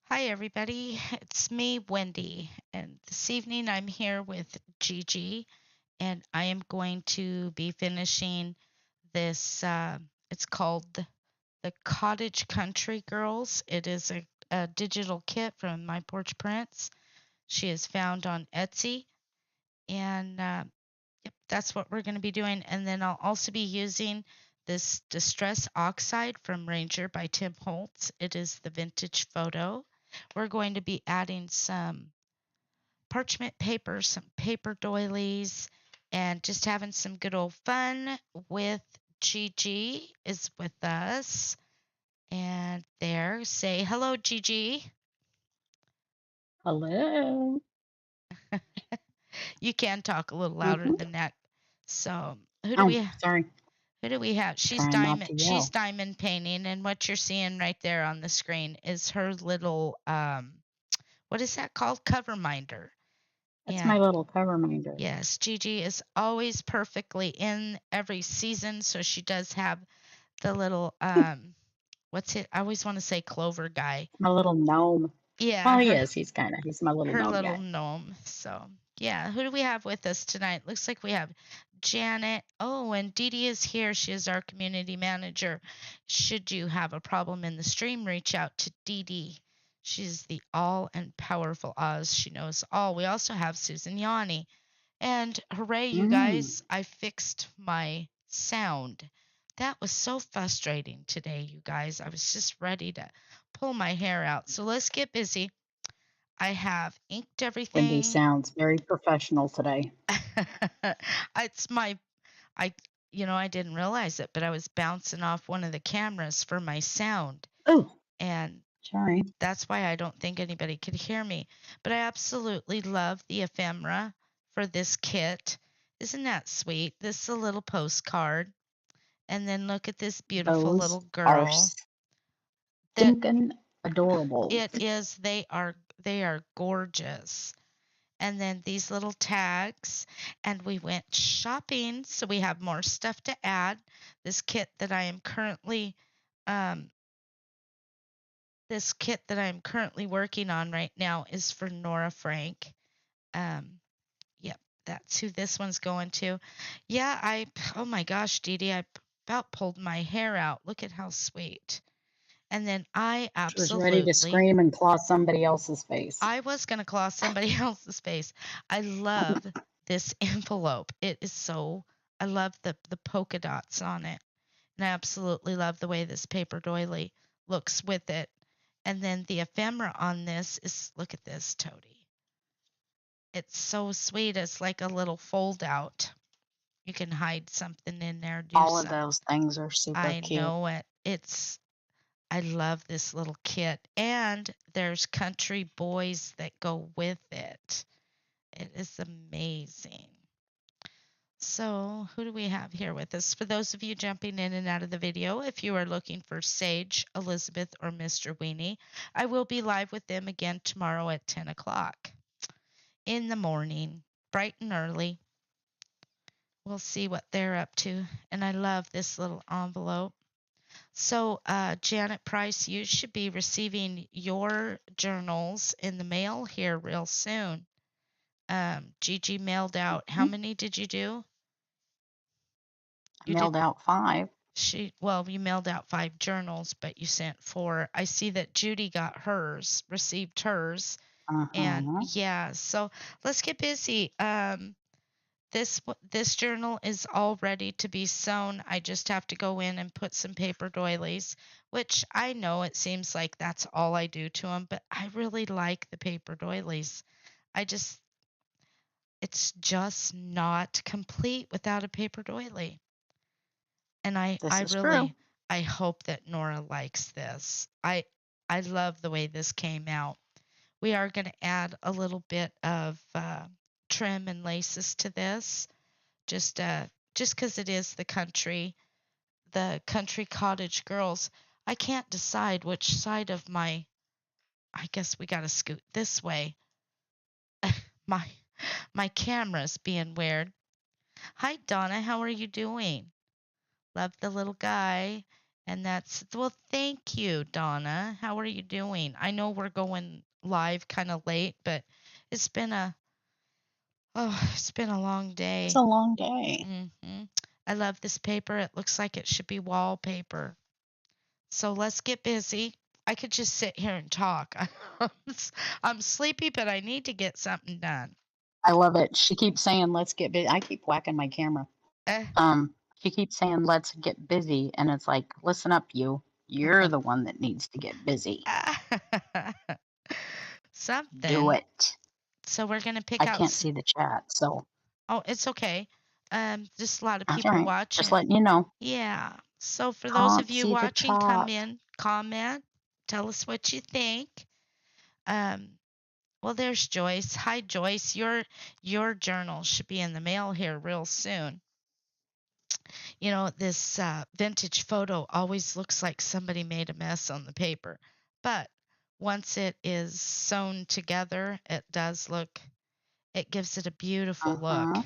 Hi, everybody. It's me, Wendy, and this evening I'm here with Gigi, and I am going to be finishing this. It's called the Cottage Country Girls. It is a digital kit from My Porch Prints. She is found on Etsy, and yep, that's what we're going to be doing. And then I'll also be using this Distress Oxide from Ranger by Tim Holtz. It is the vintage photo. We're going to be adding some parchment paper, some paper doilies, and just having some good old fun with Gigi is with us. And there, say hello, Gigi. Hello. You can talk a little louder Mhm. than that. So who do Oh, we sorry. who do we have? Trying not to She's yell. diamond painting, and what you're seeing right there on the screen is her little what is that called? Cover minder. That's my And little cover minder. yes, Gigi is always perfectly in every season, so she does have the little what's it? I always want to say clover guy. My little gnome. Yeah, Well, he is. He's my little her gnome little guy. gnome. So, yeah, who do we have with us tonight? Looks like we have Janet. Oh, and Dee Dee is here. She is our community manager. Should you have a problem in the stream, reach out to Dee Dee. She's the all and powerful Oz. She knows all. We also have Susan Yanni. And hooray, you Mm. guys, I fixed my sound. That was so frustrating today, you guys. I was just ready to pull my hair out. So let's get busy. I have inked Wendy everything. sounds very professional today. It's my I I didn't realize it, but I was bouncing off one of the cameras for my sound, Oh, and sorry. that's why I don't think anybody could hear me. But I absolutely love the ephemera for this kit. Isn't that sweet? This is a little postcard. And then look at this beautiful Those little are girl that stinking adorable. it is. They are gorgeous. And then these little tags, and we went shopping, so we have more stuff to add. This kit that I am currently um this kit that I'm currently working on right now is for Nora Frank. Um yep, that's who this one's going to. Yeah, oh my gosh, Dee Dee, I about pulled my hair out. Look at how sweet. And then She was ready to scream and claw somebody else's face. I was going to claw somebody else's face. I love this envelope. I love the polka dots on it. And I absolutely love the way this paper doily looks with it. And then the ephemera on this is, look at this, Toady. It's so sweet. It's like a little fold out. You can hide something in there, do All of some. those things are super I cute. know it. I love this little kit. And there's country boys that go with it. It is amazing. So, who do we have here with us? For those of you jumping in and out of the video, if you are looking for Sage, Elizabeth, or Mr. Weenie, I will be live with them again tomorrow at 10 o'clock in the morning, bright and early. We'll see what they're up to. And I love this little envelope. So, Janet Price, you should be receiving your journals in the mail here real soon. Gigi mailed out. How Mhm. many did you do? I You did mailed out 5. you mailed out 5 journals, but you sent 4. I see that Judy got hers, received hers. And Uh-huh. yeah, so let's get busy. This journal is all ready to be sewn. I just have to go in and put some paper doilies, which I know it seems like that's all I do to them, but I really like the paper doilies. I just It's just not complete without a paper doily. And I This is true. really I hope that Nora likes this. I love the way this came out. We are going to add a little bit of trim and laces to this, just because it is the country cottage girls. I can't decide which side of my. I guess we got to scoot this way. my my camera's being weird. Hi Donna, how are you doing? Love the little guy. And well, thank you, Donna. How are you doing? I know we're going live kind of late, but it's been it's been a long It's day. a long day. I love this paper. It looks like it should be wallpaper. So let's get busy. I could just sit here and talk. I'm sleepy, but I need to get something done. I love it. She keeps saying, "Let's get busy." I keep whacking my camera. Eh, She keeps saying, "Let's get busy," and it's like, listen up, you. You're the one that needs to get busy. Do Something. it. So we're gonna pick I out. can't see the chat, so Oh, it's okay. Just a lot of that's all people right. Just watching. letting you know. Yeah. So for those of Can't you see the watching, come chat. in, comment, tell us what you think. Um, well, there's Joyce. Hi, Joyce. Your journal should be in the mail here real soon. You know, this vintage photo always looks like somebody made a mess on the paper, but once it is sewn together, it gives it a beautiful look. Uh-huh.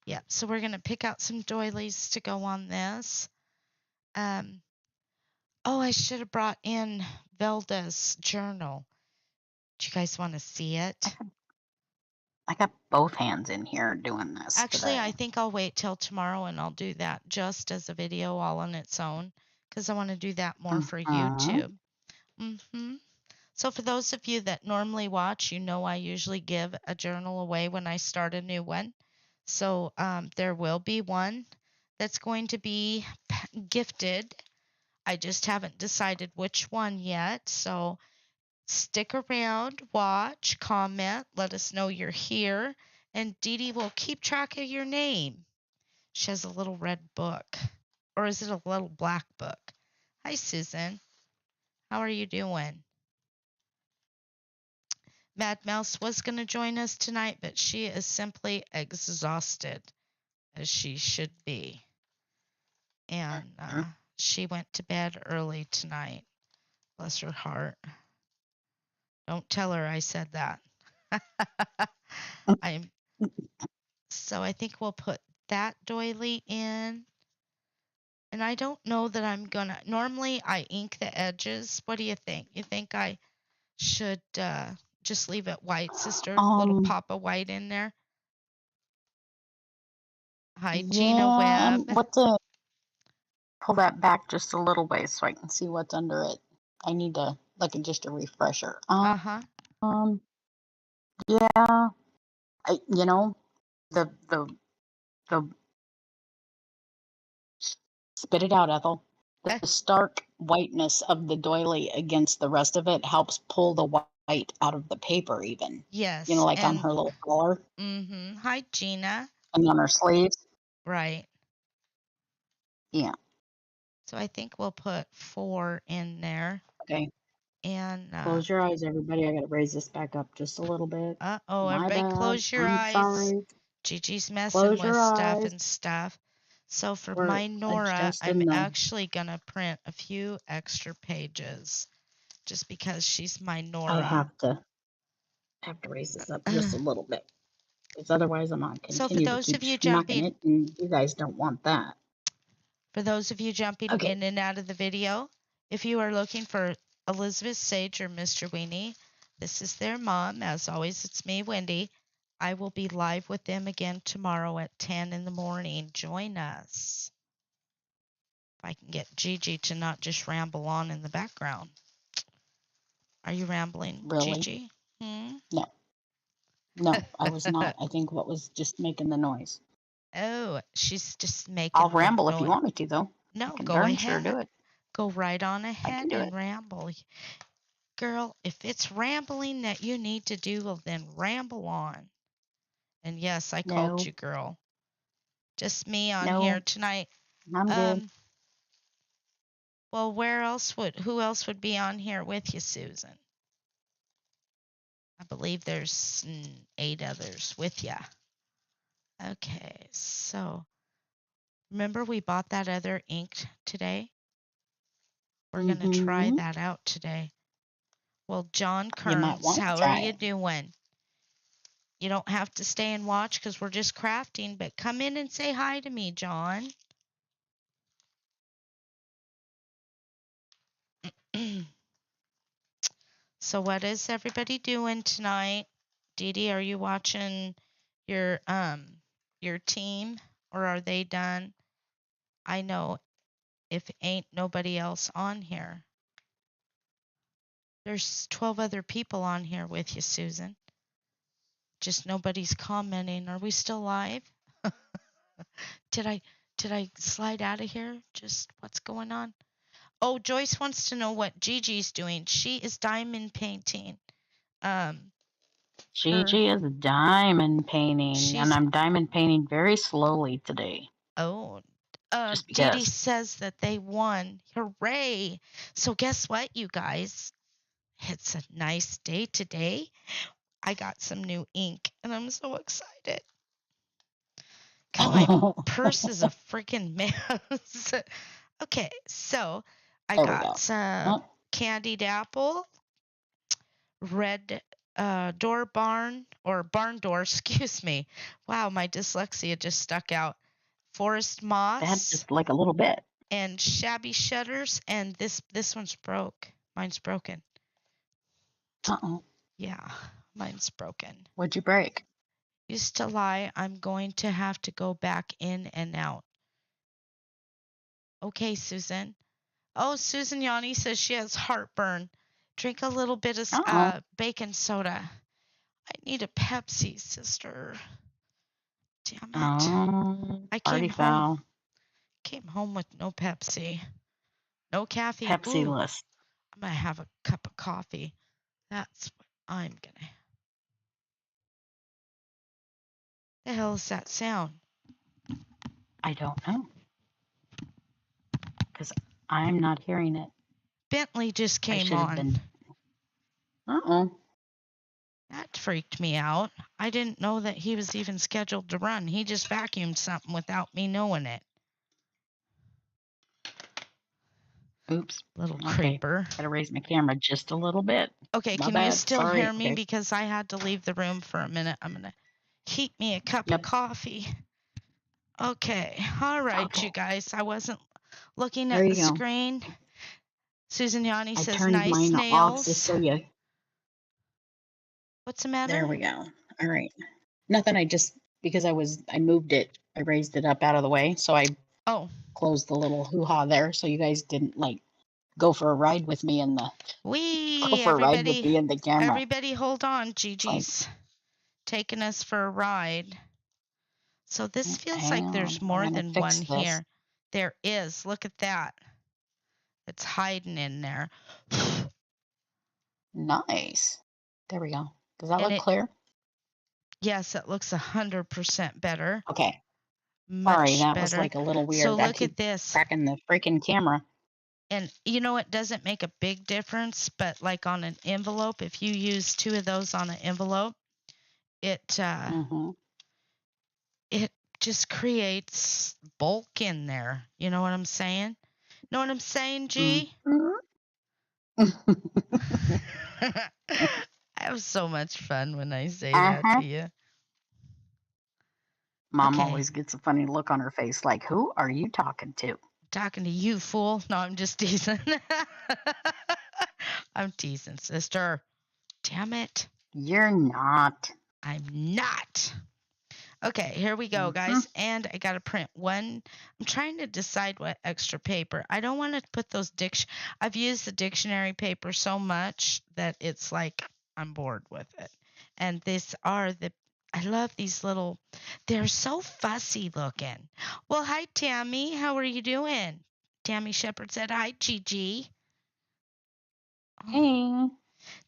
Yeah, so we're going to pick out some doilies to go on this. Um, oh, I should have brought in Velda's journal. Do you guys want to see it? I got both hands in here doing this Actually, I today. think I'll wait till tomorrow and I'll do that just as a video all on its own because I want to do that more for Uh-huh. YouTube. So for those of you that normally watch, you know I usually give a journal away when I start a new one. So there will be one that's going to be gifted. I just haven't decided which one yet. So stick around, watch, comment, let us know you're here, and Dee Dee will keep track of your name. She has a little red book. Or is it a little black book? Hi, Susan. How are you doing? Mad Mouse was going to join us tonight, but she is simply exhausted, as she should be. And she went to bed early tonight. Bless her heart. Don't tell her I said that. I'm So I think we'll put that doily in. And I don't know that I'm gonna. Normally I ink the edges. What do you think? You think I should just leave it white, sister? Little pop of white in there. Hi, Gina Yeah, Webb. what the pull that back just a little way so I can see what's under it. I need to like just a refresher. Uh huh. Yeah, you know, the spit it out, Ethel. The stark whiteness of the doily against the rest of it helps pull the white out of the paper even. You know, Yes, like on and her little collar Hi, Gina. and on her sleeves. Right. Yeah. So I think we'll put 4 in there. Okay. And Close your eyes, everybody. I gotta raise this back up just a little bit. My everybody bad. close your I'm eyes. sorry. Gigi's messing Close with your stuff eyes. and stuff. So for We're my Nora, I'm adjusting the. actually gonna print a few extra pages just because she's my I Nora. have to raise this up just a little bit because otherwise I'm gonna So for continue to those keep of you smacking jumping it, and you guys don't want that. Okay. in and out of the video, if you are looking for Elizabeth Sage or Mr. Weenie, this is their mom. As always, it's me, Wendy. I will be live with them again tomorrow at 10 in the morning. Join us. If I can get Gigi to not just ramble on in the background. Are you rambling, Really? Gigi? No. No, I was not. I think what was just making the noise. Oh, she's just I'll making the ramble if you noise. want me to, though. I No, can go darn sure ahead. do it. Go right on I can ahead do and it. ramble. Girl, if it's rambling that you need to do, well, then ramble on. And yes, I called No, you girl. Just me on here no, tonight. I'm good. Um, well, who else would be on here with you, Susan? I believe there's 8 others with you. Okay, so remember we bought that other ink today? We're going to try Mm-hmm. that out today. Well, John You might Kearns, want to how are try you it. doing? You don't have to stay and watch because we're just crafting, but come in and say hi to me, John. So what is everybody doing tonight? Dee Dee, are you watching your team, or are they done? I know if ain't nobody else on here. There's 12 other people on here with you, Susan. Just nobody's commenting. Are we still live? Did I slide out of here? Just what's going on? Oh, Joyce wants to know what Gigi's doing. She is diamond painting. Gigi is diamond painting, and She's I'm diamond painting very slowly today. oh, Just Dee Dee because. says that they won. Hooray! So guess what, you guys? It's a nice day today. I got some new ink, and I'm so excited. God, my purse is a freaking mess. Okay, so I There we got go. some candied apple, red door barn, or barn door, excuse me. Wow, my dyslexia just stuck out. Forest moss. That's just like a little bit. And shabby shutters, and this one's broke. Mine's broken. Uh-oh. Yeah, mine's broken. What'd you break? Used to lie, I'm going to have to go back in and out. Okay, Susan. Oh, Susan Yanni says she has heartburn. Drink a little bit of baking soda. I need a Pepsi, sister. Damn it. I came home with no Pepsi. No caffeine. Pepsi-less. I'm going to have a cup of coffee. That's what I'm going to. The hell is that sound? I don't know. Because I'm not hearing it. Bentley just came on. Uh-oh. That freaked me out. I didn't know that he was even scheduled to run. He just vacuumed something without me knowing it. Oops. Little creeper. Gotta raise my camera just a little bit. Okay, can you still hear me? Okay. Because I had to leave the room for a minute. I'm going to heat me a cup of coffee. Okay. All right, you guys. I wasn't looking at the screen. Susan Yanni says, nice nails. Off so you... What's the matter? There we go. All right. Nothing. Because I moved it. I raised it up out of the way. So I closed the little hoo-ha there. So you guys didn't go for a ride with me in the... ride with me in the camera. Everybody hold on. Gigi's taking us for a ride. So this feels like there's more than one here. There is. Look at that. It's hiding in there. Nice. There we go. Does that look clear? Yes, it looks 100% better. Okay. Much Sorry, that better. was like a little weird. So look at this. Back in the freaking camera. And you know, it doesn't make a big difference, but like on an envelope, if you use 2 of those on an envelope, it just creates bulk in there. You know what I'm saying? Know what I'm saying, G? I have so much fun when I say that to you. Mom always gets a funny look on her face like, who are you talking to? Talking to you, fool. No, I'm just teasing. I'm teasing, sister. Damn it. You're not. I'm not. Okay, here we go, guys. And I got to print one. I'm trying to decide what extra paper. I don't want to put those I've used the dictionary paper so much that it's like I'm bored with it. And these are I love these little, they're so fussy looking. Well, hi, Tammy. How are you doing? Tammy Shepherd said, hi, Gigi. Hey.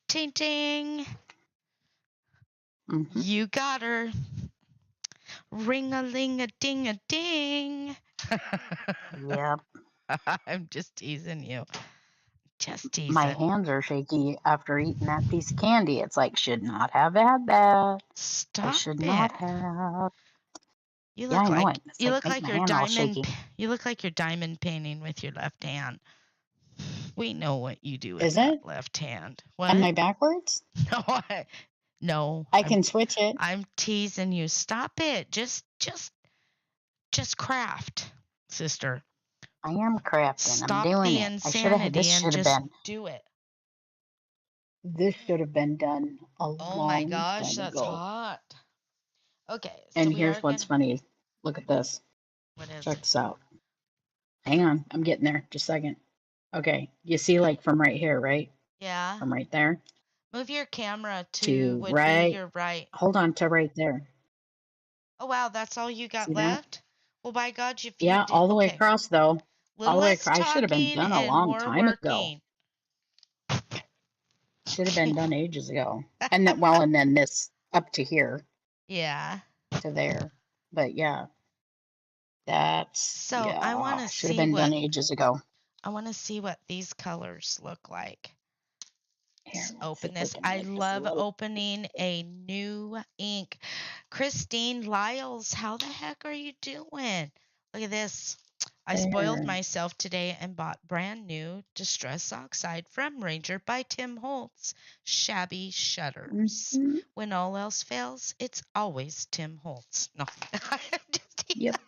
Ting, ting. You got her. Ring-a-ling-a-ding-a-ding. Yep. I'm just teasing you. Just teasing. My hands are shaky after eating that piece of candy. It's like, should not have had that. Stop I should not have. You look you look like you're diamond. You look like you're diamond painting with your left hand. We know what you do with that left hand. What? Am I backwards? No. I can switch it. I'm teasing you. Stop it. Just craft, sister. I am crafting. I'm Stop doing the it. I should have. insanity This and should have just been. do it. This should have been done a Oh my long gosh, time that's ago. hot. Okay, so And we are here's what's gonna. funny. Look at this. What is Check it? this out. Hang on. I'm getting there. Just a second. Okay. You see, like from right here, right? Yeah. From right there Move your camera to to would be right. your right. Hold on to right there. Oh wow, that's all you got See that? left? Well, by God, if you Yeah, did. all the way Okay. across though. All Little the way less across. I should have been talking done a and long more time ago. working. Should have been done ages ago. And then, well, and then this up to here Yeah. to there. But yeah, that's, So I want yeah, to should have see been what done ages ago. these colors look like. Here, Let's let's see open if we this. can I make this a love little. opening a new ink. Christine Lyles, how the heck are you doing? Look at this. I spoiled There. myself today and bought brand new Distress Oxide from Ranger by Tim Holtz. Shabby Shutters. Mm-hmm. When all else fails, it's always Tim Holtz. No, I'm just Yep.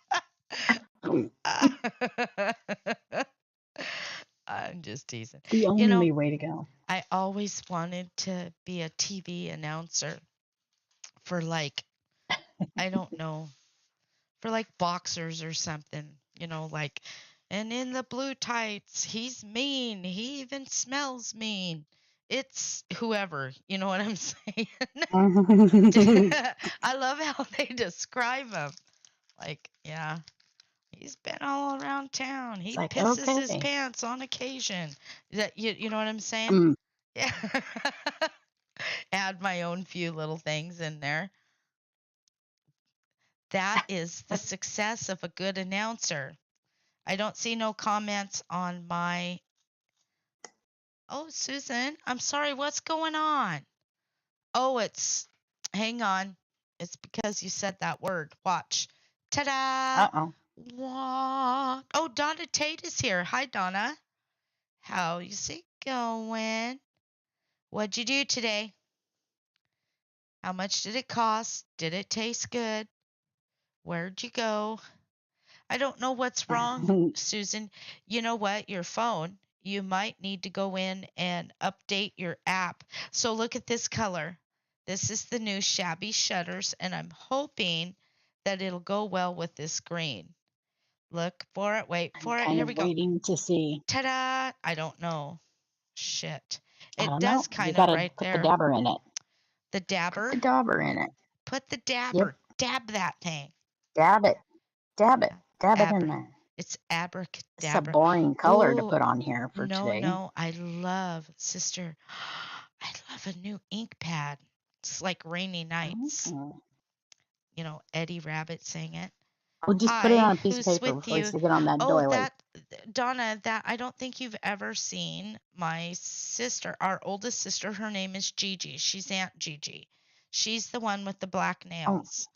I'm just teasing. The You know, only way to go. I always wanted to be a TV announcer for like, I don't know, for like boxers or something, like, and in the blue tights, he's mean. He even smells mean. It's whoever, you know what I'm saying? I love how they describe him. Like, yeah, he's been all around town. It's He like, pisses his okay. pants on occasion. That you know what I'm saying? Mm. Yeah. Add my own few little things in there. That is the success of a good announcer. I don't see no comments on my. Oh, Susan, I'm sorry. What's going on? Oh, hang on. It's because you said that word. Watch. Ta-da! Uh-oh. What? Oh, Donna Tate is here. Hi, Donna. How's it going? What'd you do today? How much did it cost? Did it taste good? Where'd you go? I don't know what's wrong, Susan. You know what? Your phone, you might need to go in and update your app. So look at this color. This is the new Shabby Shutters, and I'm hoping that it'll go well with this green. Look for it. Wait I'm for it. kind Here of we go. waiting to see. Ta-da! I don't know. Shit. I It don't know. does You kind got of to right put the there. dabber in it. The Put the dabber. dabber in it. Put the Yep. dabber. Dab that thing. Dab it. Dab it. Dab it in there. It's abracadabra. It's a boring color to put on here for today. No. I love, sister. I love a new ink pad. It's like Rainy Nights. Oh. Eddie Rabbit sang it. We'll just put it on a piece of paper before you stick it on that doily. Donna, that I don't think you've ever seen my sister, our oldest sister. Her name is Gigi. She's Aunt Gigi. She's the one with the black nails. Oh.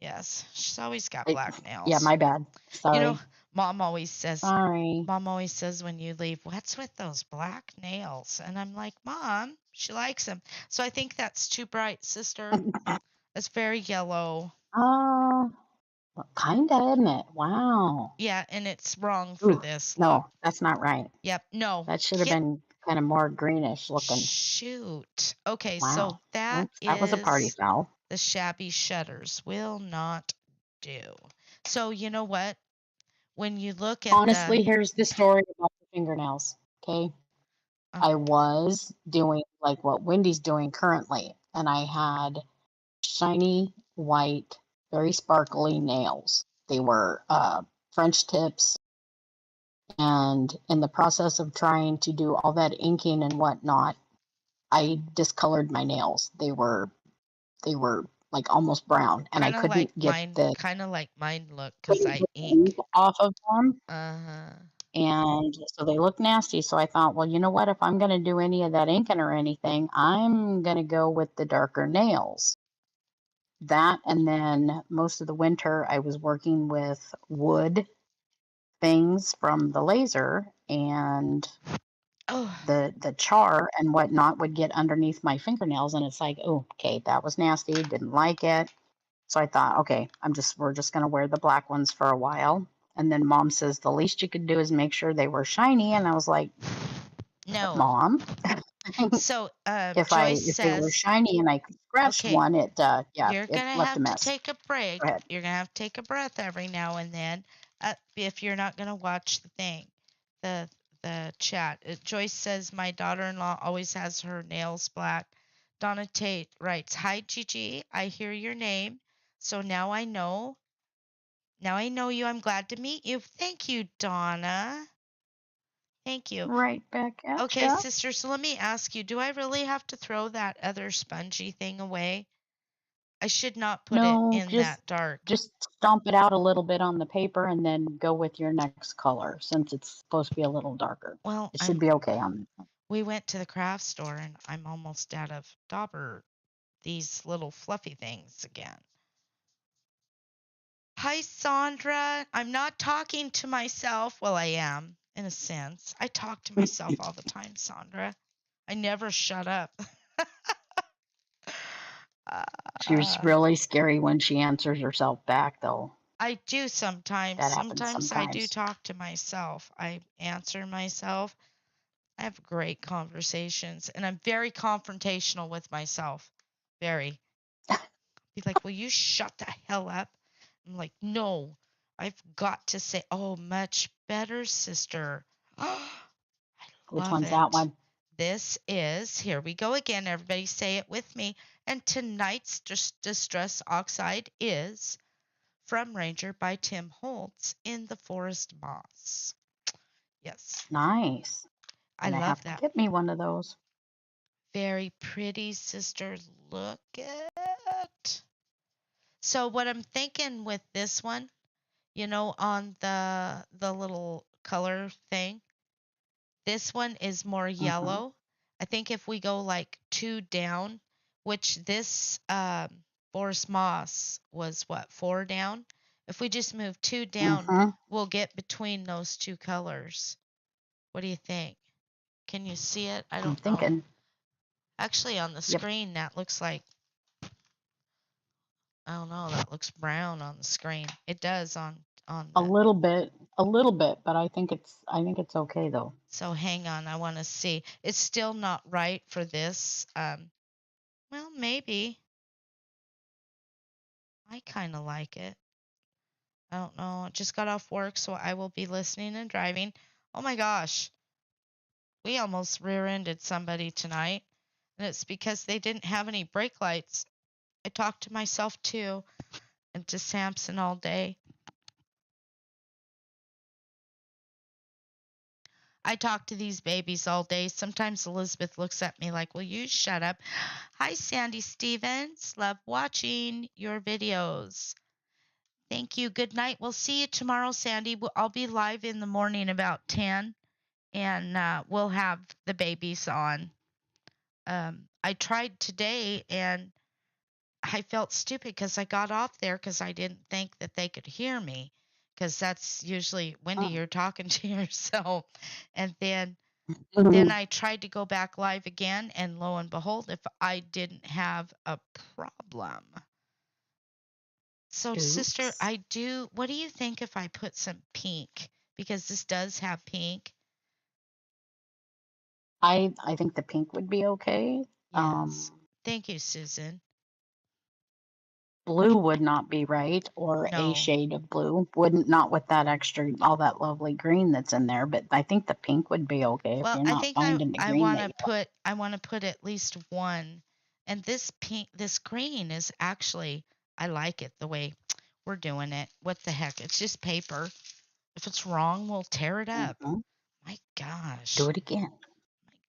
Yes, she's always got black nails. Yeah, my bad. Sorry. Mom always says. Sorry. Mom always says when you leave, "What's with those black nails?" And I'm like, Mom, she likes them. So I think that's too bright, sister. It's very yellow. Kind of, isn't it? Wow. Yeah, and it's wrong for this. No, look. that's not right. Yep, no. That should have been kind of more greenish looking. Shoot. Okay, wow. so that was a party foul. The Shabby Shutters will not do. So you know what? When you look at honestly, here's the story about the fingernails. Okay. I was doing like what Wendy's doing currently, and I had shiny white, very sparkly nails. They were French tips, and in the process of trying to do all that inking and whatnot, I discolored my nails. They were like almost brown, and I couldn't get the kind of like mine look because I ink off of them. Uh-huh. And so they look nasty. So I thought, well, you know what? If I'm going to do any of that inking or anything, I'm going to go with the darker nails. That, and then most of the winter, I was working with wood things from the laser, and the char and whatnot would get underneath my fingernails, and it's like, oh, okay, that was nasty. Didn't like it. So I thought, okay, we're just going to wear the black ones for a while. And then Mom says the least you could do is make sure they were shiny. And I was like, but No. Mom, So Joyce if they were says, shiny and I scratched okay, one, yeah, you're it going to left a have to mess. take a Go break. ahead. You're going to have to take a breath every now and then if you're not going to watch the thing, the the chat. Joyce says, my daughter-in-law always has her nails black. Donna Tate writes, hi, Gigi. I hear your name. So now I know. Now I know you. I'm glad to meet you. Thank you, Donna. Thank you. Right back at Okay, ya. sister, so let me ask you, do I really have to throw that other spongy thing away? I should not put it No, in that dark. just stomp it out a little bit on the paper and then go with your next color since it's supposed to be a little darker. Well, It should be okay on. we went to the craft store and I'm almost out of dauber these little fluffy things again. Hi, Sandra. I'm not talking to myself. Well, I am, in a sense. I talk to myself all the time, Sandra. I never shut up. She was really scary when she answers herself back, though. I do sometimes. That happens Sometimes I do sometimes. talk to myself. I answer myself. I have great conversations and I'm very confrontational with myself. Very. Be like, will you shut the hell up? I'm like, no, I've got to say, oh, much better, sister. I Which love one's that it. one? This is, here we go again. Everybody say it with me. And tonight's Distress Oxide is From Ranger by Tim Holtz in the Forest Moss. Yes, Nice. I Gonna love have to that. get me one of those. Very pretty, sister. Look at. So what I'm thinking with this one, on the little color thing, this one is more Hmm. yellow. I think if we go like two down, which this Boris Moss was what, four down? If we just move two down, Hmm. we'll get between those two colors. What do you think? Can you see it? I I'm don't know. thinking. Actually, on the Yep. screen, that looks like, I don't know, that looks brown on the screen. It does on A the. little bit. A little bit, but I think it's okay though. So hang on, I want to see. It's still not right for this. Well, maybe. I kind of like it. I don't know. I just got off work, so I will be listening and driving. Oh my gosh, we almost rear-ended somebody tonight, and it's because they didn't have any brake lights. I talked to myself too, and to Samson all day. I talk to these babies all day. Sometimes Elizabeth looks at me like, will you shut up? Hi, Sandy Stevens. Love watching your videos. Thank you. Good night. We'll see you tomorrow, Sandy. I'll be live in the morning about 10, and we'll have the babies on. I tried today, and I felt stupid because I got off there because I didn't think that they could hear me. Because that's usually, Wendy, Mm. you're talking to yourself. And then Mhm. I tried to go back live again, and lo and behold, if I didn't have a problem. So, sister, Oops. what do you think if I put some pink? Because this does have pink. I think the pink would be okay. Yes. Thank you, Susan. Blue would not be right, or a No. shade of blue. Wouldn't, not with that extra, all that lovely green that's in there, but I think the pink would be okay if Well, you're I not think I finding the I green want that to you want. put at least one. And this green is actually, I like it the way we're doing it. What the heck? It's just paper. If it's wrong, we'll tear it up. Hmm. My Do gosh. it again.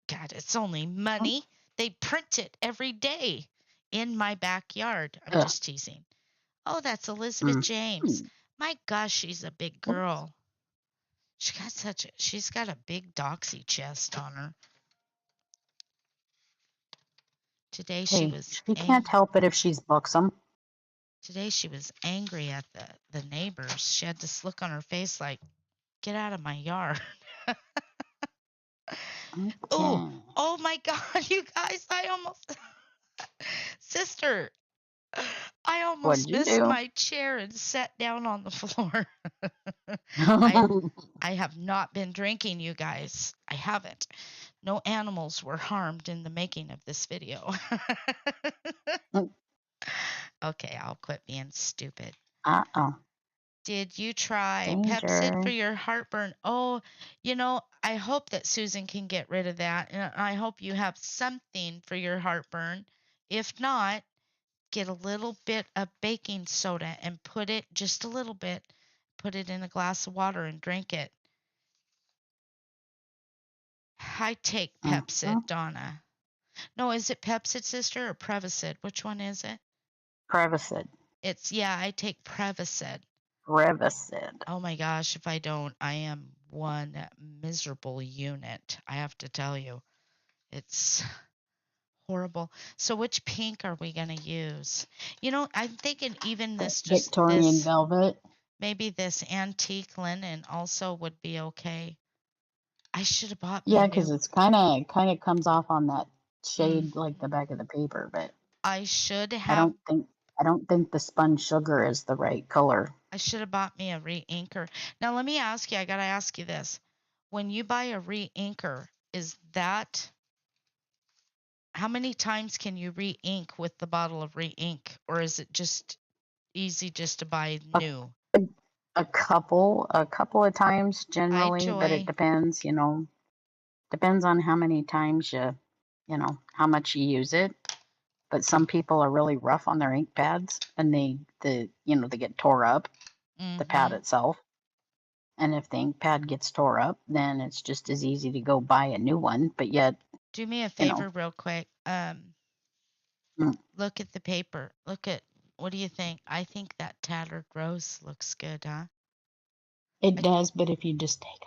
God, it's only Mm. money. They print it every day in my backyard. I'm Ugh. just teasing. Oh, that's Elizabeth Mm. James. Hmm. My gosh, she's a big Whoops. girl. She's got a big doxy chest on her. Today she Hey, was she can't ang- help it if she's buxom. Today she was angry at the neighbors. She had this look on her face like, "Get out of my yard." Oh, Okay. oh my God, you guys, I almost sister, I What almost did you missed do? my chair and sat down on the floor. I I have not been drinking, you guys. I haven't. No animals were harmed in the making of this video. Okay, I'll quit being stupid. Uh-oh. Did you try Pepcid for Danger. your heartburn? Oh, I hope that Susan can get rid of that. And I hope you have something for your heartburn. If not, get a little bit of baking soda and put it, just a little bit, put it in a glass of water and drink it. I take Mm-hmm. Pepcid, Donna. No, is it Pepcid, sister, or Prevacid? Which one is it? Prevacid. Yeah, I take Prevacid. Prevacid. Oh my gosh, if I don't, I am one miserable unit. I have to tell you. It's horrible. So which pink are we going to use? I'm thinking even That just Victorian this, velvet. maybe this antique linen also would be okay. I should have bought me a Yeah, because new. it's kind of comes off on that Mm, shade like the back of the paper, but I should I have don't think I don't think the spun sugar is the right color. I should have bought me a re-inker. Now let me ask you, I got to ask you this. When you buy a re-inker, is that how many times can you re-ink with the bottle of re-ink, or is it just easy just to buy A, new? a, a couple of times Hi, generally, but it Joy. depends, depends on how many times how much you use it. But some people are really rough on their ink pads and they get tore up, the pad Mm-hmm. itself. And if the ink pad gets tore up, then it's just as easy to go buy a new one. But yet, Do me a you know, favor real quick. mm, Look at the paper. What do you think? I think that tattered rose looks good, huh? it I, does. But if you just take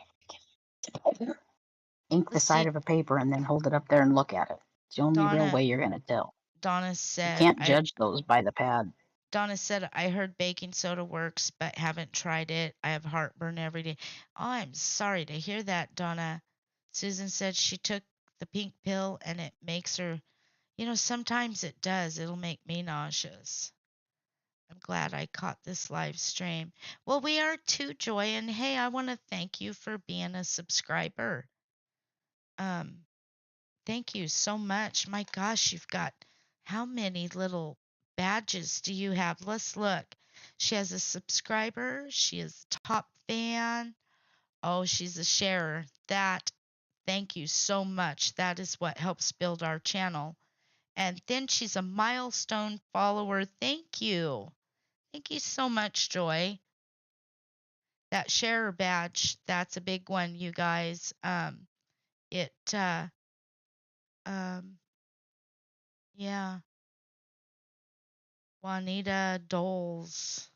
ink the let's side see. of a paper and then hold it up there and look at it, it's the only real Donna way you're going to tell. Donna You said can't judge those by the pad. I heard baking soda works, but haven't tried it. I have heartburn every day. Oh, I'm sorry to hear that, Donna. Susan said she took the pink pill and it makes her, sometimes it does. It'll make me nauseous. I'm glad I caught this live stream. Well, we are too, Joy, and hey, I want to thank you for being a subscriber. Um, Thank you so much. My gosh, you've got how many little badges do you have? Let's look. She has a subscriber. She is top fan. Oh, she's a sharer. Thank you so much. That is what helps build our channel. And then she's a milestone follower. Thank you. Thank you so much, Joy. That sharer badge, that's a big one, you guys. It, um, yeah. Juanita Doles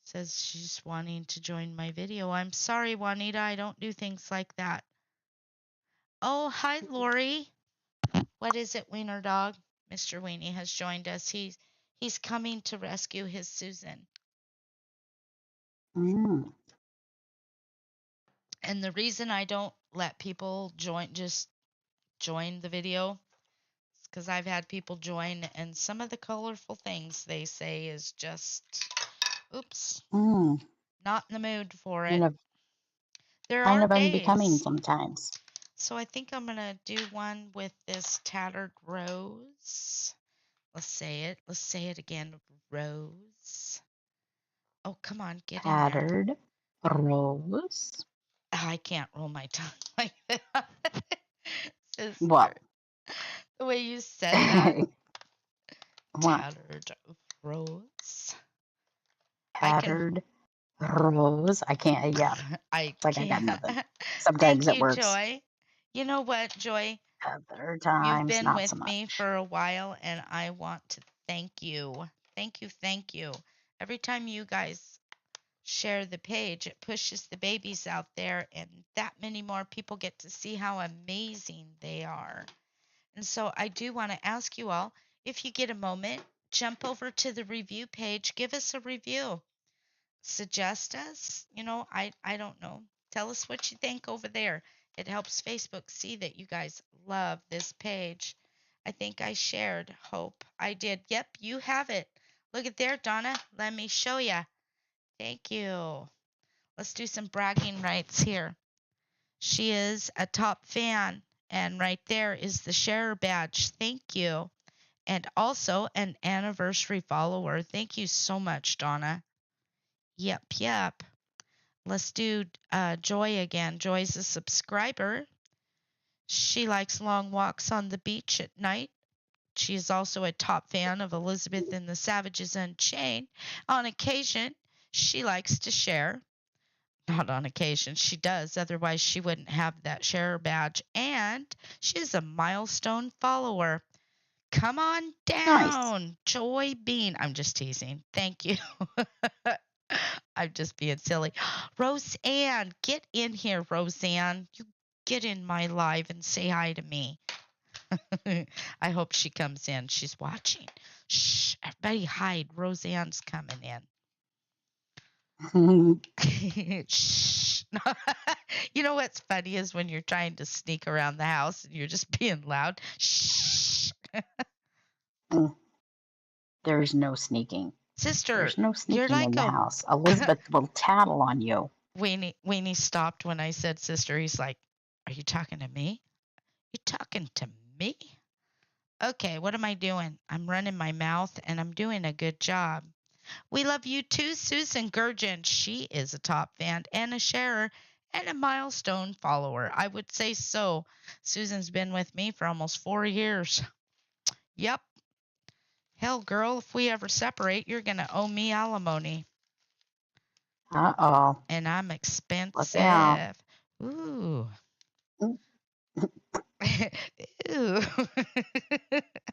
says she's wanting to join my video. I'm sorry, Juanita, I don't do things like that. Oh, hi, Lori. What is it, Wiener Dog? Mr. Weenie has joined us. He's coming to rescue his Susan. Mm. And the reason I don't let people just join the video is because I've had people join, and some of the colorful things they say is just, oops, Mm. not in the mood for Kind it. of, There kind are of unbecoming days. sometimes. So I think I'm going to do one with this tattered rose. Let's say it. Let's say it again. Rose. Oh, come on, get in there. Tattered rose. I can't roll my tongue like that. What? Sister, the way you said that. What? Tattered rose. I can. Tattered rose. I can't. Yeah, I it's like I got can't. nothing. Sometimes Thank it you, works. Joy. You know what, Joy? Other You've times, been not so with me much. for a while, and I want to thank you. Thank you, thank you. Every time you guys share the page, it pushes the babies out there, and that many more people get to see how amazing they are. And so I do want to ask you all, if you get a moment, jump over to the review page, give us a review, suggest us. I don't know. Tell us what you think over there. It helps Facebook see that you guys love this page. I think I shared Hope. I did. Yep, you have it. Look at there, Donna. Let me show you. Thank you. Let's do some bragging rights here. She is a top fan, and right there is the share badge. Thank you. And also an anniversary follower. Thank you so much, Donna. Yep, yep. Let's do Joy again. Joy's a subscriber. She likes long walks on the beach at night. She is also a top fan of Elizabeth and the Savages Unchained. On occasion, she likes to share. Not on occasion, she does. Otherwise, she wouldn't have that share badge. And she is a milestone follower. Come on down, nice. Joy Bean. I'm just teasing. Thank you. I'm just being silly. Roseanne, get in here, Roseanne. You get in my live and say hi to me. I hope she comes in. She's watching. Shh, everybody hide. Roseanne's coming in. Shh. You know what's funny is when you're trying to sneak around the house and you're just being loud. Shh. There's no sneaking. Sister, there's no sneaking in the house. Elizabeth will tattle on you. Weenie stopped when I said sister. He's like, are you talking to me? You talking to me? Okay, what am I doing? I'm running my mouth and I'm doing a good job. We love you too, Susan Gurgen. She is a top fan and a sharer and a milestone follower. I would say so. Susan's been with me for almost 4 years. Yep. Hell, girl, if we ever separate, you're going to owe me alimony. Uh-oh. And I'm expensive. Ooh. Ew.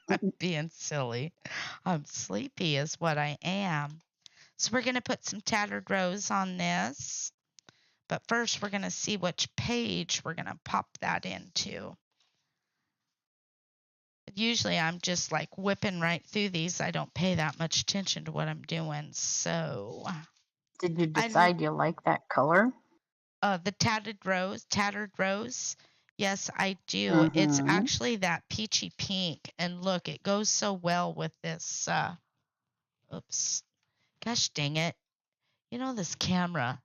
I'm being silly. I'm sleepy is what I am. So we're going to put some tattered rose on this. But first, we're going to see which page we're going to pop that into. Usually, I'm just like whipping right through these. I don't pay that much attention to what I'm doing. So, did you decide you like that color? The tattered rose. Yes, I do. Mm-hmm. It's actually that peachy pink. And look, it goes so well with this. Oops. Gosh dang it. You know, this camera.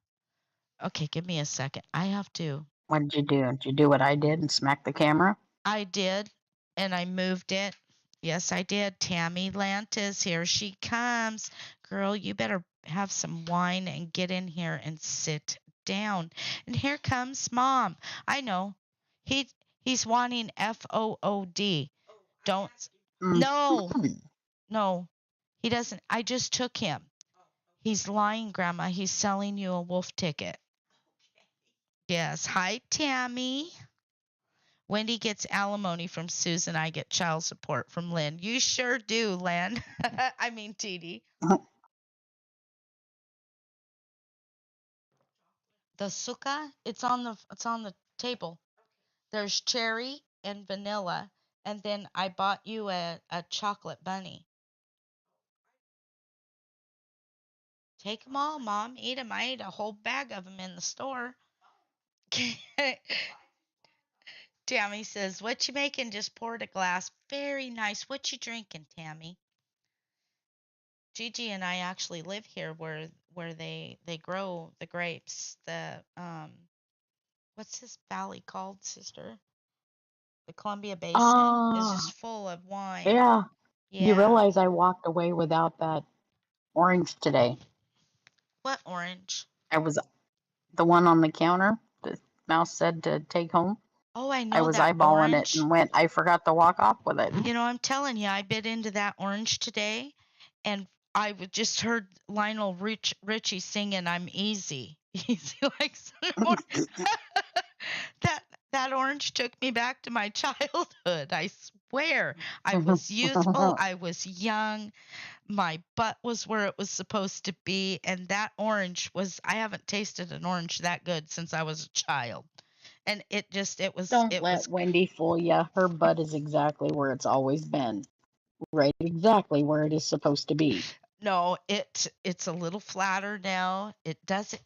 Okay, give me a second. I have to. What did you do? Did you do what I did and smack the camera? I did, and I moved it. Yes, I did. Tammy Lantis, here she comes. Girl, you better have some wine and get in here and sit down. And here comes Mom. I know. He's wanting FOOD. Don't. No. No. He doesn't. I just took him. He's lying, Grandma. He's selling you a wolf ticket. Yes. Hi, Tammy. Wendy gets alimony from Susan. I get child support from Lynn. You sure do, Lynn. I mean, Dee. The suka, it's on the table. There's cherry and vanilla, and then I bought you a chocolate bunny. Take them all, Mom. Eat them. I ate a whole bag of them in the store. Tammy says, what you making? Just poured a glass. Very nice. What you drinking, Tammy? Gigi and I actually live here where they grow the grapes. The what's this valley called, sister? The Columbia Basin is just full of wine. Yeah. You realize I walked away without that orange today. What orange? I was the one on the counter. The mouse said to take home. Oh, I know. I was that eyeballing orange. It and went. I forgot to walk off with it. You know, I'm telling you, I bit into that orange today, and I just heard Lionel Richie singing "I'm Easy." Easy like that orange took me back to my childhood. I swear, I was youthful. I was young. My butt was where it was supposed to be, and that orange was. I haven't tasted an orange that good since I was a child. And it was. Don't let Wendy fool you. Her butt is exactly where it's always been, right? Exactly where it is supposed to be. No, it's a little flatter now. It doesn't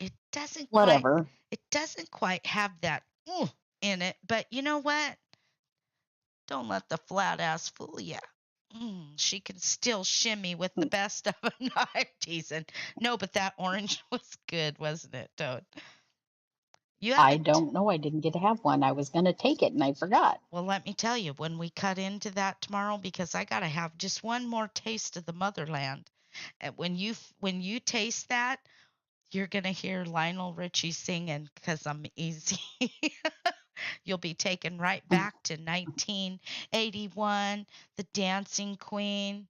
whatever. It doesn't quite have that in it. But you know what? Don't let the flat ass fool you. She can still shimmy with the best of them. No, I'm teasing. No, but that orange was good, wasn't it, Toad? You I haven't. don't know. I didn't get to have one. I was going to take it and I forgot. Well, let me tell you, when we cut into that tomorrow, because I gotta have just one more taste of the motherland. And when you taste that, you're gonna hear Lionel Richie singing "'Cause I'm Easy." You'll be taken right back to 1981, the Dancing Queen,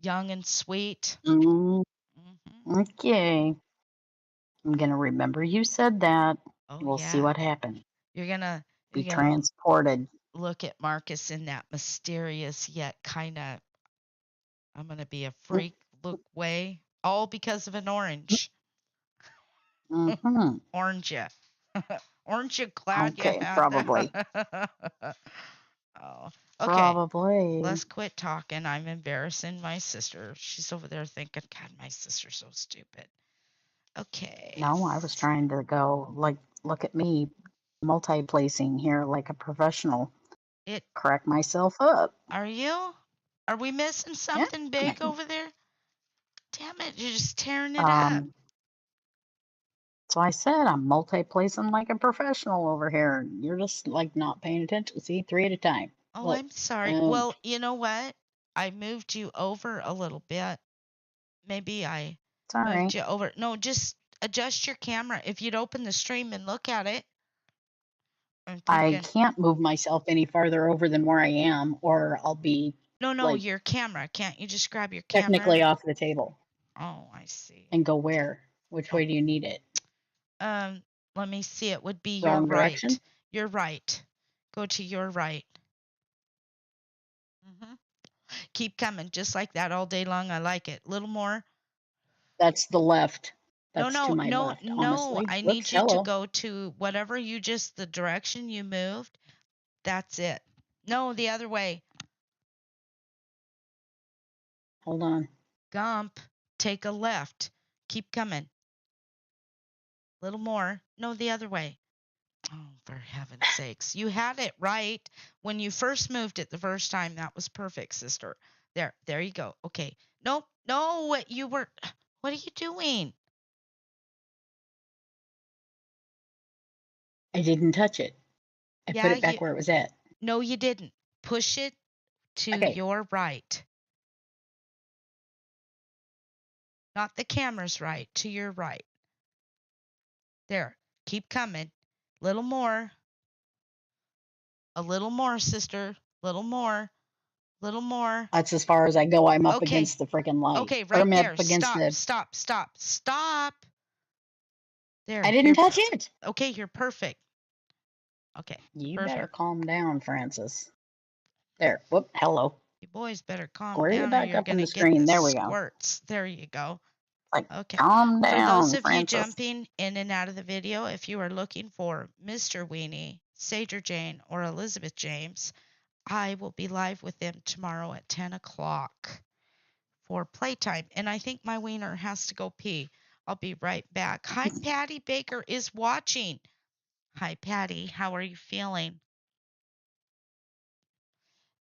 young and sweet. Mm, Hmm. okay. I'm going to remember you said that. Oh We'll see yeah, what happens. you're gonna Be you're gonna transported. look at Marcus in that mysterious yet kind of I'm gonna be a Mm, freak look way, all because of an orange. mm-hmm. Orange ya. Orange you glad you Okay, had probably. that. Oh, okay. Probably. Let's quit talking. I'm embarrassing my sister. She's over there thinking, God, my sister's so stupid. Okay. No, I was trying to go, like, look at me multi-placing here like a professional. It Crack myself up. are you? Are we missing Yeah. something big over there? Damn it, you're just tearing it up. Um, so I said I'm multi-placing like a professional over here. You're just like not paying attention. See, three at a time. Oh, Look, I'm sorry. boom. Well, you know what? I moved you over a little bit. Maybe I It's all moved right. you over. No, just adjust your camera. If you'd open the stream and look at it, I'm I thinking, can't move myself any farther over than where I am, or I'll be no, like your camera. Can't you just grab your technically camera? off the table Oh, I see. and go where? Which Oh, way do you need it? um, let me see. It would be your Wrong right. direction? Your right. Go to your right. Hmm. Keep coming, just like that all day long. I like it. Little more. That's the left. No, That's to no, my no, left, no. honestly. I Whoops, need you to hello. go to whatever you just the direction you moved. That's it. No, the other way. Hold on. Gump. Take a left. Keep coming. Little more. No, the other way. Oh, for heaven's sakes. You had it right when you first moved it the first time. That was perfect, sister. There you go. Okay. Nope. No, what are you doing? I didn't touch it. I put Yeah, it back where it was at. no, you didn't. Push it to Okay. your right. Not the camera's right, to your right. There. Keep coming. Little more. A little more, sister. Little more. Little more. That's as far as I go. I'm up Okay. against the freaking light. Okay, Or right I'm there. up against Stop. the. Stop. Stop. Stop. I There. didn't touch it. Okay, you're perfect. Okay. You better Perfect. calm down, Francis. There. Whoop. Hello. You boys better calm Square you down or back you're up going in to the get screen. the There we go. squirts. There you go. Like, Okay. calm For those down, of you Francis. jumping in and out of the video, if you are looking for Mr. Weenie, Sager Jane, or Elizabeth James, I will be live with them tomorrow at 10 o'clock for playtime. And I think my wiener has to go pee. I'll be right back. Hi, Patty Baker is watching. Hi, Patty. How are you feeling?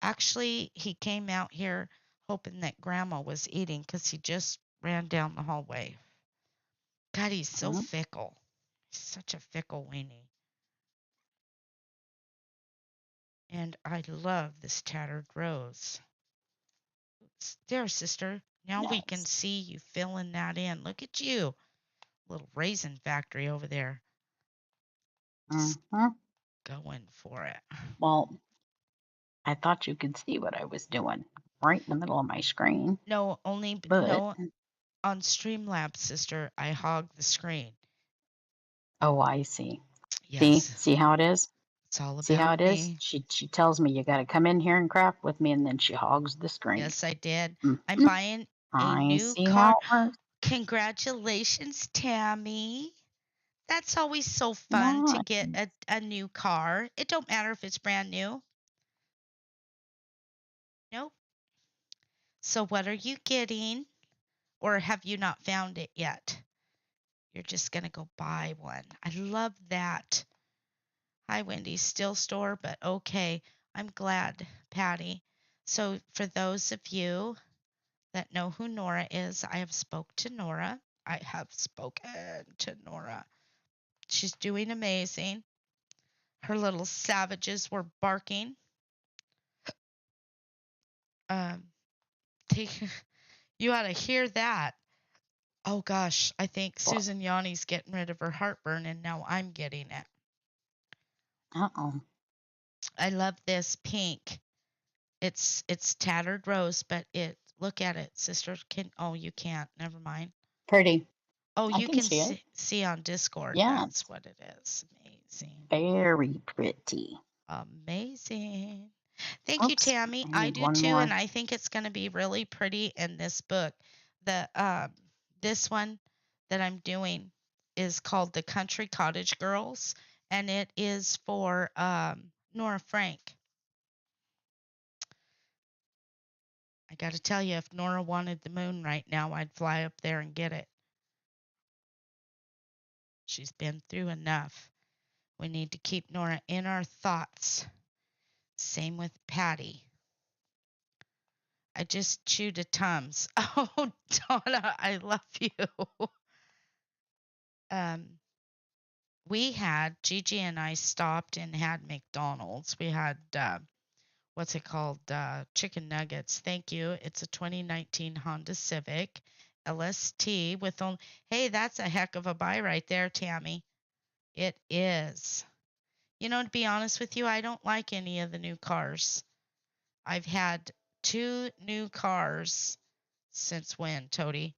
Actually, he came out here hoping that Grandma was eating because he just ran down the hallway. God, he's so Hmm? fickle. He's such a fickle weenie. And I love this tattered rose. There, sister. Now we can Nice. see you filling that in. Look at you. Little raisin factory over there. Just Hmm. going for it. Well, I thought you could see what I was doing right in the middle of my screen, No, only but no on Streamlabs, sister. I hog the screen. oh, I see. See, Yes, see how it is. it's all See how about it is. me. She tells me you got to come in here and crap with me, and then she hogs the screen. Yes, I did. I'm Hmm. buying a I new see how car. it works. Congratulations, Tammy. That's always so fun to Nice. get a new car. It don't matter if it's brand new. Nope. So what are you getting? Or have you not found it yet? You're just going to go buy one. I love that. Hi, Wendy. Still store, but okay. I'm glad, Patty. So for those of you that know who Nora is, I have spoke to Nora. I have spoken to Nora. She's doing amazing. Her little savages were barking. Um, you ought to hear that. Oh gosh, I think Susan Yanni's getting rid of her heartburn, and now I'm getting it. Uh-oh. I love this pink. It's tattered rose, but look at it, sister. You can't. Never mind. Pretty. Oh, I you can can see it. see on Discord. Yeah, That's what it is. Amazing. very pretty. Amazing. Thank you, Oops, Tammy. I I need do one too, more. and I think it's going to be really pretty in this book. The this one that I'm doing is called The Country Cottage Girls, and it is for Nora Frank. I got to tell you, if Nora wanted the moon right now, I'd fly up there and get it. She's been through enough. We need to keep Nora in our thoughts. Same with Patty. I just chewed a Tums. Oh, Donna, I love you. Gigi and I stopped and had McDonald's. We had, what's it called? Chicken nuggets. Thank you. It's a 2019 Honda Civic LST with only, hey, that's a heck of a buy right there, Tammy. It is. You know, to be honest with you, I don't like any of the new cars. I've had 2 new cars since when, Toady?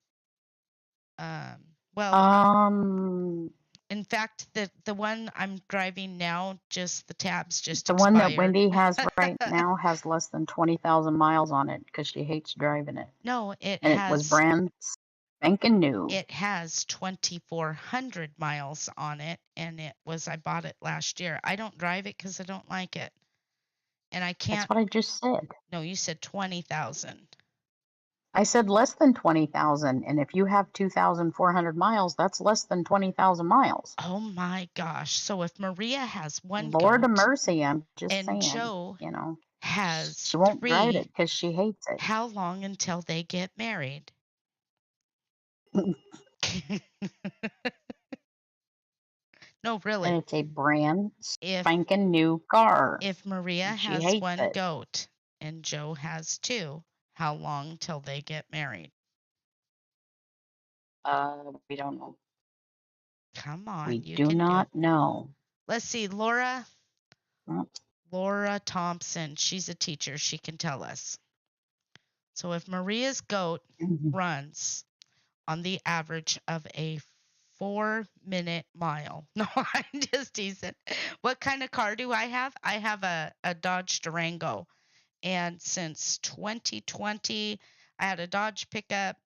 Well, in fact, the one I'm driving now, just the tabs just the one that expired. Wendy has right now has less than 20,000 miles on it because she hates driving it. No, it And it was brand spanking new. It has 2,400 miles on it, and I bought it last year. I don't drive it because I don't like it, and I can't. That's what I just said. No, you said 20,000. I said less than 20,000, and if you have 2,400 miles, that's less than 20,000 miles. Oh my gosh! So if Maria has one Lord of goat, mercy, I'm just and saying, Joe you know, has she won't drive 3, it because she hates it. how long until they get married? No, really. And it's a brand spanking new car. If Maria She has hates one it. goat and Joe has 2, how long till they get married? We don't know. Come on, We you do can do not it. know. Let's see, Laura Mm. Thompson. She's a teacher. She can tell us. So if Maria's goat Mhm. runs on the average of a 4-minute mile. No, I'm just teasing. What kind of car do I have? I have a Dodge Durango. And since 2020, I had a Dodge pickup.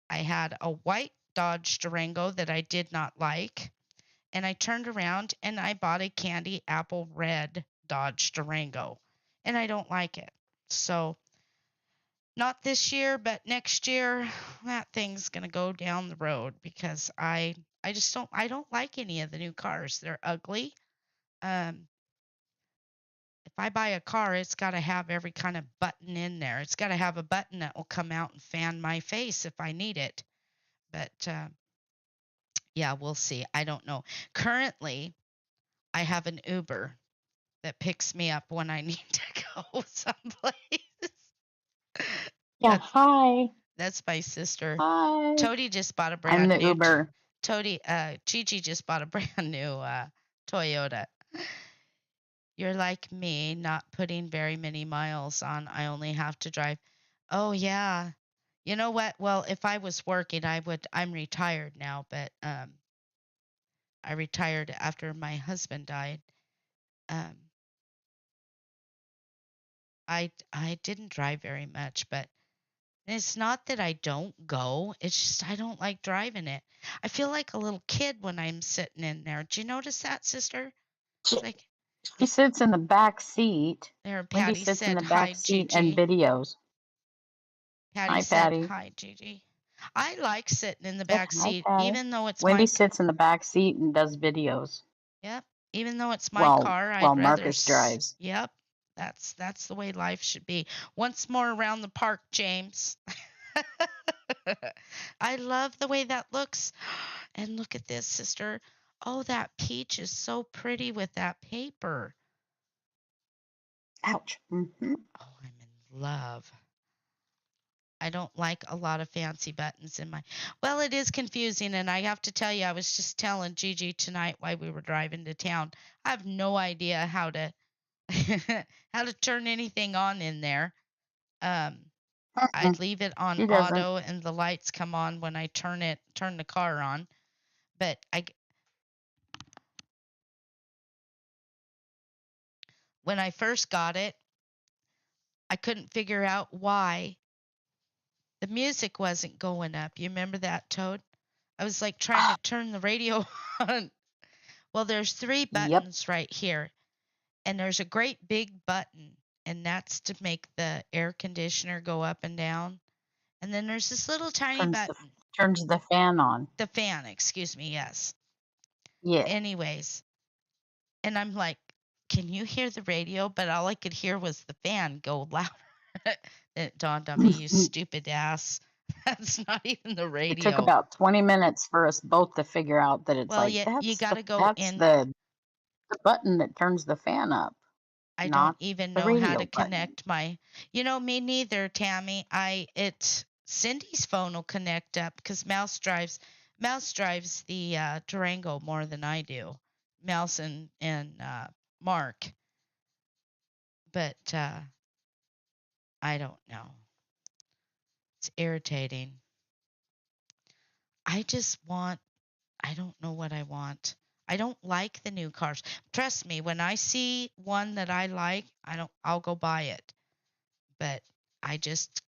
I had a white Dodge Durango that I did not like. And I turned around and I bought a candy apple red Dodge Durango. And I don't like it. So, not this year, but next year, that thing's going to go down the road because I just don't like any of the new cars. They're ugly. If I buy a car, it's got to have every kind of button in there. It's got to have a button that will come out and fan my face if I need it. But yeah, we'll see. I don't know. Currently, I have an Uber that picks me up when I need to go someplace. Yeah, hi. That's my sister. Hi. Toady just bought a I'm brand the new Uber. Gigi just bought a brand new Toyota. You're like me, not putting very many miles on. I only have to drive. Oh yeah. You know what? Well, if I was working, I'm retired now, but I retired after my husband died. Um I didn't drive very much, but it's not that I don't go. It's just I don't like driving it. I feel like a little kid when I'm sitting in there. Do you notice that, sister? She, It's like she sits in the back seat. there. Wendy Patty sits in said the hi, back seat and Gigi. videos. Patty Hi, said Patty. hi, Gigi. I like sitting in the Said back hi, seat, Patty. even though it's Wendy my. sits in the back seat and does videos Yep. Even though it's my while car, while I'd rather. Marcus drives. Yep. That's the way life should be. Once more around the park, James. I love the way that looks. And look at this, sister. Oh, that peach is so pretty with that paper. Ouch. Mm-hmm. Oh, I'm in love. I don't like a lot of fancy buttons in my. Well, it is confusing, and I have to tell you, I was just telling Gigi tonight while we were driving to town. I have no idea how to how to turn anything on in there. Um, I Mm-mm. leave it on She doesn't. auto, and the lights come on when I turn the car on. But when I first got it, I couldn't figure out why the music wasn't going up. You remember that, Toad? I was like trying to turn the radio on. Well, there's three Yep. buttons right here, and there's a great big button, and that's to make the air conditioner go up and down. And then there's this little tiny Turns the button, turns the fan on. the fan, excuse me, yes. Yeah. Anyways, and I'm like, can you hear the radio? But all I could hear was the fan go louder. It dawned on me, you stupid ass. That's not even the It took radio. about 20 minutes for us both to figure out that it's Well, like yeah, you got to go that's in. the button that turns the fan up, I don't not even the know how radio to button. connect my. Me neither, Tammy. It's Cindy's phone will connect up because Mouse drives the Durango more than I do. Mouse and Mark, but I don't know. It's irritating. I just want. I don't know what I want. I don't like the new cars. Trust me, when I see one that I like, I'll go buy it. But I just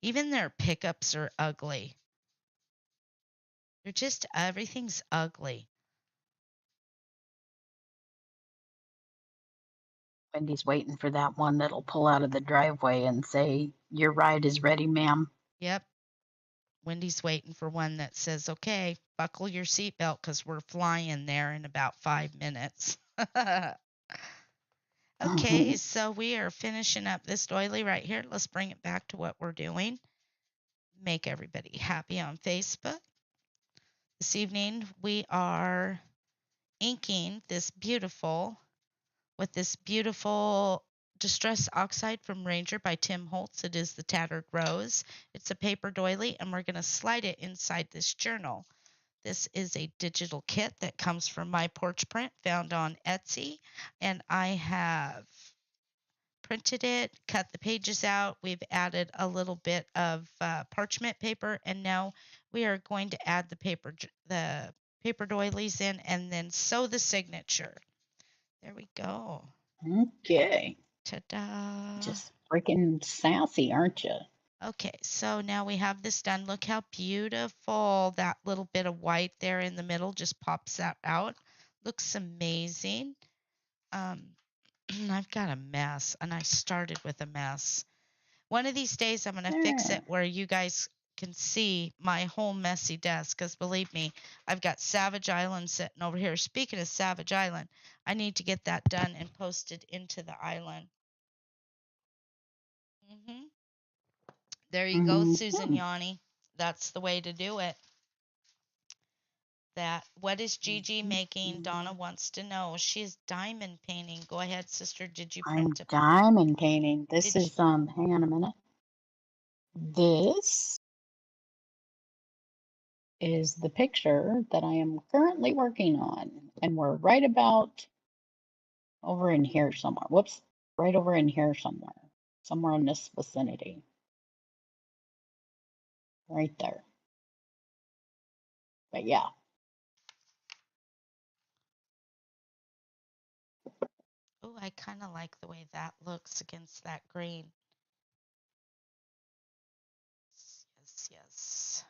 even their pickups are ugly. They're just everything's ugly. Wendy's waiting for that one that'll pull out of the driveway and say, "Your ride is ready, ma'am." Yep. Wendy's waiting for one that says, "Okay, buckle your seatbelt because we're flying there in about 5 minutes." Okay, so we are finishing up this doily right here. Let's bring it back to what we're doing. Make everybody happy on Facebook. This evening we are inking with this beautiful Distress Oxide from Ranger by Tim Holtz. It is the Tattered Rose. It's a paper doily, and we're going to slide it inside this journal. This is a digital kit that comes from My Porch Print, found on Etsy, and I have printed it, cut the pages out. We've added a little bit of parchment paper, and now we are going to add the paper doilies in, and then sew the signature. There we go. Okay. Ta-da. Just freaking sassy, aren't you? Okay, so now we have this done. Look how beautiful that little bit of white there in the middle just pops that out. Looks amazing. I've got a mess, and I started with a mess. One of these days, I'm going to fix it where you guys can see my whole messy desk, because believe me, I've got Savage Island sitting over here. Speaking of Savage Island, I need to get that done and posted into the island. Hmm. There you go, Susan Mm-hmm. Yanni. That's the way to do it. What is Gigi making? Donna wants to know. She's diamond painting. Go ahead, sister. Did you I'm print a diamond painting. This did you is hang on a minute. This is the picture that I am currently working on. And we're right about over in here somewhere. Whoops, right over in here somewhere. Somewhere in this vicinity. Right there. But yeah. Oh, I kind of like the way that looks against that green. Yes, yes.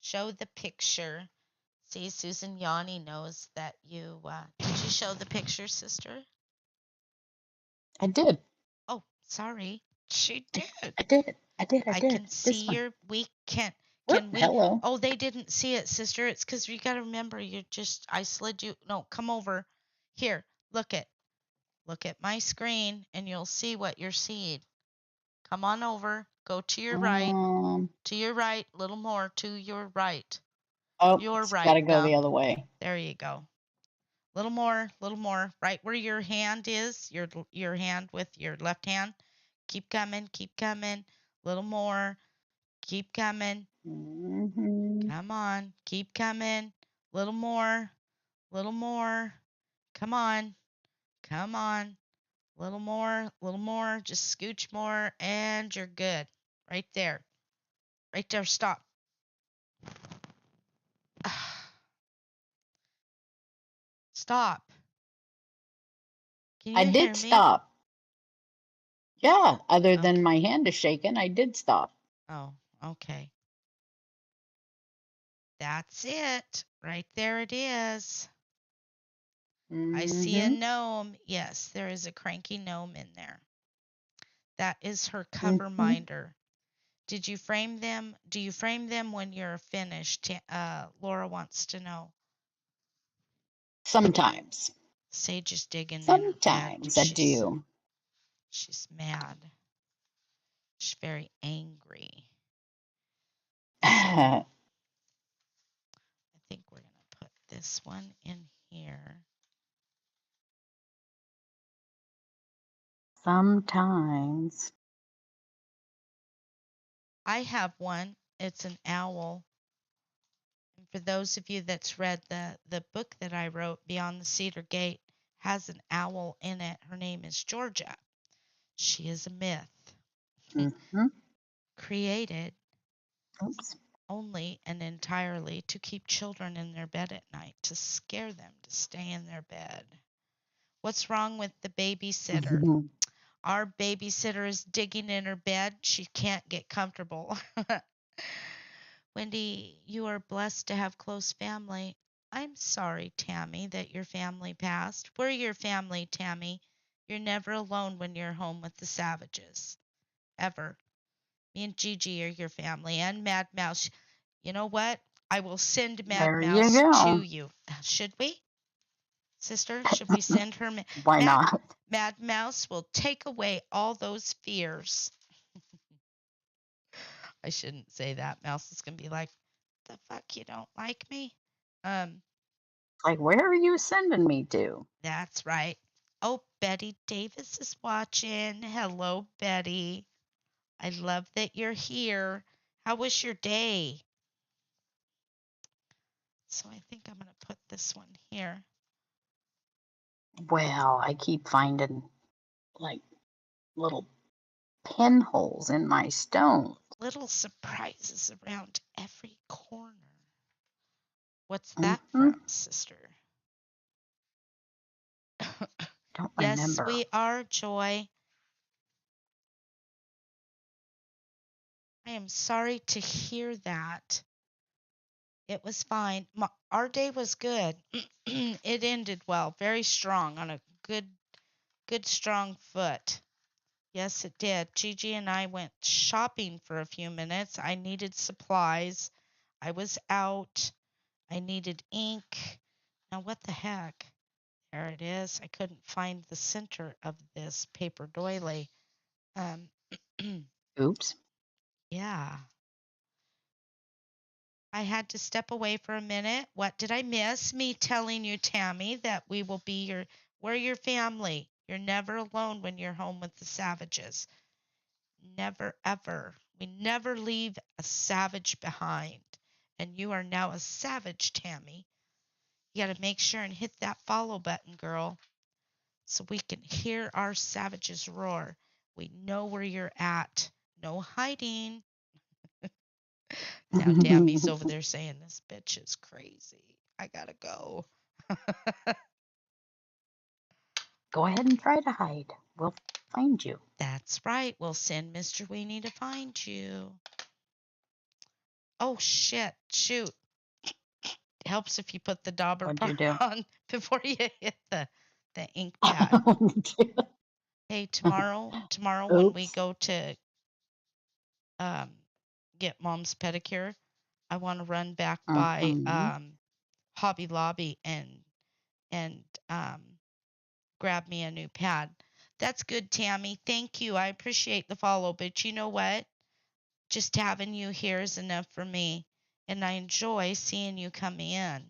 Show the picture. See, Susan Yanni knows that you did you show the picture, sister? I did. Oh, sorry. She did. I did. I did. I I did. can This see one. your we can Can we? Hello. Oh, they didn't see it, sister. It's because you got to remember, I slid you. No, come over. Here, look at. Look at my screen and you'll see what you're seeing. Come on over. Go to your right. To your right. A little more to your right. Oh, Your it's right. got to go the other way. There you go. Little more. Little more. Right where your hand is. Your hand with your left hand. Keep coming. Keep coming. Little more. Keep coming. Mm-hmm. Come on. Keep coming. Little more. Little more. Come on. Come on. Little more, just scooch more, and you're good. Right there. Right there, stop. Stop. Can I you hear did me? stop. Yeah, other than my hand is shaking, I did stop. Oh, okay. That's it. Right there it is. I see a gnome. Yes, there is a cranky gnome in there. That is her cover minder. Did you frame them? Do you frame them when you're finished? Laura wants to know. Sometimes. Sage is digging in her bed. Sometimes I do. She's mad. She's very angry. I think we're going to put this one in here. Sometimes. I have one. It's an owl. And for those of you that's read the book that I wrote, Beyond the Cedar Gate, has an owl in it. Her name is Georgia. She is a myth. Created only and entirely to keep children in their bed at night, to scare them to stay in their bed. What's wrong with the babysitter? Our babysitter is digging in her bed. She can't get comfortable. Wendy, you are blessed to have close family. I'm sorry, Tammy, that your family passed. We're your family, Tammy. You're never alone when you're home with the Savages. Ever. Me and Gigi are your family, and Mad Mouse. You know what? I will send Mad Mouse to you. Should we? Sister, should we send her? Why not? Mad Mouse will take away all those fears. I shouldn't say that. Mouse is going to be like, the fuck, you don't like me? Like, where are you sending me to? That's right. Oh, Betty Davis is watching. Hello, Betty. I love that you're here. How was your day? So I think I'm going to put this one here. Well, I keep finding like little pinholes in my stone. Little surprises around every corner. What's that from, sister? Don't yes, remember. we are, Joy. I am sorry to hear that. It was fine. Our day was good. It ended well, very strong, on a good, strong foot. Yes, it did. Gigi and I went shopping for a few minutes. I needed supplies. I was out. I needed ink. Now, what the heck? There it is. I couldn't find the center of this paper doily. Oops. Yeah. I had to step away for a minute. What did I miss? Me telling you, Tammy, that we're your family. You're never alone when you're home with the Savages. Never, ever. We never leave a savage behind. And you are now a savage, Tammy. You got to make sure and hit that follow button, girl, so we can hear our savages roar. We know where you're at. No hiding. Now Tammy's over there saying this bitch is crazy. I gotta go. Go ahead and try to hide. We'll find you. That's right. We'll send Mr. Weenie to find you. Oh shit! Shoot. It helps if you put the dauber on before you hit the ink pad. Hey, tomorrow when we go to get Mom's pedicure, I want to run back by Hobby Lobby and grab me a new pad. That's good, Tammy. Thank you. I appreciate the follow, but you know what? Just having you here is enough for me, and I enjoy seeing you come in.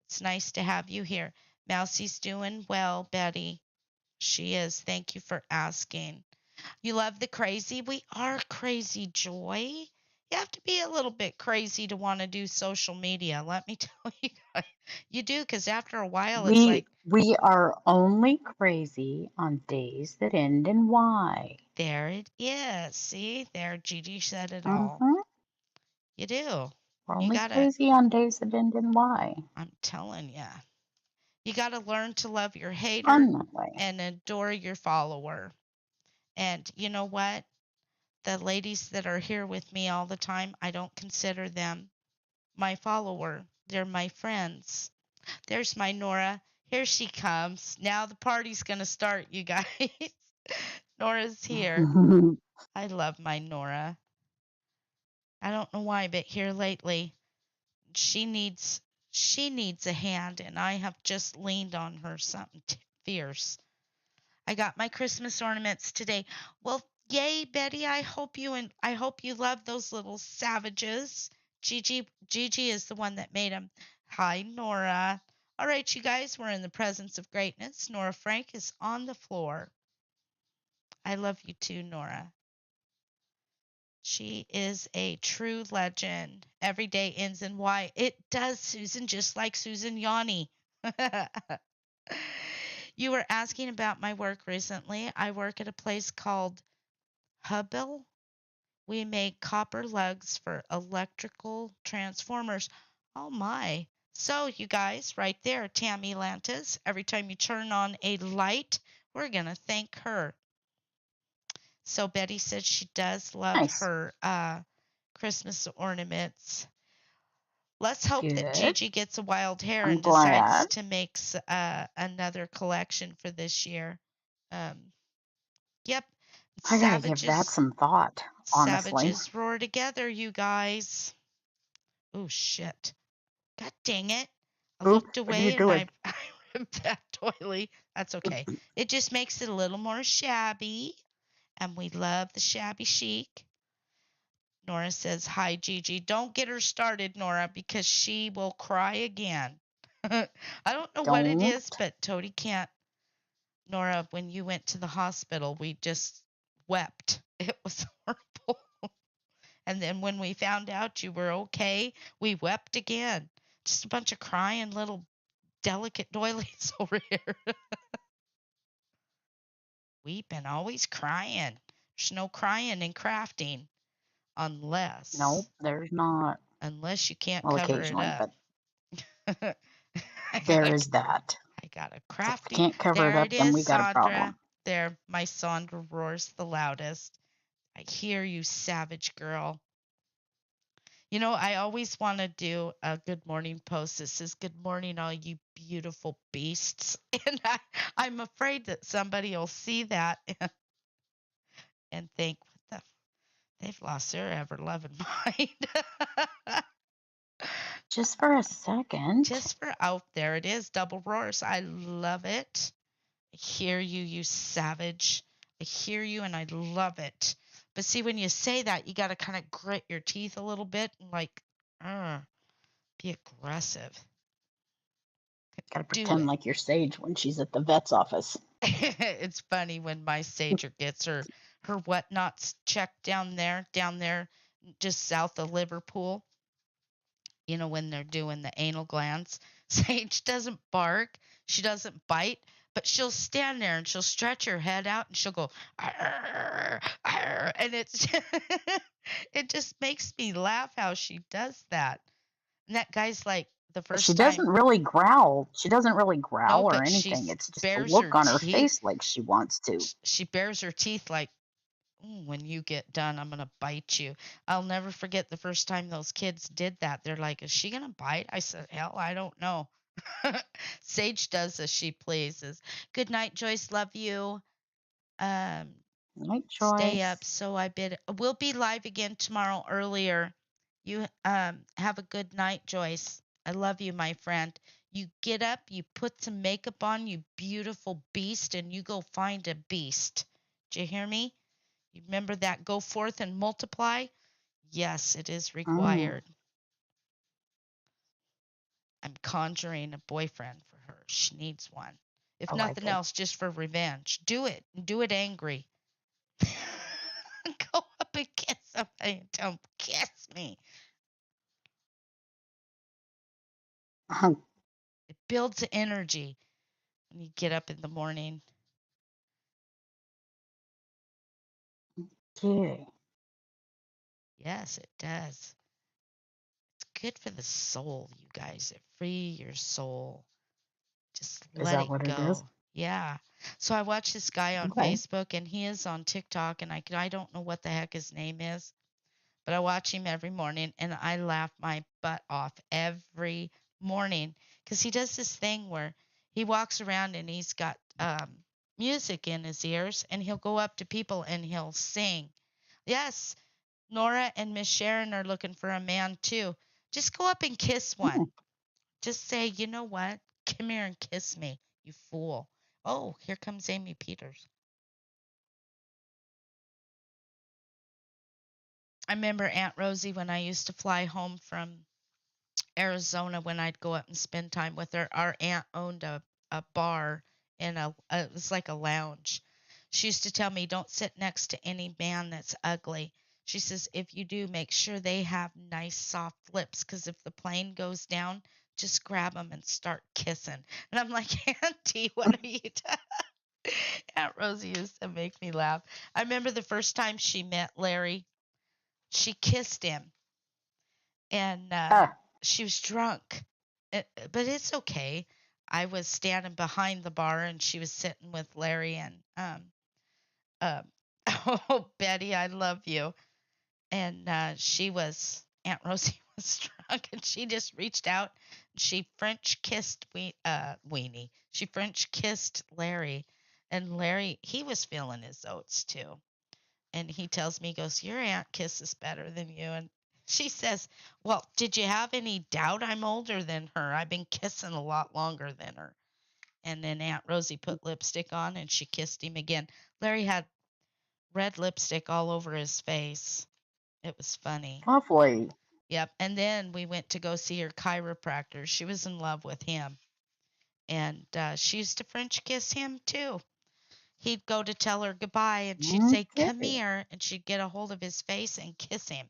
It's nice to have you here. Mousie's doing well, Betty. She is. Thank you for asking. You love the crazy? We are crazy, Joy. You have to be a little bit crazy to want to do social media. Let me tell you guys. You do, because after a while, it's like, We are only crazy on days that end in Y. there it is. See, there, Gigi said it all. Mm-hmm. You do. We're You only gotta, crazy on days that end in Y. I'm telling you, you gotta learn to love your hater Fun that way. and adore your follower. And you know what? The ladies that are here with me all the time, I don't consider them my follower. They're my friends. There's my Nora. Here she comes. Now the party's going to start, you guys. Nora's here. I love my Nora. I don't know why, but here lately, she needs she needs a hand, and I have just leaned on her something fierce. I got my Christmas ornaments today. Well, yay, Betty. I hope you love those little savages. Gigi is the one that made them. Hi, Nora. All right, you guys, we're in the presence of greatness. Nora Frank is on the floor. I love you too, Nora. She is a true legend. Every day ends in Y. It does, Susan, just like Susan Yanni. You were asking about my work recently. I work at a place called Hubble. We make copper lugs for electrical transformers. Oh my. So, you guys, right there, Tammy Lantis, every time you turn on a light, we're going to thank her. So, Betty said she does love Nice. her Christmas ornaments. Let's hope that Good. Gigi gets a wild hair I'm and glad. decides to make another collection for this year. Yep. I gotta give that some thought, honestly. Savages roar together, you guys. Oh, shit. God dang it. I looked What are you away and doing? I ripped that doily. That's okay. It just makes it a little more shabby, and we love the shabby chic. Nora says, hi, Gigi. Don't get her started, Nora, because she will cry again. I don't know what it is, but Toady can't. Nora, when you went to the hospital, we just wept. It was horrible. And then when we found out you were okay, we wept again. Just a bunch of crying little delicate doilies over here. Weeping, always crying. There's no crying in crafting unless. Nope, there's not. Unless you can't well, cover it up. But there is that. I got a So if we crafty. can't cover There it up, it then is, we got a Sandra. problem. There, my Sandra roars the loudest. I hear you, savage girl. You know, I always want to do a good morning post that says, good morning, all you beautiful beasts. And I'm afraid that somebody will see that and think, what the, they've lost their ever loving mind. Just for a second. Just for out there, it is double roars. I love it. I hear you, you savage. I hear you and I love it. But see, when you say that, you got to kind of grit your teeth a little bit and like, be aggressive. Gotta pretend like you're Sage when she's at the vet's office. It's funny when my Sager gets her whatnots checked down there, just south of Liverpool. You know, when they're doing the anal glands. Sage doesn't bark, she doesn't bite, but she'll stand there and she'll stretch her head out and she'll go, arr, arr, and it's it just makes me laugh how she does that. And that guy's like, the first She time. doesn't really growl. She doesn't really growl No, or but she anything. It's just the bares look her on her teeth. face like she wants to. She bares her teeth like, when you get done, I'm going to bite you. I'll never forget the first time those kids did that. They're like, is she going to bite? I said, hell, I don't know. Sage does as she pleases. Good night, Joyce. Love you. Night, Joyce. Stay up. So we'll be live again tomorrow earlier You have a good night, Joyce. I love you, my friend. You get up, you put some makeup on, you beautiful beast, and you go find a beast. Do you hear me? You remember that go forth and multiply? Yes, it is Mm. required. I'm conjuring a boyfriend for her. She needs one. If I like nothing it. else, just for revenge. Do it. Do it angry. Go up and kiss somebody and tell them, kiss me. It builds energy when you get up in the morning. Okay. Yes, it does. It's good for the soul, you guys. It free your soul. Just Is let that it what it is? go. Yeah. So I watch this guy on Okay. Facebook, and he is on TikTok, and I don't know what the heck his name is, but I watch him every morning, and I laugh my butt off every morning because he does this thing where he walks around and he's got music in his ears, and he'll go up to people and he'll sing. Yes, Nora and Miss Sharon are looking for a man too. Just go up and kiss one. Hmm. Just say, you know what? Come here and kiss me, you fool. Oh, here comes Amy Peters. I remember Aunt Rosie when I used to fly home from Arizona when I'd go up and spend time with her. Our aunt owned a bar in it was like a lounge. She used to tell me, don't sit next to any man that's ugly. She says, if you do, make sure they have nice soft lips because if the plane goes down, just grab them and start kissing. And I'm like, Auntie, what are you doing? Aunt Rosie used to make me laugh. I remember the first time she met Larry, she kissed him and Ah, she was drunk. But it's okay. I was standing behind the bar and she was sitting with Larry and um oh Betty, I love you. And she was Aunt Rosie was drunk and she just reached out and she French kissed Weenie. She French kissed Larry and Larry he was feeling his oats too. And he tells me, he goes, your aunt kisses better than you. And she says, well, did you have any doubt I'm older than her? I've been kissing a lot longer than her. And then Aunt Rosie put lipstick on and she kissed him again. Larry had red lipstick all over his face. It was funny. lovely. Yep. And then we went to go see her chiropractor. She was in love with him. And she used to French kiss him too. He'd go to tell her goodbye and she'd say, come Okay. here. And she'd get a hold of his face and kiss him.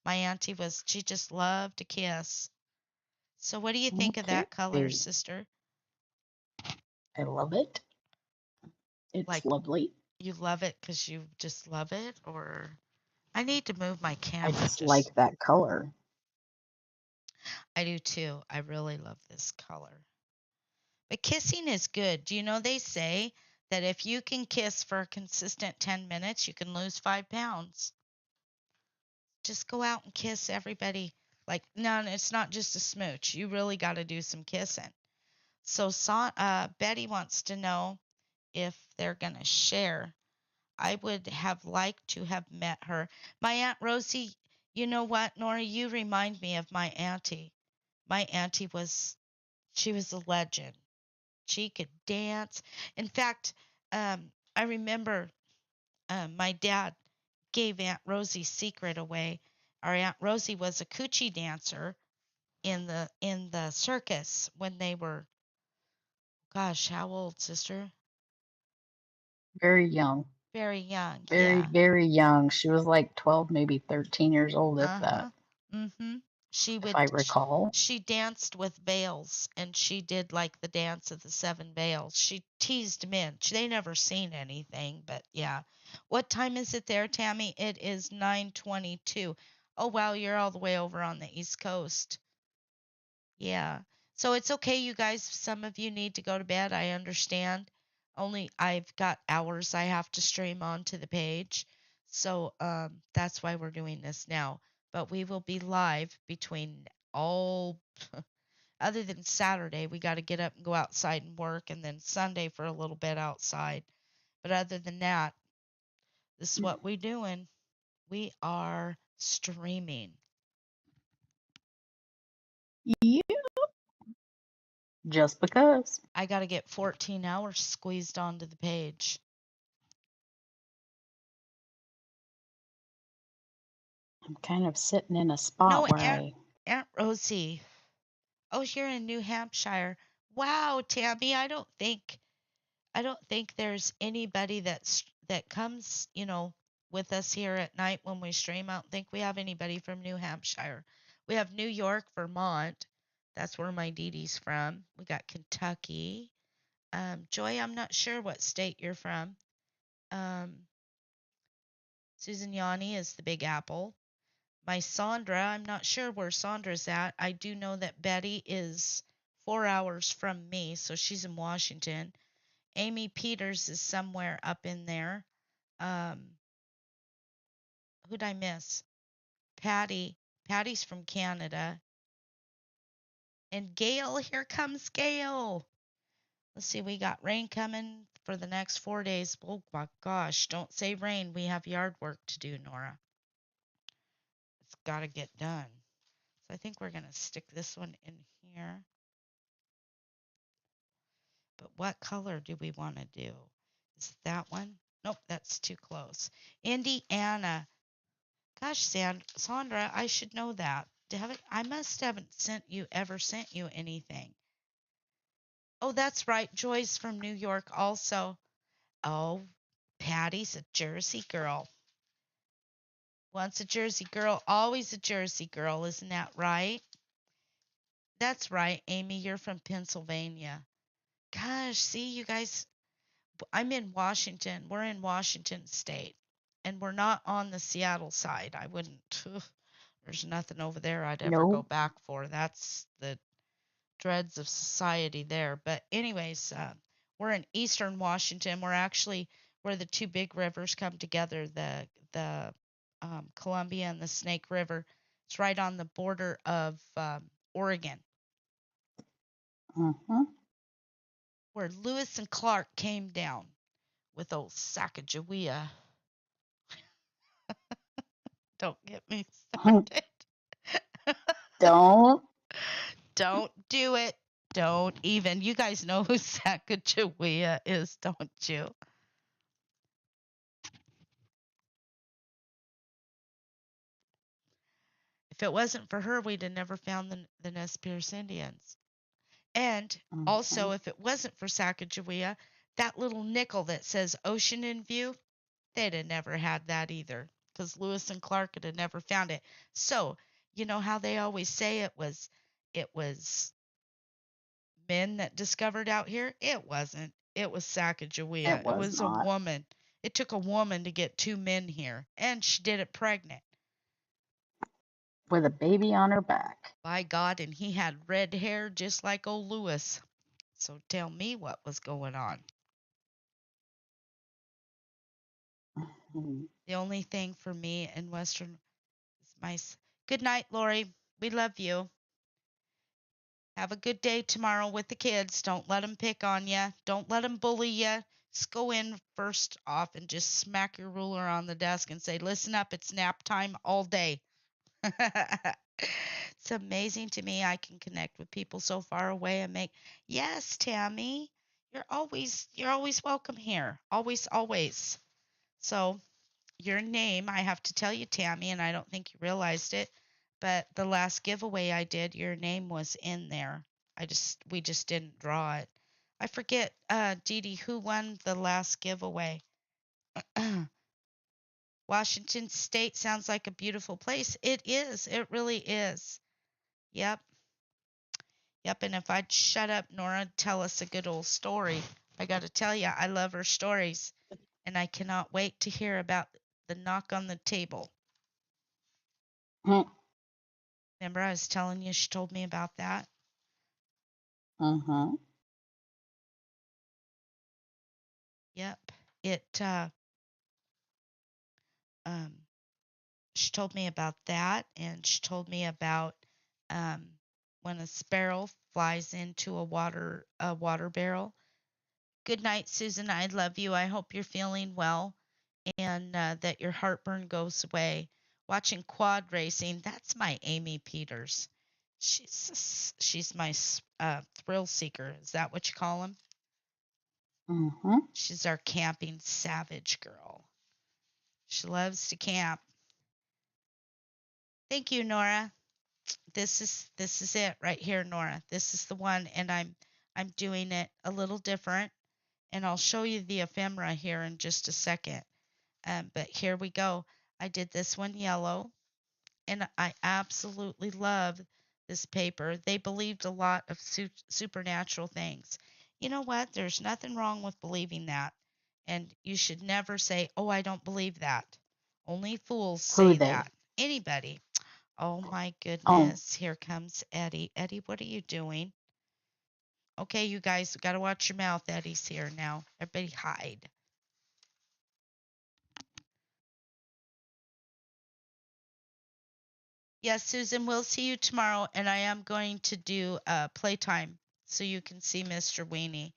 My auntie she just loved to kiss. So, what do you think of that color, Okay. sister? I love it. Like, It's lovely. you love it because you just love it? Or I need to move my I camera. just like that color. I do too. I really love this color. But kissing is good. Do you know they say that if you can kiss for a consistent 10 minutes, you can lose 5 pounds? Just go out and kiss everybody. Like, no, it's not just a smooch. You really got to do some kissing. So, Betty wants to know if they're going to share. I would have liked to have met her. My Aunt Rosie, you know what, Nora, you remind me of my auntie. My auntie she was a legend. She could dance. In fact, I remember my dad gave Aunt Rosie's secret away. Our Aunt Rosie was a coochie dancer in the circus when they were, gosh, how old, sister? Very young. Very young. Very, Yeah. very young. She was like 12, maybe 13 years old, if that, Uh-huh. Mm-hmm. She if would I recall. she danced with veils and she did like the dance of the seven veils. She teased men. They never seen anything, but yeah. What time is it there, Tammy? It is 9:22. Oh wow, you're all the way over on the East Coast. Yeah. So it's okay, you guys. Some of you need to go to bed. I understand. Only I've got hours I have to stream onto the page. So that's why we're doing this now. But we will be live between all, other than Saturday, we got to get up and go outside and work, and then Sunday for a little bit outside. But other than that, this is what we're doing. We are streaming. Just because. I got to get 14 hours squeezed onto the page. I'm kind of sitting in a spot No, where Aunt Rosie. Oh, you're in New Hampshire. Wow, Tammy, I don't think there's anybody that comes, with us here at night when we stream. I don't think we have anybody from New Hampshire. We have New York, Vermont. That's where my Dee Dee's from. We got Kentucky. Joy, I'm not sure what state you're from. Um, Susan Yanni is the Big Apple. My Sandra, I'm not sure where Sandra's at. I do know that Betty is 4 hours from me, so she's in Washington. Amy Peters is somewhere up in there. Um, who'd I miss? Patty. Patty's from Canada. And Gail, here comes Gail. Let's see, we got rain coming for the next 4 days. Oh my gosh, don't say rain. We have yard work to do, Nora. It's got to get done. So I think we're going to stick this one in here. But what color do we want to do? Is that one? Nope, that's too close. Indiana. Gosh, Sandra, I should know that. I must haven't ever sent you anything. Oh, that's right. Joy's from New York also. Oh, Patty's a Jersey girl. Once a Jersey girl, always a Jersey girl. Isn't that right? That's right, Amy. You're from Pennsylvania. Gosh, see, you guys, I'm in Washington. We're in Washington State. And we're not on the Seattle side. I wouldn't. There's nothing over there I'd ever go no. back for. That's the dreads of society there. But anyways, we're in eastern Washington. We're actually where the two big rivers come together, the Columbia and the Snake River. It's right on the border of Oregon, Uh-huh. where Lewis and Clark came down with old Sacagawea. Don't get me started. Don't. Don't do it. Don't even. You guys know who Sacagawea is, don't you? If it wasn't for her, we'd have never found the Nez Perce Indians. And also, if it wasn't for Sacagawea, that little nickel that says ocean in view, they'd have never had that either because Lewis and Clark would have never found it. So, you know how they always say it was men that discovered out here? It wasn't. It was It Sacagawea. It was was a not. woman. It took a woman to get two men here, and she did it pregnant. With a baby on her back. By God, and he had red hair just like old Lewis. So tell me what was going on. Mm-hmm. The only thing for me in Western is my. Good night, Lori. We love you. Have a good day tomorrow with the kids. Don't let them pick on you. Don't let them bully you. Just go in first off and just smack your ruler on the desk and say, listen up, it's nap time all day. It's amazing to me I can connect with people so far away and make. Yes, Tammy, you're always welcome here. Always, always. So your name, I have to tell you, Tammy, and I don't think you realized it, but the last giveaway I did, your name was in there. We just didn't draw it. I forget, Dee Dee, who won the last giveaway. Washington State sounds like a beautiful place. It is. It really is. Yep. Yep. And if I'd shut up, Nora, tell us a good old story. I got to tell you, I love her stories, and I cannot wait to hear about the knock on the table. Remember, I was telling you she told me about that? Uh-huh. Yep. Um, she told me about that, and she told me about um, when a sparrow flies into a water barrel. Good night, Susan. I love you. I hope you're feeling well and that your heartburn goes away. Watching quad racing, that's my Amy Peters. She's my thrill seeker. Is that what you call him? Mm-hmm. She's our camping savage girl. She loves to camp. Thank you, Nora. This is it right here, Nora. This is the one, and I'm doing it a little different, and I'll show you the ephemera here in just a second. But here we go. I did this one yellow, and I absolutely love this paper. They believed a lot of supernatural things. You know what? There's nothing wrong with believing that. And you should never say, "Oh, I don't believe that." Only fools Who say they? that. Anybody. Oh my Oh, goodness. Here comes Eddie. Eddie, what are you doing? Okay, you guys got to watch your mouth. Eddie's here now. Everybody hide. Yes, Susan, we'll see you tomorrow, and I am going to do playtime so you can see Mr. Weenie.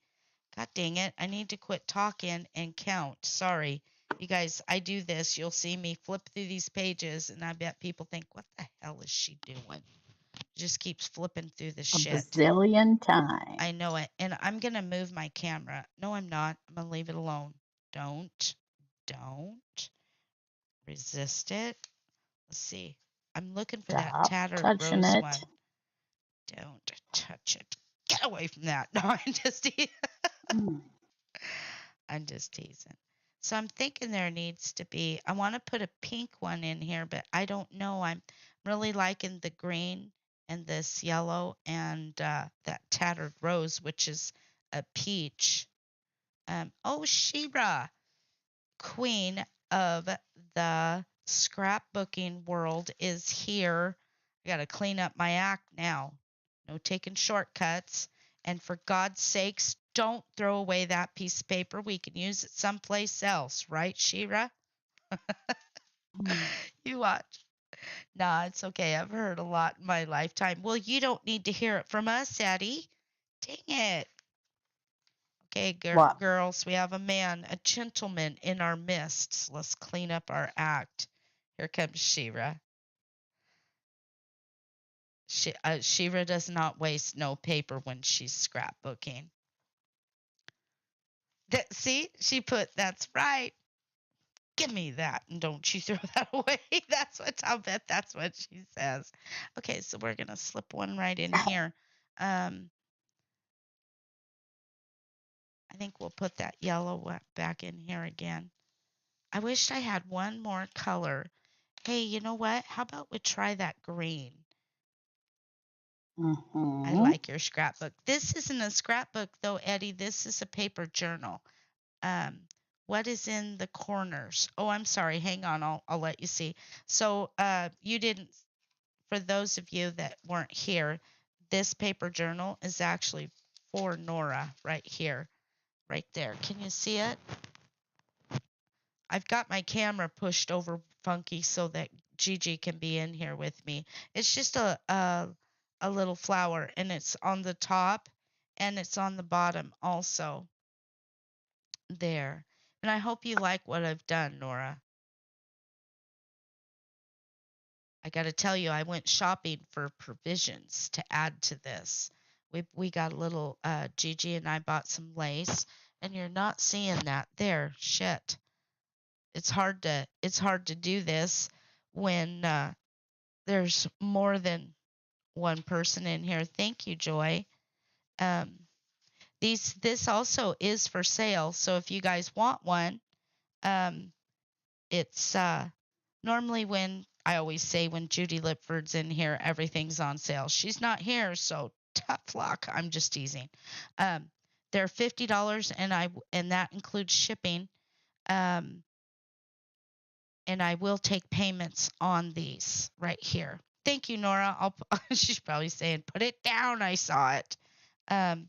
God dang it, I need to quit talking and count. Sorry. You guys, I do this. You'll see me flip through these pages, and I bet people think, what the hell is she doing? Just keeps flipping through the a shit. bazillion I times. know it. And I'm going to move my camera. No, I'm not. I'm going to leave it alone. Don't. Don't. Resist it. Let's see. I'm looking for that Stop tattered touching rose it. one. Don't touch it. Get away from that. No, Mm. I'm just teasing. So I'm thinking there needs to be, I want to put a pink one in here, but I don't know. I'm really liking the green and this yellow and that tattered rose, which is a peach. Oh, Shira, queen of the scrapbooking world, is here. I got to clean up my act now. No taking shortcuts. And for God's sakes, don't throw away that piece of paper. We can use it someplace else, right, Shira? Mm. You watch. Nah, it's okay. I've heard a lot in my lifetime. Well, you don't need to hear it from us, Eddie. Dang it. Okay, What? girls, we have a man, a gentleman in our midst. Let's clean up our act. Here comes Shira. Shira does not waste no paper when she's scrapbooking. See, she put, that's right. Give me that and don't you throw that away. I'll bet that's what she says. Okay, so we're going to slip one right in here. Um, I think we'll put that yellow back in here again. I wished I had one more color. Hey, you know what? How about we try that green? I Mm-hmm. like your scrapbook. This isn't a scrapbook though, Eddie. This is a paper journal. Um, what is in the corners? Oh, I'm sorry. Hang on. I'll let you see. So you didn't. For those of you that weren't here, this paper journal is actually for Nora right here, right there. Can you see it? I've got my camera pushed over funky so that Gigi can be in here with me. It's just a little flower, and it's on the top and it's on the bottom also. There. And I hope you like what I've done, Nora. I got to tell you, I went shopping for provisions to add to this. We got a little Gigi and I bought some lace, and you're not seeing that there. Shit. It's hard to do this when there's more than one person in here. Thank you, Joy. Um, this also is for sale, so if you guys want one, um, it's normally when I always say when Judy Lipford's in here, everything's on sale. She's not here, so tough luck. I'm just teasing. Um, they're $50, and that includes shipping. Um, and I will take payments on these right here. Thank you, Nora. She's probably saying, put it down. I saw it. Um,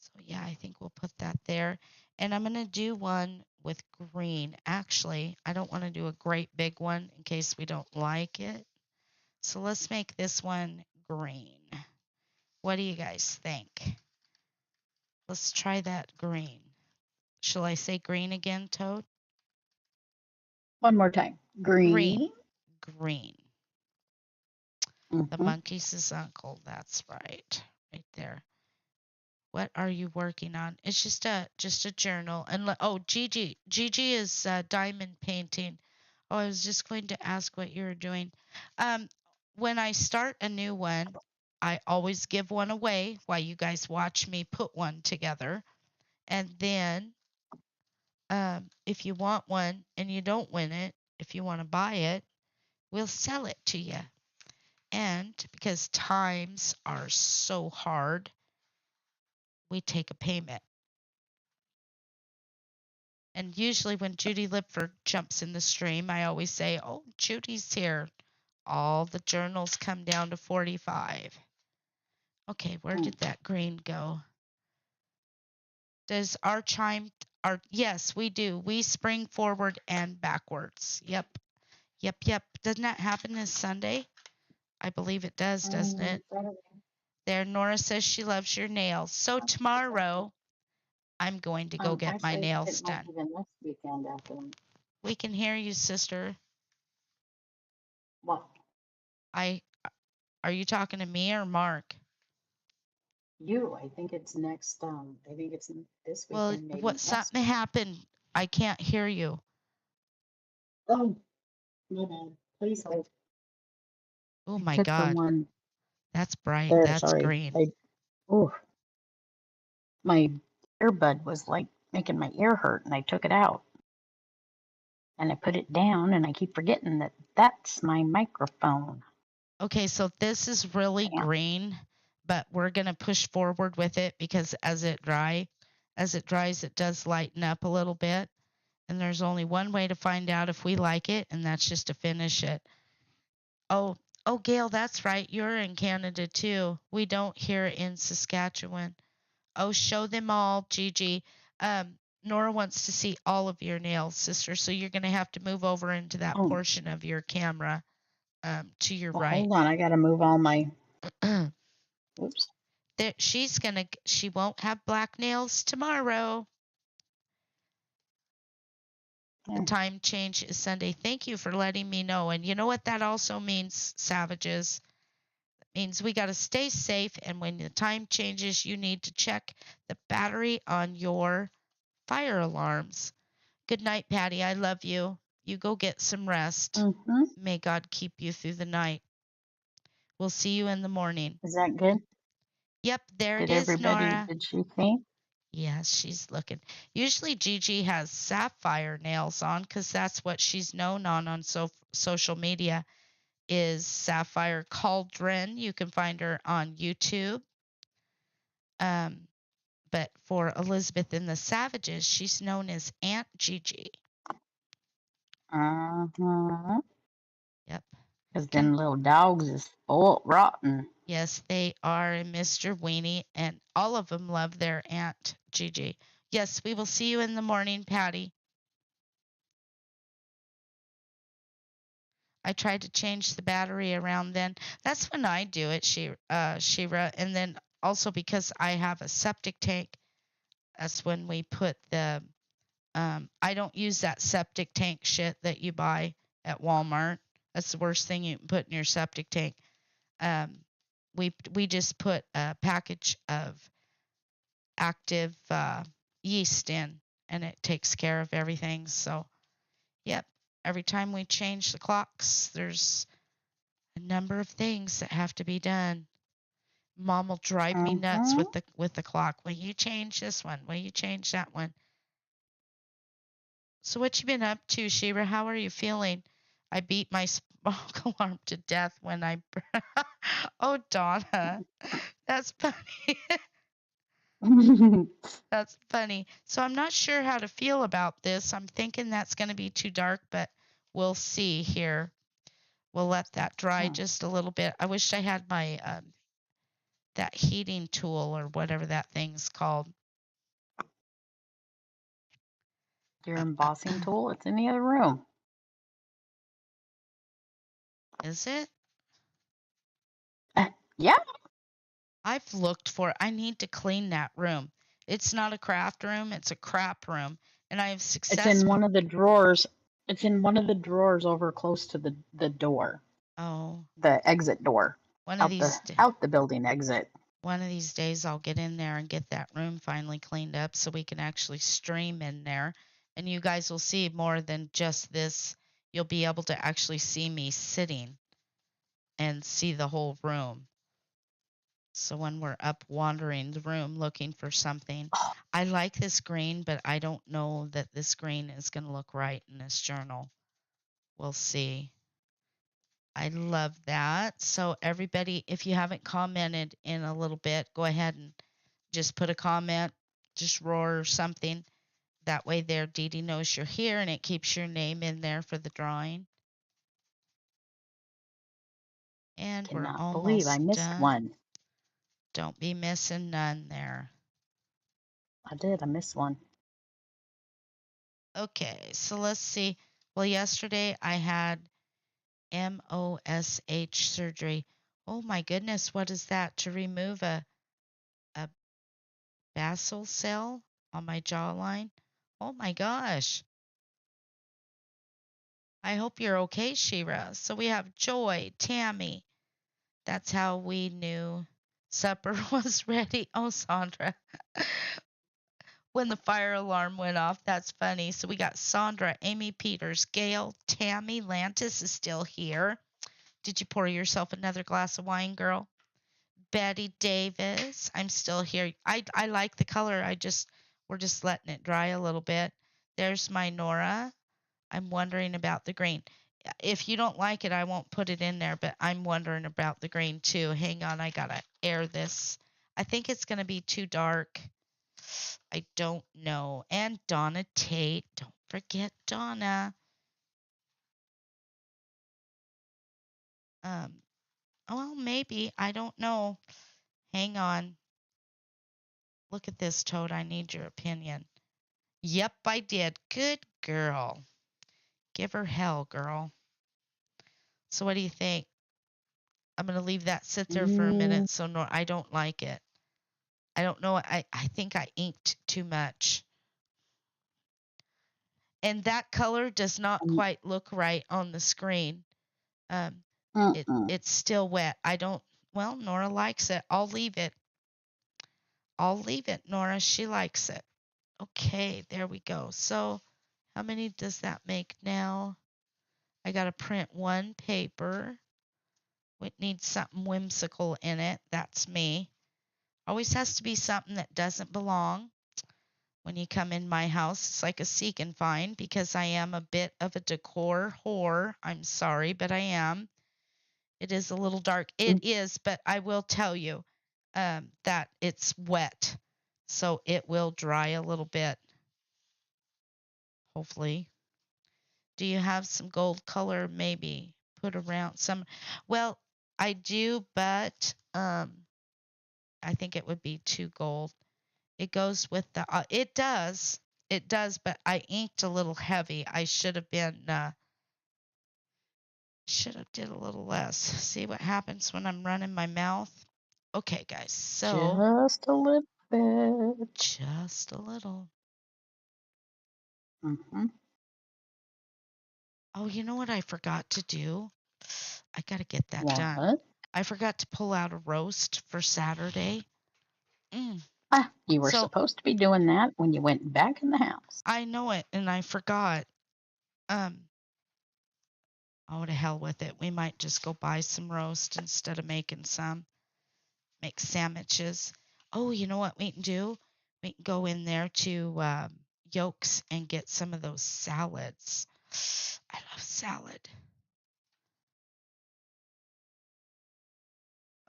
so yeah, I think we'll put that there. And I'm going to do one with green. Actually, I don't want to do a great big one in case we don't like it. So let's make this one green. What do you guys think? Let's try that green. Shall I say green again, Toad? One more time. Green. Green. Green. The monkey's uncle. That's right. Right there. What are you working on? It's just a journal. And oh, Gigi is diamond painting. Oh, I was just going to ask what you were doing. When I start a new one, I always give one away while you guys watch me put one together. And then if you want one and you don't win it, if you want to buy it, we'll sell it to you. And because times are so hard, we take a payment. And usually when Judy Lipford jumps in the stream, I always say, oh, Judy's here. All the journals come down to 45. Okay, where did that green go? Does our chime, yes, we do. We spring forward and backwards. Yep. Doesn't that happen this Sunday? I believe it does, doesn't it? There, Nora says she loves your nails. So tomorrow, I'm going to go get my nails done. We can hear you, sister. What? Are you talking to me or Mark? You, I think it's next. I think it's this weekend. Well, what something happened? I can't hear you. Oh, my bad. Please hold. Oh my God, that's bright. There, that's sorry. green. My earbud was like making my ear hurt, and I took it out, and I put it down, and I keep forgetting that that's my microphone. Okay, so this is really green, but we're going to push forward with it because as it dries, it does lighten up a little bit. And there's only one way to find out if we like it, and that's just to finish it. Oh, Gail, that's right. You're in Canada too. We don't here in Saskatchewan. Oh, show them all, Gigi. Nora wants to see all of your nails, sister. So you're going to have to move over into that portion of your camera to your right. Hold on, I got to move all my. Oops. She won't have black nails tomorrow. The time change is Sunday. Thank you for letting me know. And you know what that also means, savages? It means we got to stay safe. And when the time changes, you need to check the battery on your fire alarms. Good night, Patty. I love you. You go get some rest. May God keep you through the night. We'll see you in the morning. Is that good? Yep, there it is, Nora. Did she see? Yes, she's looking. Usually Gigi has sapphire nails on because that's what she's known on social media is Sapphire Cauldron. You can find her on YouTube. But for Elizabeth and the Savages, she's known as Aunt Gigi. Yep. Because them little dogs is spoiled rotten. Yes, they are. And Mr. Weenie and all of them love their Aunt Gigi. Yes, we will see you in the morning, Patty. I tried to change the battery around then. That's when I do it, Shira. And then also because I have a septic tank, that's when we put the, I don't use that septic tank shit that you buy at Walmart. That's the worst thing you can put in your septic tank. We just put a package of active yeast in, and it takes care of everything. So, yep. Every time we change the clocks, there's a number of things that have to be done. Mom will drive me nuts with the clock. Will you change this one? Will you change that one? So what you been up to, Shira? How are you feeling? I beat my smoke alarm to death when I. Oh, Donna, that's funny. That's funny. So I'm not sure how to feel about this. I'm thinking that's going to be too dark, but we'll see here. We'll let that dry just a little bit. I wish I had my that heating tool or whatever that thing's called. Your embossing tool? It's in the other room. Is it? Yeah. I've looked for it. I need to clean that room. It's not a craft room. It's a crap room. And I have successfully. It's in one of the drawers. It's in one of the drawers over close to the door. Oh. The exit door. One of these out the building exit. One of these days I'll get in there and get that room finally cleaned up so we can actually stream in there. And you guys will see more than just this. You'll be able to actually see me sitting and see the whole room. So when we're up wandering the room looking for something, I like this green, but I don't know that this green is going to look right in this journal. We'll see. I love that. So everybody, if you haven't commented in a little bit, go ahead and just put a comment, just roar or something. That way there, Dee Dee knows you're here and it keeps your name in there for the drawing. And we're Cannot believe I almost missed done. one. Don't be missing none there. I did. I missed one. Okay, so let's see. Well, yesterday I had MOSH surgery. Oh my goodness, what is that? To remove a basal cell on my jawline? Oh my gosh. I hope you're okay, Shira. So we have Joy, Tammy. That's how we knew supper was ready. Oh, Sandra. When the fire alarm went off, that's funny. So we got Sandra, Amy Peters, Gail, Tammy, Lantis is still here. Did you pour yourself another glass of wine, girl? Betty Davis, I'm still here. I like the color. We're just letting it dry a little bit. There's my Nora. I'm wondering about the green. If you don't like it, I won't put it in there, but I'm wondering about the green too. Hang on, I gotta air this. I think it's gonna be too dark. I don't know. And Donna Tate, don't forget Donna. Well, maybe. I don't know. Hang on. Look at this, Toad. I need your opinion. Yep, I did. Good girl. Give her hell, girl. So what do you think? I'm going to leave that sit there for a minute so no, I don't like it. I don't know. I think I inked too much. And that color does not quite look right on the screen. It's still wet. Well, Nora likes it. I'll leave it. Nora. She likes it. Okay, there we go. So how many does that make now? I got to print one paper. It needs something whimsical in it. That's me. Always has to be something that doesn't belong. When you come in my house, it's like a seek and find because I am a bit of a decor whore. I'm sorry, but I am. It is a little dark. It is, but I will tell you that it's wet. So it will dry a little bit, hopefully. Do you have some gold color maybe put around some? Well, I do, but I think it would be too gold. It goes with the, it does, but I inked a little heavy. I should have did a little less. See what happens when I'm running my mouth? Okay, guys, so. Just a little bit. Just a little. Mm-hmm. Oh, you know what I forgot to do? I got to get that What? done. I forgot to pull out a roast for Saturday. You were supposed to be doing that when you went back in the house. I know it, and I forgot. Oh, to hell with it. We might just go buy some roast instead of making some. Make sandwiches. Oh, you know what we can do? We can go in there to Yolks and get some of those salads. I love salad.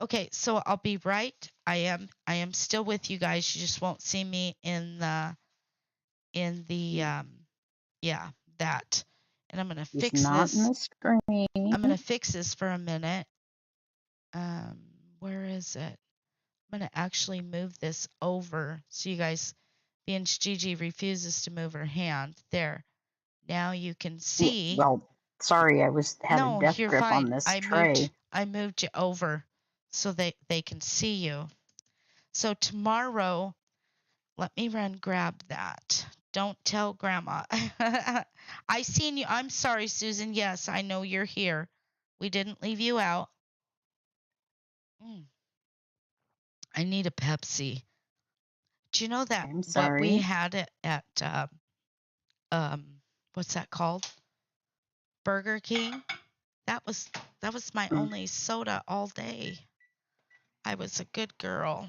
Okay, so I'll be right. I am still with you guys. You just won't see me in the yeah, that. And I'm going to fix not this. In the screen. I'm going to fix this for a minute. Where is it? I'm going to actually move this over so you guys, being Gigi refuses to move her hand. There. Now you can see. Well, sorry, I had a death you're grip fine. on this tray. I moved you over so they can see you. So tomorrow, let me run grab that. Don't tell Grandma. I seen you. I'm sorry, Susan. Yes, I know you're here. We didn't leave you out. I need a Pepsi. Do you know that I'm what we sorry. had at what's that called? Burger King? That was my only soda all day. I was a good girl.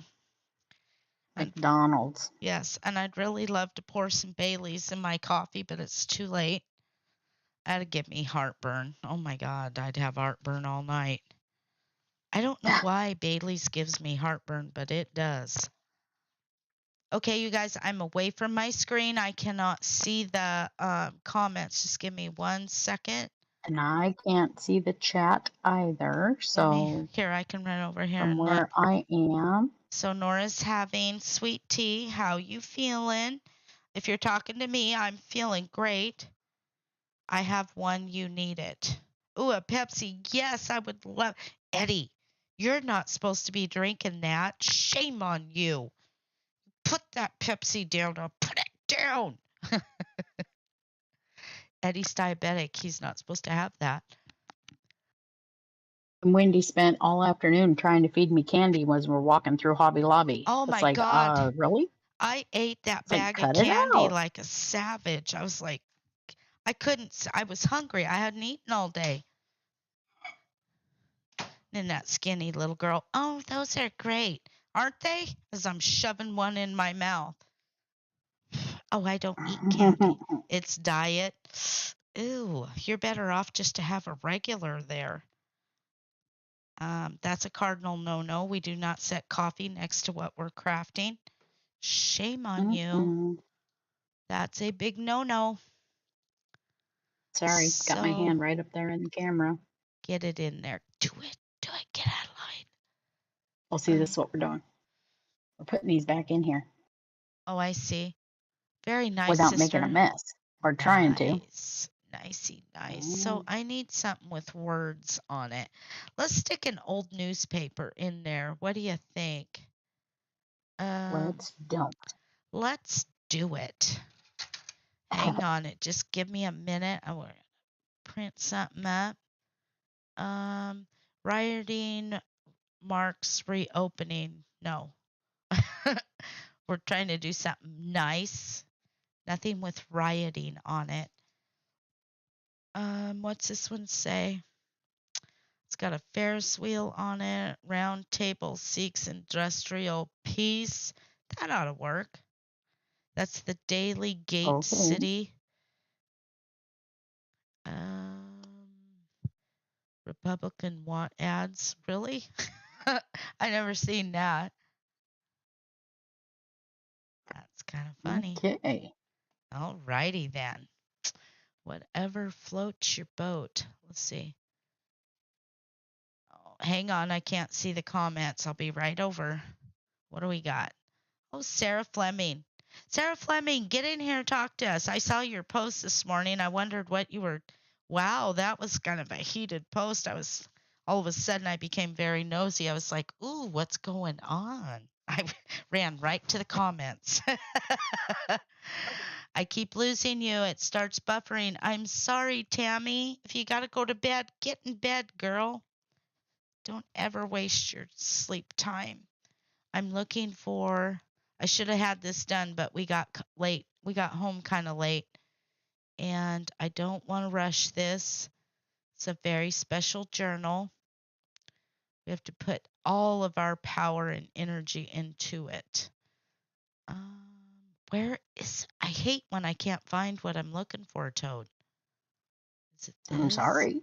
And McDonald's. yes, and I'd really love to pour some Baileys in my coffee, but it's too late. That'd give me heartburn. Oh my God, I'd have heartburn all night. I don't know why Bailey's gives me heartburn, but it does. Okay, you guys, I'm away from my screen. I cannot see the comments. Just give me 1 second. And I can't see the chat either. So Here, I can run over here from and where look. I am. So Nora's having sweet tea. How you feeling? If you're talking to me, I'm feeling great. I have one. You need it. Ooh, a Pepsi. Yes, I would love. Eddie, you're not supposed to be drinking that. Shame on you. Put that Pepsi down. I'll put it down. Eddie's diabetic. He's not supposed to have that. And Wendy spent all afternoon trying to feed me candy as we're walking through Hobby Lobby. Oh It's my like, God. really? I ate that It's like, bag of cut it candy out. like a savage. I was like, I couldn't. I was hungry. I hadn't eaten all day. And that skinny little girl, oh, those are great, aren't they? As I'm shoving one in my mouth. Oh, I don't eat candy. It's diet. Ooh, you're better off just to have a regular there. That's a cardinal no-no. We do not set coffee next to what we're crafting. Shame on you. That's a big no-no. Sorry, got my hand right up there in the camera. Get it in there. Do it. Get out of line. Well, see, this is what we're doing. We're putting these back in here. Oh, I see. Very nice, without sister. Making a mess. Or trying to. Nice. So I need something with words on it. Let's stick an old newspaper in there. What do you think? Let's don't. Let's do it. Hang on it. Just give me a minute. I want to print something up. Rioting marks reopening. No. We're trying to do something nice. Nothing with rioting on it. What's this one say? It's got a Ferris wheel on it. Round table seeks industrial peace. That ought to work. That's the Daily Gate City. Republican want ads. Really? I never seen that. That's kind of funny. Okay. All righty then. Whatever floats your boat. Let's see. Oh, hang on, I can't see the comments. I'll be right over. What do we got? Oh, Sarah Fleming. Sarah Fleming, get in here and talk to us. I saw your post this morning. I wondered what you were. Wow, that was kind of a heated post. All of a sudden, I became very nosy. I was like, ooh, what's going on? I ran right to the comments. I keep losing you. It starts buffering. I'm sorry, Tammy. If you got to go to bed, get in bed, girl. Don't ever waste your sleep time. I'm looking for. I should have had this done, but we got late. We got home kind of late. And I don't want to rush this. It's a very special journal. We have to put all of our power and energy into it. Where is. I hate when I can't find what I'm looking for, Toad. Is it this? I'm sorry.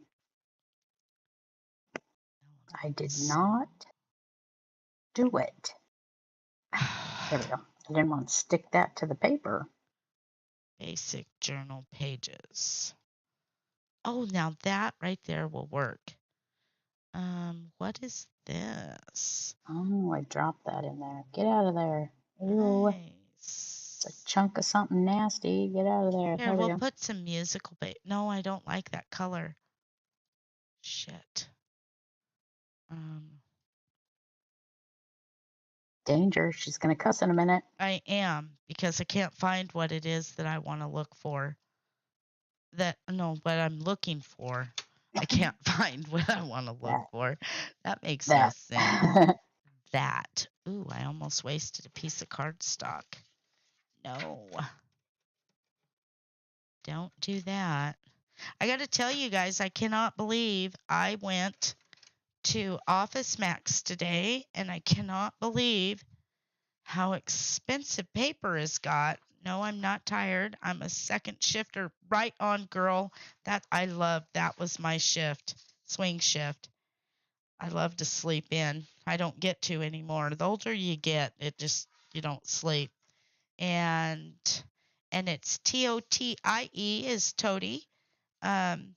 I did not do it. There we go. I didn't want to stick that to the paper. Basic journal pages. Oh, now that right there will work. What is this? Oh, I dropped that in there. Get out of there. Ew. Nice. It's a chunk of something nasty. Get out of there. Here, we'll put some musical bait. No, I don't like that color. Shit. Danger. She's going to cuss in a minute. I am, because I can't find what it is that I want to look for. What I'm looking for. I can't find what I want to look That for. That makes no that sense. That. Ooh, I almost wasted a piece of cardstock. No, don't do that. I got to tell you guys, I cannot believe I went to Office Max today, and I cannot believe how expensive paper has got. No, I'm not tired. I'm a second shifter. Right on, girl. That I love. That was my shift, swing shift. I love to sleep in. I don't get to anymore. The older you get, it just you don't sleep. And it's Totie is Toady. Um,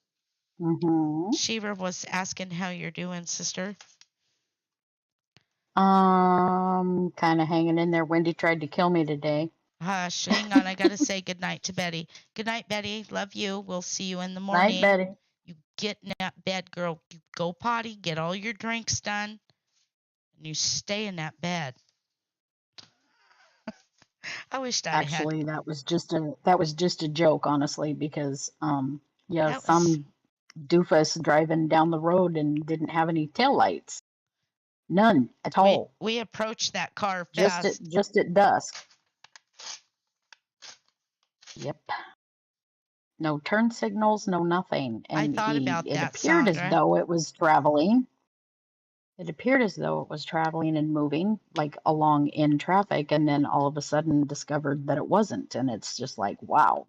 mm-hmm. Shiva was asking how you're doing, sister. Kind of hanging in there. Wendy tried to kill me today. Hush, hang on. I got to say goodnight to Betty. Good night, Betty. Love you. We'll see you in the Night, morning. Betty. You get in that bed, girl. You go potty, get all your drinks done, and you stay in that bed. I wished I'd had. Actually, that was just a joke, honestly, because yeah, That was. some doofus driving down the road and didn't have any tail lights. None at We all. we approached that car Just at fast. just at dusk. Yep. No turn signals, no nothing. I And thought he about it that, appeared as Sandra. though it was traveling. It appeared as though it was traveling and moving like along in traffic, and then all of a sudden discovered that it wasn't. And it's just like, wow.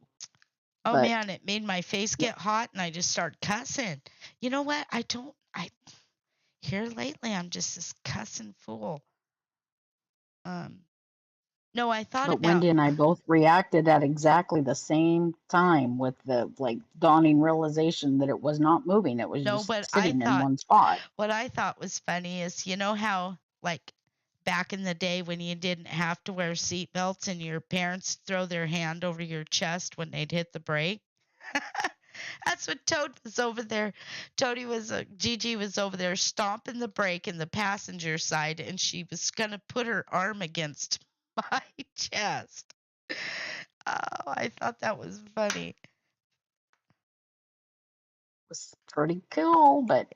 Oh But man, it made my face yeah, get hot, and I just started cussing. You know what? I here lately I'm just this cussing fool. Um, no, I thought but about. Wendy and I both reacted at exactly the same time with the like dawning realization that it was not moving. It was No, just but I sitting in thought one spot. what I thought was funny is you know how like back in the day when you didn't have to wear seat belts and your parents throw their hand over your chest when they'd hit the brake. That's what Toad was over there. Gigi was over there stomping the brake in the passenger side, and she was gonna put her arm against my chest. Oh, I thought that was funny. It was pretty cool, but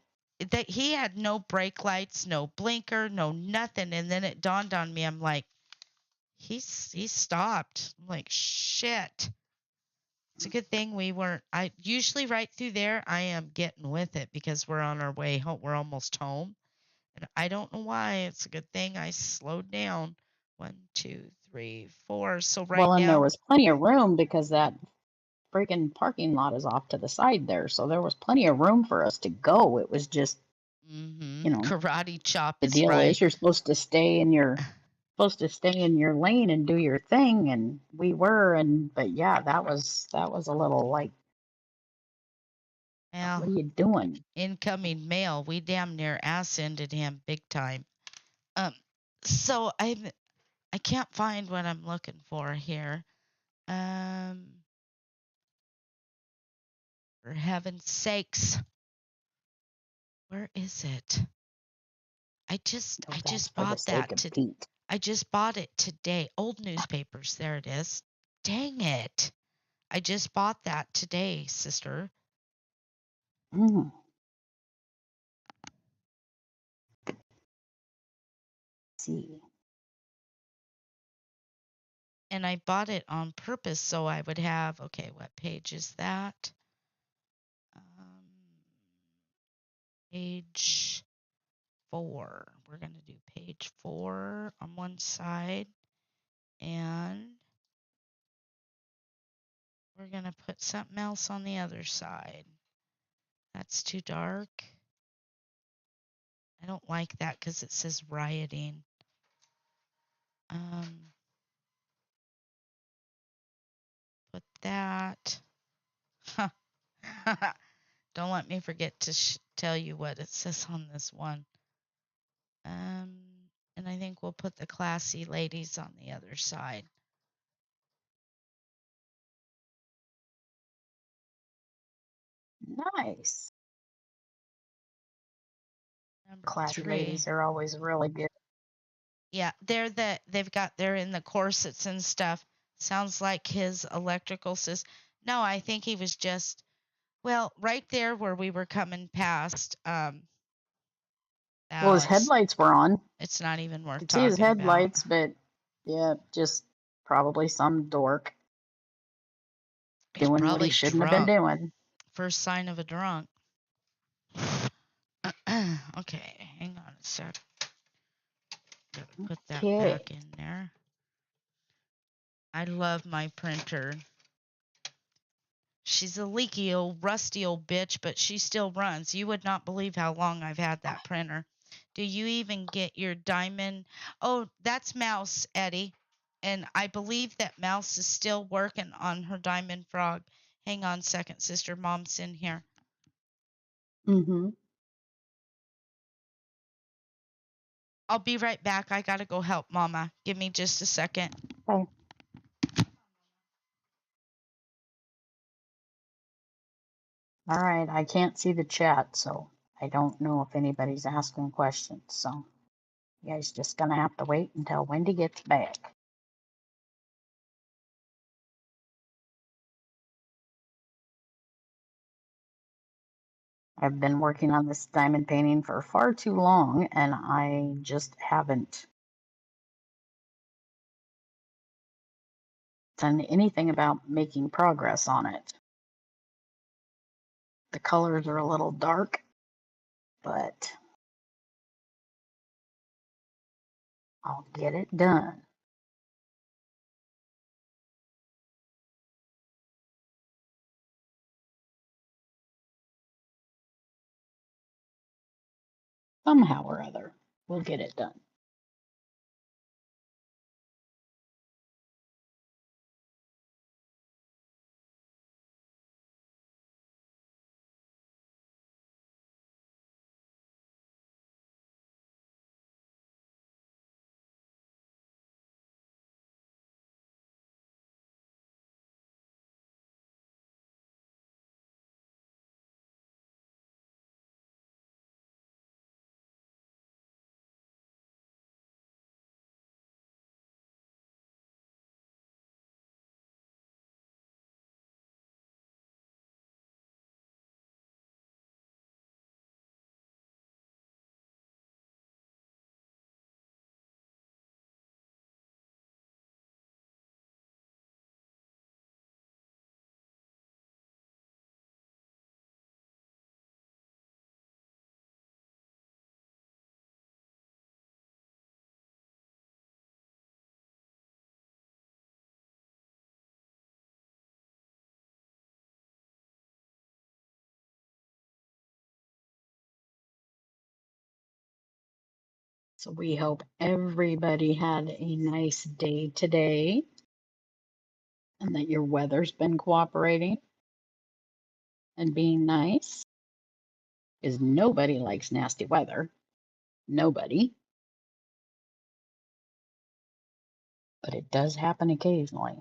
That he had no brake lights, no blinker, no nothing, and then it dawned on me. I'm like, he stopped. I'm like, shit. It's a good thing we weren't. I usually right through there, I am getting with it because we're on our way home. We're almost home. And I don't know why. It's a good thing I slowed down. 1, 2, 3, 4. So right well, and there now, was plenty of room because that freaking parking lot is off to the side there. So there was plenty of room for us to go. It was just, karate chop the is deal right. is you're supposed to stay in your lane and do your thing, and we were. And but yeah, that was a little like, what Well, are you doing? incoming mail. We damn near ass-ended him big time. Um, so I can't find what I'm looking for here. Um, for heaven's sakes, where is it? Oh, I that's just for the bought sake that of to Pete. I just bought it today. Old newspapers, there it is. Dang it. I just bought that today, sister. Mm, see. And I bought it on purpose so I would have, okay, what page is that? Um, page 4. We're going to do page 4 on one side, and we're going to put something else on the other side. That's too dark. I don't like that because it says rioting. Um, put that. Don't let me forget to tell you what it says on this one. Um, and I think we'll put the classy ladies on the other side. Nice. Number Classy 3. ladies are always really good. Yeah, they're in the corsets and stuff. Sounds like his electrical system. No, I think he was just Well, right there where we were coming past, Well, his headlights were on. It's not even worth Could see his talking about. headlights, but yeah, just probably some dork He's doing what he probably shouldn't have been drunk. doing. First sign of a drunk. Okay, hang on a sec. Gotta put that back in there. I love my printer. She's a leaky old, rusty old bitch, but she still runs. You would not believe how long I've had that printer. Do you even get your diamond? Oh, that's Mouse, Eddie. And I believe that Mouse is still working on her diamond frog. Hang on a second, sister. Mom's in here. Mm-hmm. I'll be right back. I gotta go help Mama. Give me just a second. Okay. All right, I can't see the chat, so I don't know if anybody's asking questions. So you guys just gonna have to wait until Wendy gets back. I've been working on this diamond painting for far too long, and I just haven't done anything about making progress on it. The colors are a little dark, but I'll get it done. Somehow or other, we'll get it done. So we hope everybody had a nice day today and that your weather's been cooperating and being nice, because nobody likes nasty weather. Nobody. But it does happen occasionally.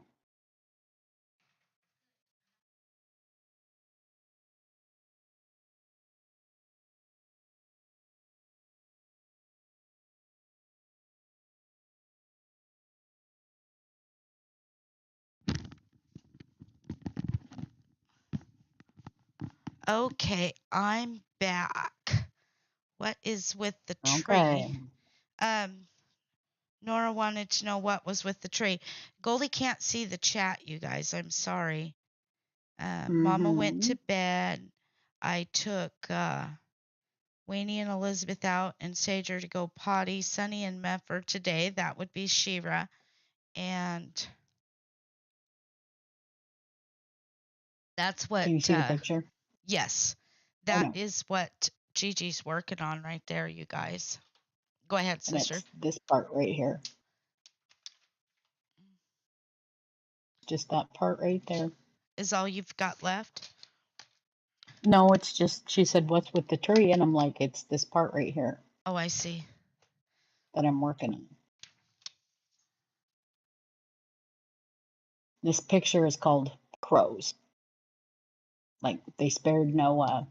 Okay, I'm back. What is with the tree? Okay. Nora wanted to know what was with the tree. Goldie can't see the chat, you guys. I'm sorry. Mama went to bed. I took Wayne and Elizabeth out and Sager to go potty. Sunny and Meffer today. That would be Shira. And that's what. Can you see the picture? Yes. That is what Gigi's working on right there, you guys. Go ahead, sister. And it's this part right here. Just that part right there. Is all you've got left? No, it's just, she said, what's with the tree? And I'm like, it's this part right here. Oh, I see. That I'm working on. This picture is called Crows. Like they spared no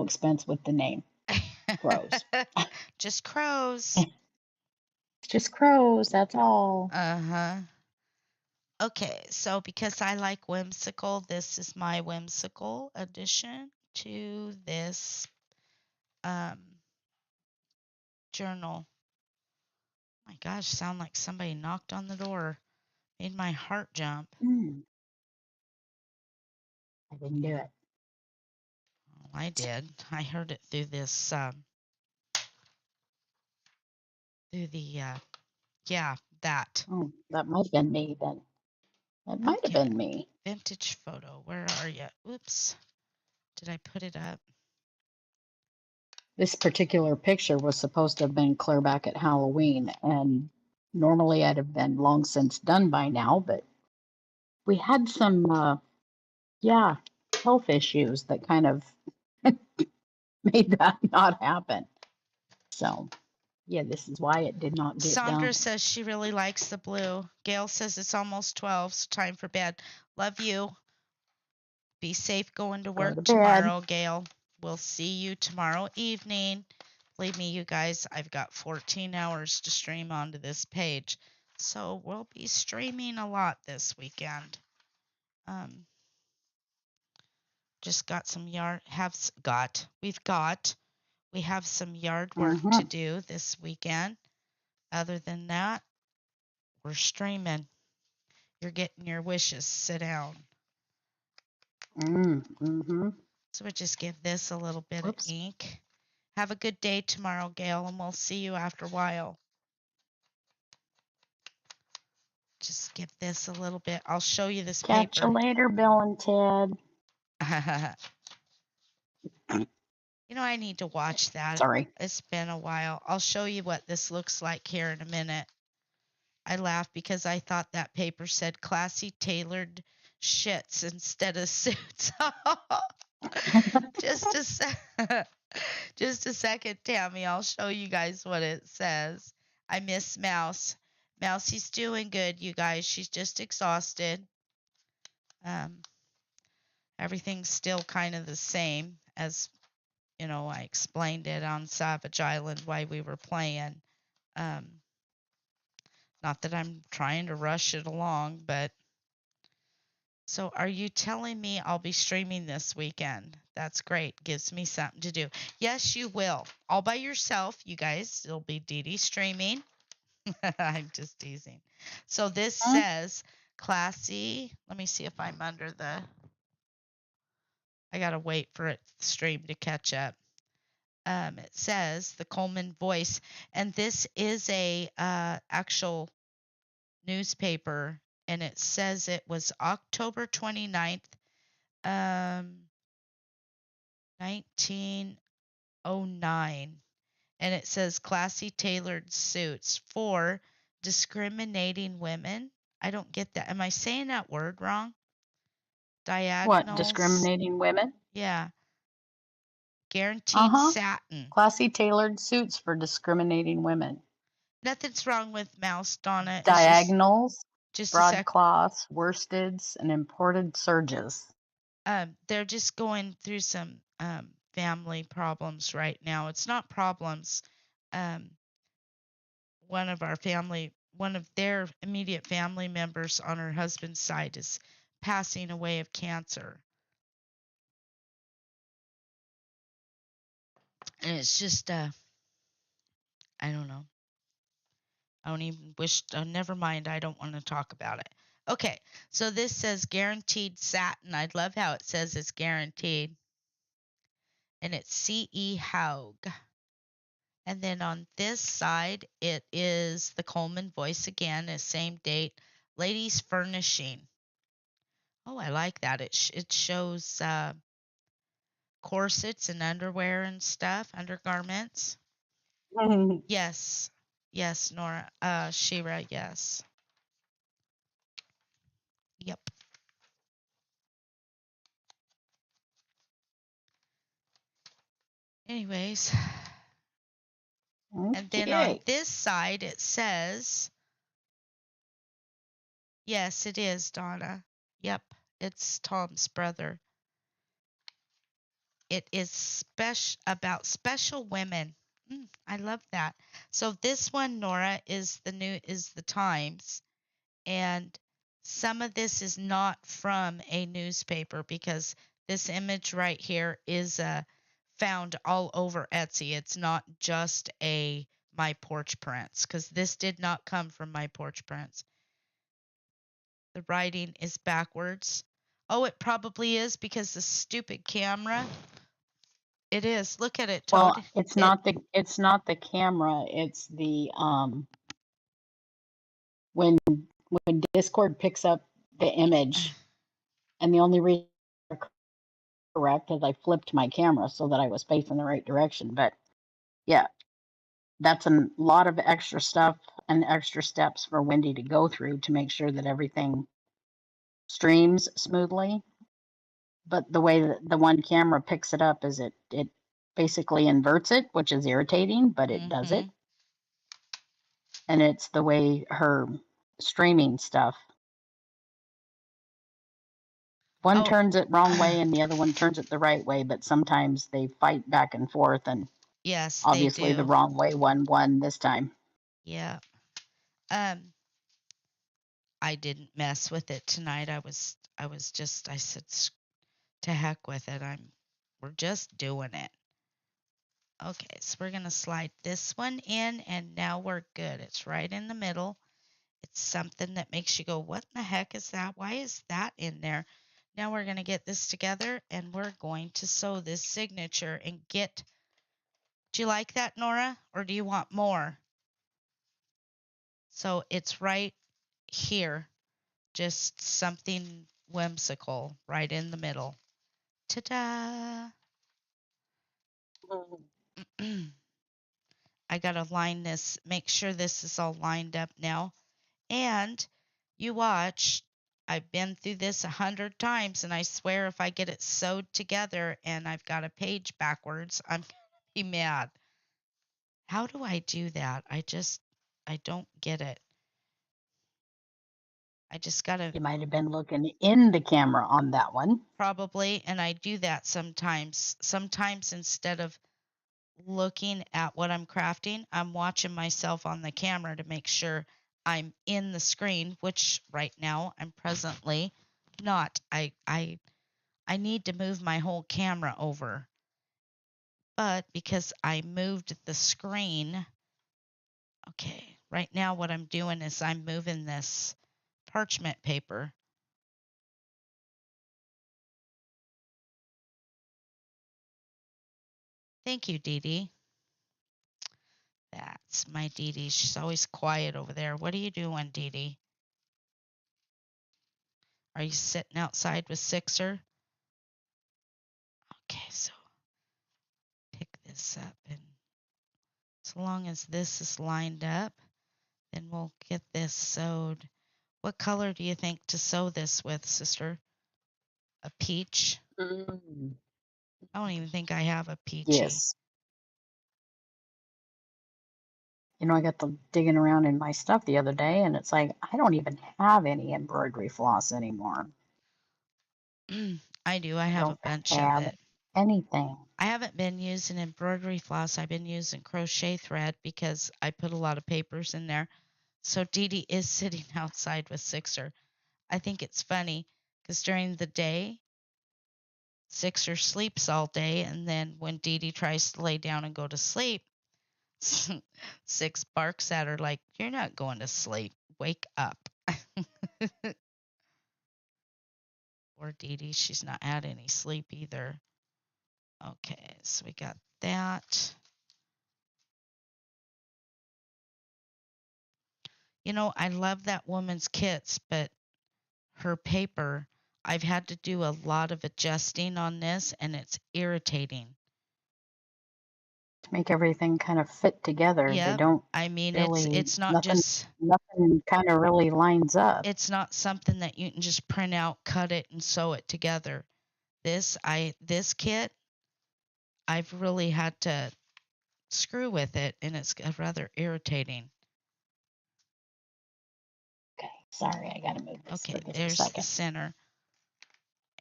expense with the name. Crows. Just crows. Just crows, that's all. Uh-huh. Okay, so because I like whimsical, this is my whimsical addition to this um, journal. My gosh, sound like somebody knocked on the door. Made my heart jump. I didn't do it. Well, I did. I heard it through this, through the, yeah, that. Oh, that might have been me then. That might have Okay, been me. vintage photo. Where are you? Oops. Did I put it up? This particular picture was supposed to have been clear back at Halloween, and normally I'd have been long since done by now, but we had some, yeah, health issues that kind of made that not happen. So, yeah, this is why it did not get Sandra done. says she really likes the blue. Gail says it's almost 12, so time for bed. Love you. Be safe going to Go work to bed. tomorrow, Gail. We'll see you tomorrow evening. Believe me, you guys, I've got 14 hours to stream onto this page. So we'll be streaming a lot this weekend. Just got some yard, we have some yard work to do this weekend. Other than that, we're streaming. You're getting your wishes. Sit down. So we'll just give this a little bit of ink. Have a good day tomorrow, Gail, and we'll see you after a while. Just give this a little bit. I'll show you this Catch paper. you later, Bill and Ted. You know, I need to watch that. Sorry. It's been a while. I'll show you what this looks like here in a minute. I laughed because I thought that paper said classy tailored shits instead of suits. Just just a second, Tammy. I'll show you guys what it says. I miss Mouse. Mousie's doing good, you guys. She's just exhausted. Everything's still kind of the same as, I explained it on Savage Island why we were playing. Not that I'm trying to rush it along, but so are you telling me I'll be streaming this weekend? That's great. Gives me something to do. Yes, you will. All by yourself, you guys. It'll be Dee Dee streaming. I'm just teasing. So this says classy. Let me see if I'm under the. I gotta wait for it stream to catch up. It says the Coleman Voice, and this is a actual newspaper, and it says it was October 29th, 1909, and it says classy tailored suits for discriminating women. I don't get that. Am I saying that word wrong? What, Diagonals. discriminating women? Yeah. Guaranteed satin. Classy tailored suits for discriminating women. Nothing's wrong with Mouse, Donna. It's Diagonals, just a sec. broadcloths, worsteds, and imported serges. They're just going through some family problems right now. It's not problems. Um, one of their immediate family members on her husband's side is passing away of cancer. And it's just, I don't know. I don't even wish, never mind. I don't want to talk about it. Okay, so this says guaranteed satin. I love how it says it's guaranteed. And it's C.E. Haug. And then on this side, it is the Coleman Voice again, the same date. Ladies Furnishing. Oh, I like that. It shows corsets and underwear and stuff, undergarments. Yes, yes, Nora, Shira, yes. Yep. Anyways, and then on this side it says, yes, it is Donna. Yep, it's Tom's brother. It is about special women. I love that. So this one, Nora, is the Times, and some of this is not from a newspaper because this image right here is found all over Etsy. It's not just a My Porch Prints because this did not come from My Porch Prints. The writing is backwards. Oh, it probably is because the stupid camera. It is. Look at it, Well, Toad. it's It. not the camera, it's the when Discord picks up the image, and the only reason correct is I flipped my camera so that I was facing the right direction. But yeah, that's a lot of extra stuff and extra steps for Wendy to go through to make sure that everything streams smoothly. But the way that the one camera picks it up is it basically inverts it, which is irritating, but it does it. And it's the way her streaming stuff. One turns it wrong way and the other one turns it the right way, but sometimes they fight back and forth, and Yes, they obviously the do. wrong way one won this time. Yeah. I didn't mess with it tonight. I said to heck with it. We're just doing it. Okay, so we're going to slide this one in and now we're good. It's right in the middle. It's something that makes you go, what in the heck is that? Why is that in there? Now we're going to get this together and we're going to sew this signature and get. Do you like that, Nora? Or do you want more? So it's right here. Just something whimsical right in the middle. Ta-da! I gotta line this, make sure this is all lined up now. And you watch, I've been through this 100 times, and I swear if I get it sewed together and I've got a page backwards, I'm gonna be mad. How do I do that? I don't get it. I just gotta. You might have been looking in the camera on that one. Probably, and I do that sometimes. Sometimes instead of looking at what I'm crafting, I'm watching myself on the camera to make sure I'm in the screen, which right now I'm presently not. I need to move my whole camera over. But because I moved the screen, okay, right now what I'm doing is I'm moving this parchment paper. Thank you, Dee Dee. That's my Dee Dee. She's always quiet over there. What are you doing, Dee Dee? Are you sitting outside with Sixer? Okay, so pick this up, and so long as this is lined up, then we'll get this sewed. What color do you think to sew this with, sister? A peach? Mm. I don't even think I have a peachy. Yes. You know, I got to digging around in my stuff the other day, and it's like I don't even have any embroidery floss anymore. I do. I I have a don't bunch of have it. anything. I haven't been using embroidery floss. I've been using crochet thread because I put a lot of papers in there. So Dee Dee is sitting outside with Sixer. I think it's funny because during the day, Sixer sleeps all day, and then when Dee Dee tries to lay down and go to sleep, Six barks at her like, "You're not going to sleep. Wake up." Or Dee Dee, she's not had any sleep either. Okay, so we got that. You know, I love that woman's kits, but her paper, I've had to do a lot of adjusting on this, and it's irritating. To make everything kind of fit together, they Yep. don't I mean, really it's not nothing just nothing kind of really lines up. it's not something that you can just print out, cut it, and sew it together. This kit, I've really had to screw with it, and it's rather irritating. Okay, sorry, I gotta move this Okay, for just a there's the second. center.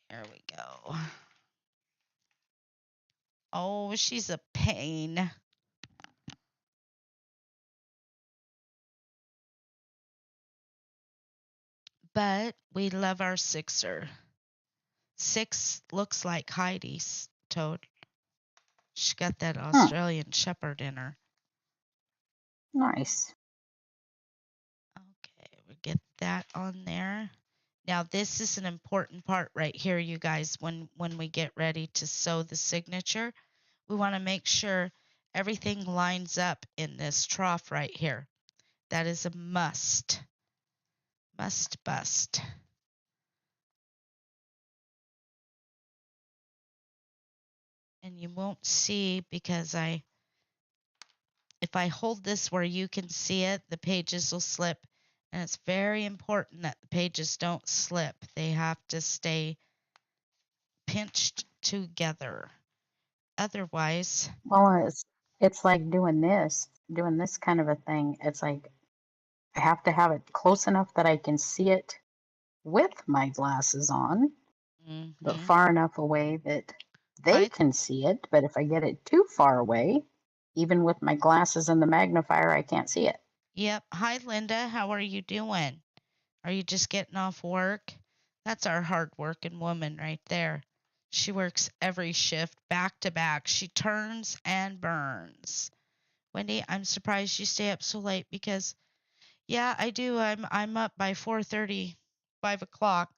There we go. Oh, she's a pain. But we love our sixer. Six looks like Heidi's Toad. She's got that Australian Shepherd in her. Nice. Okay, we get that on there. Now this is an important part right here, you guys, when we get ready to sew the signature. We want to make sure everything lines up in this trough right here. That is a must. Must bust. And you won't see because if I hold this where you can see it, the pages will slip. And it's very important that the pages don't slip. They have to stay pinched together. Otherwise, well, it's like doing this kind of a thing. It's like I have to have it close enough that I can see it with my glasses on, but far enough away that they can see it. But if I get it too far away, even with my glasses and the magnifier, I can't see it. Yep. Hi, Linda. How are you doing? Are you just getting off work? That's our hard-working woman right there. She works every shift back to back. She turns and burns. Wendy, I'm surprised you stay up so late because, yeah, I do. I'm up by 4:30, 5 o'clock.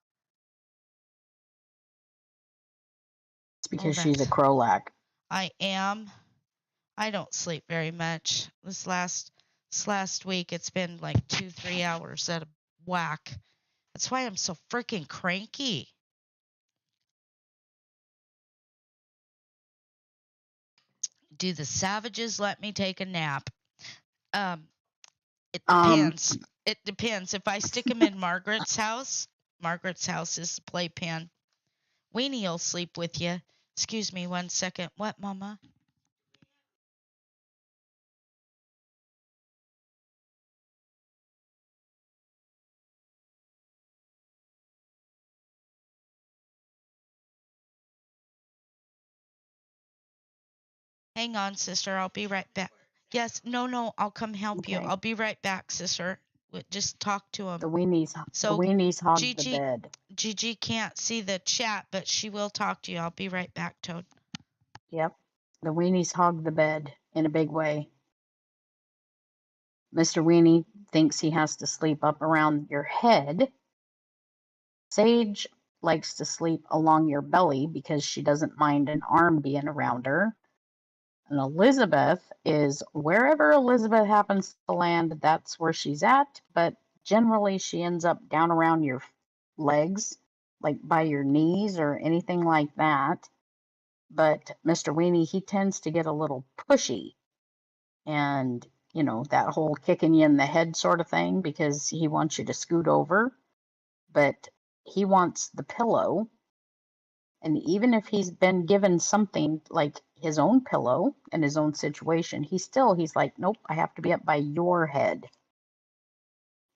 It's because she's a Krolak. I am. I don't sleep very much. This last week, it's been like 2-3 hours at a whack. That's why I'm so freaking cranky. Do the savages let me take a nap? It depends. It depends. If I stick them in Margaret's house is the playpen. Weenie will sleep with you. Excuse me 1 second. What, Mama? Hang on, sister. I'll be right back. Yes, no, I'll come help you. I'll be right back, sister. Just talk to him. The weenies hog the bed. Gigi can't see the chat, but she will talk to you. I'll be right back, Toad. Yep. The weenies hog the bed in a big way. Mr. Weenie thinks he has to sleep up around your head. Sage likes to sleep along your belly because she doesn't mind an arm being around her. And Elizabeth is wherever Elizabeth happens to land, that's where she's at. But generally, she ends up down around your legs, like by your knees or anything like that. But Mr. Weenie, he tends to get a little pushy and, that whole kicking you in the head sort of thing because he wants you to scoot over. But he wants the pillow. And even if he's been given something like his own pillow and his own situation, he's like, nope, I have to be up by your head.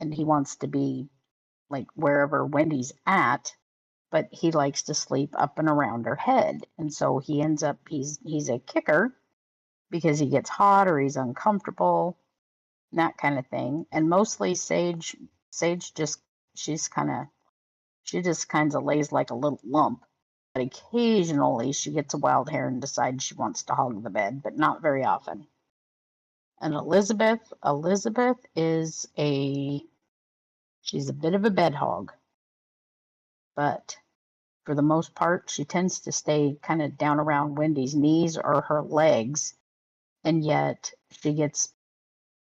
And he wants to be like wherever Wendy's at, but he likes to sleep up and around her head. And so he ends up, he's a kicker because he gets hot or he's uncomfortable, that kind of thing. And mostly Sage just, she just kind of lays like a little lump. But occasionally she gets a wild hair and decides she wants to hog the bed, but not very often. And Elizabeth is she's a bit of a bed hog, but for the most part, she tends to stay kind of down around Wendy's knees or her legs, and yet she gets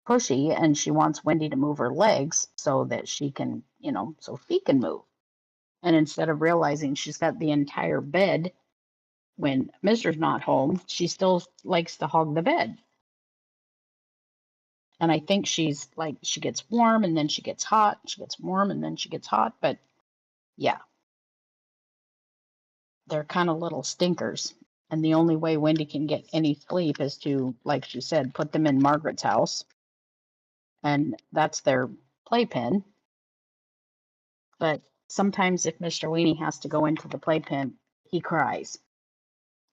pushy and she wants Wendy to move her legs so that she can, so she can move. And instead of realizing she's got the entire bed when Mr.'s not home, she still likes to hog the bed. And I think she's like, she gets warm and then she gets hot, she gets warm and then she gets hot. But yeah, they're kind of little stinkers. And the only way Wendy can get any sleep is to, like she said, put them in Margaret's house. And that's their playpen. But sometimes if Mr. Weenie has to go into the playpen, he cries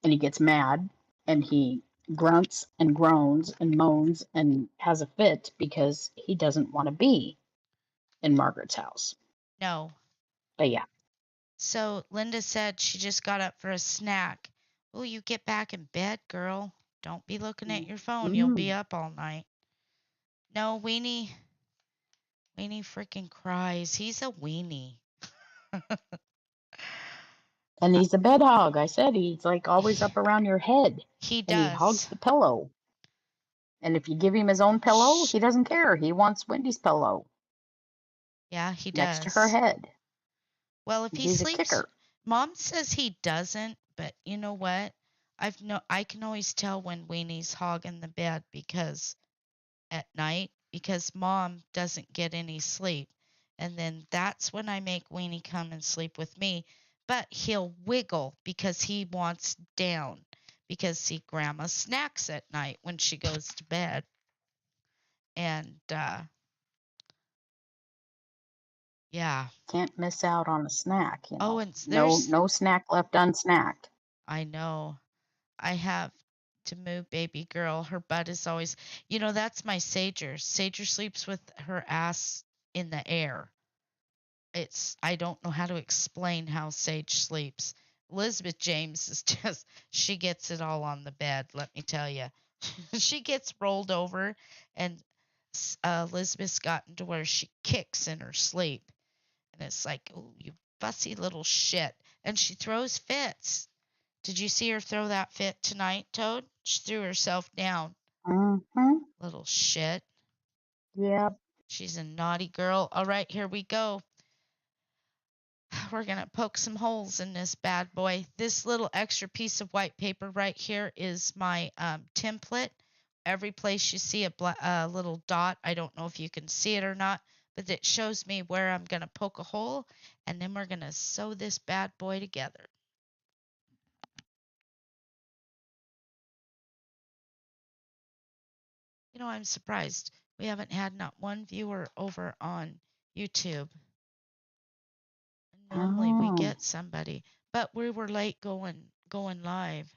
and he gets mad and he grunts and groans and moans and has a fit because he doesn't want to be in Margaret's house. No. But yeah. So Linda said she just got up for a snack. Will you get back in bed, girl? Don't be looking at your phone. You'll be Mm. up all night. No, Weenie freaking cries. He's a weenie. And he's a bed hog. I said he's like always up around your head He and he hogs does. the pillow. And if you give him his own pillow, Shh. he doesn't care. He wants Wendy's pillow Yeah, he next to her does. head. Well, if he He's a sleeps, kicker. Mom says he doesn't, but you know what? I can always tell when Weenie's hogging the bed because at night because Mom doesn't get any sleep. And then that's when I make Weenie come and sleep with me. But he'll wiggle because he wants down. Because see, Grandma snacks at night when she goes to bed. And yeah. Can't miss out on a snack, Oh, and No there's, no snack left unsnacked. I know, I have to move baby girl. Her butt is always, that's my Sager. Sager sleeps with her ass in the air. I don't know how to explain how Sage sleeps. Elizabeth James is just she gets it all on the bed, let me tell you. She gets rolled over and Elizabeth's gotten to where she kicks in her sleep and it's like, "Oh, you fussy little shit." And she throws fits. Did you see her throw that fit tonight, Toad? She threw herself down. Mm-hmm. Little shit. Yeah. She's a naughty girl. All right, here we go. We're going to poke some holes in this bad boy. This little extra piece of white paper right here is my template. Every place you see a little dot, I don't know if you can see it or not, but it shows me where I'm going to poke a hole, and then we're going to sew this bad boy together. I'm surprised. We haven't had not one viewer over on YouTube. Normally we Oh. get somebody, but we were late going live.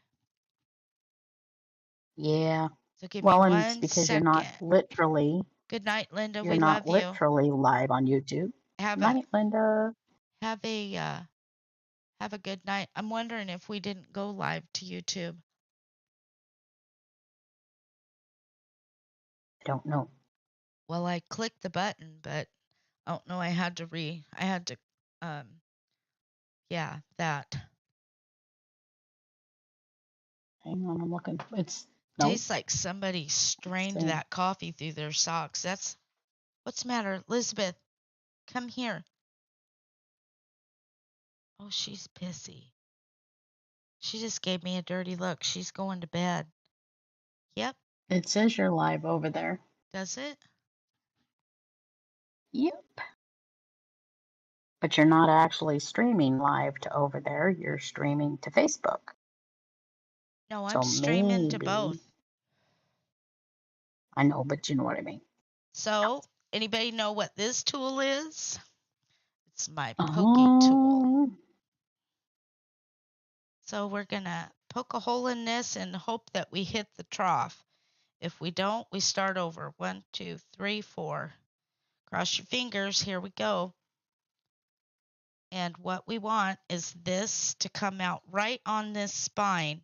Yeah. So give me Well, and it's one because you're not second. literally Good night, Linda. you're We not love you. literally live on YouTube. Have a Night, Linda. have a uh, have a good night. I'm wondering if we didn't go live to YouTube. I don't know. Well, I clicked the button, but I don't know. I had to, um, yeah, that. Hang on, I'm looking. It's no. Tastes like somebody strained Same. that coffee through their socks. What's the matter, Elizabeth? Come here. Oh, she's pissy. She just gave me a dirty look. She's going to bed. Yep. It says you're live over there. Does it? Yep. But you're not actually streaming live to over there. You're streaming to Facebook. No, I'm So streaming to maybe, both. I know, but you know what I mean. So, anybody know what this tool is? It's my pokey tool. Oh, So we're going to poke a hole in this and hope that we hit the trough. If we don't, we start over. 1, 2, 3, 4. Cross your fingers. Here we go. And what we want is this to come out right on this spine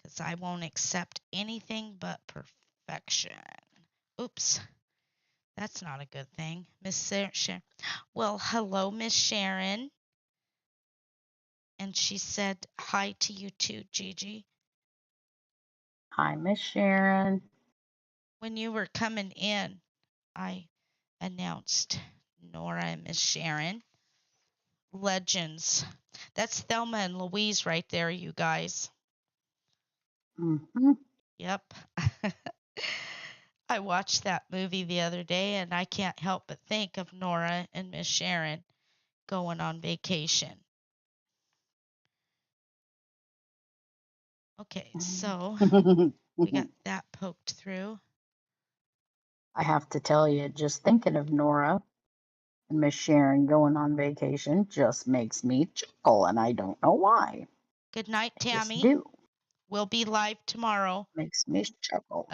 because I won't accept anything but perfection. Oops. That's not a good thing. Miss Sharon. Well, hello, Miss Sharon. And she said hi to you too, Gigi. hi, Miss Sharon. When you were coming in, I announced Nora and Miss Sharon. Legends. That's Thelma and Louise right there, you guys. Mm-hmm. Yep. I watched that movie the other day and I can't help but think of Nora and Miss Sharon going on vacation. Okay, so we got that poked through. I have to tell you, just thinking of Nora and Miss Sharon going on vacation just makes me chuckle, and I don't know why. Good night, I just Tammy. do. We'll be live tomorrow. Makes me chuckle.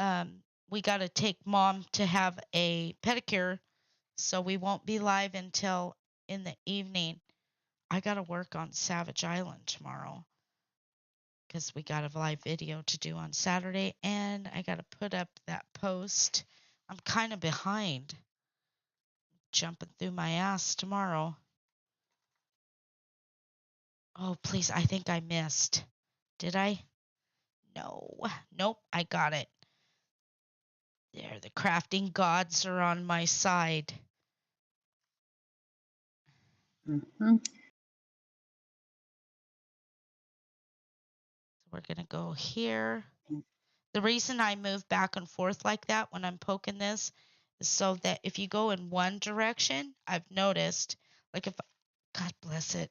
We got to take Mom to have a pedicure So we won't be live until in the evening. I got to work on Savage Island tomorrow because we got a live video to do on Saturday, and I got to put up that post. I'm kind of behind, jumping through my ass tomorrow. Oh, please, I think I missed. Did I? No. Nope, I got it. There, the crafting gods are on my side. Mm-hmm. So we're going to go here. The reason I move back and forth like that when I'm poking this is so that if you go in one direction, I've noticed, like if, God bless it,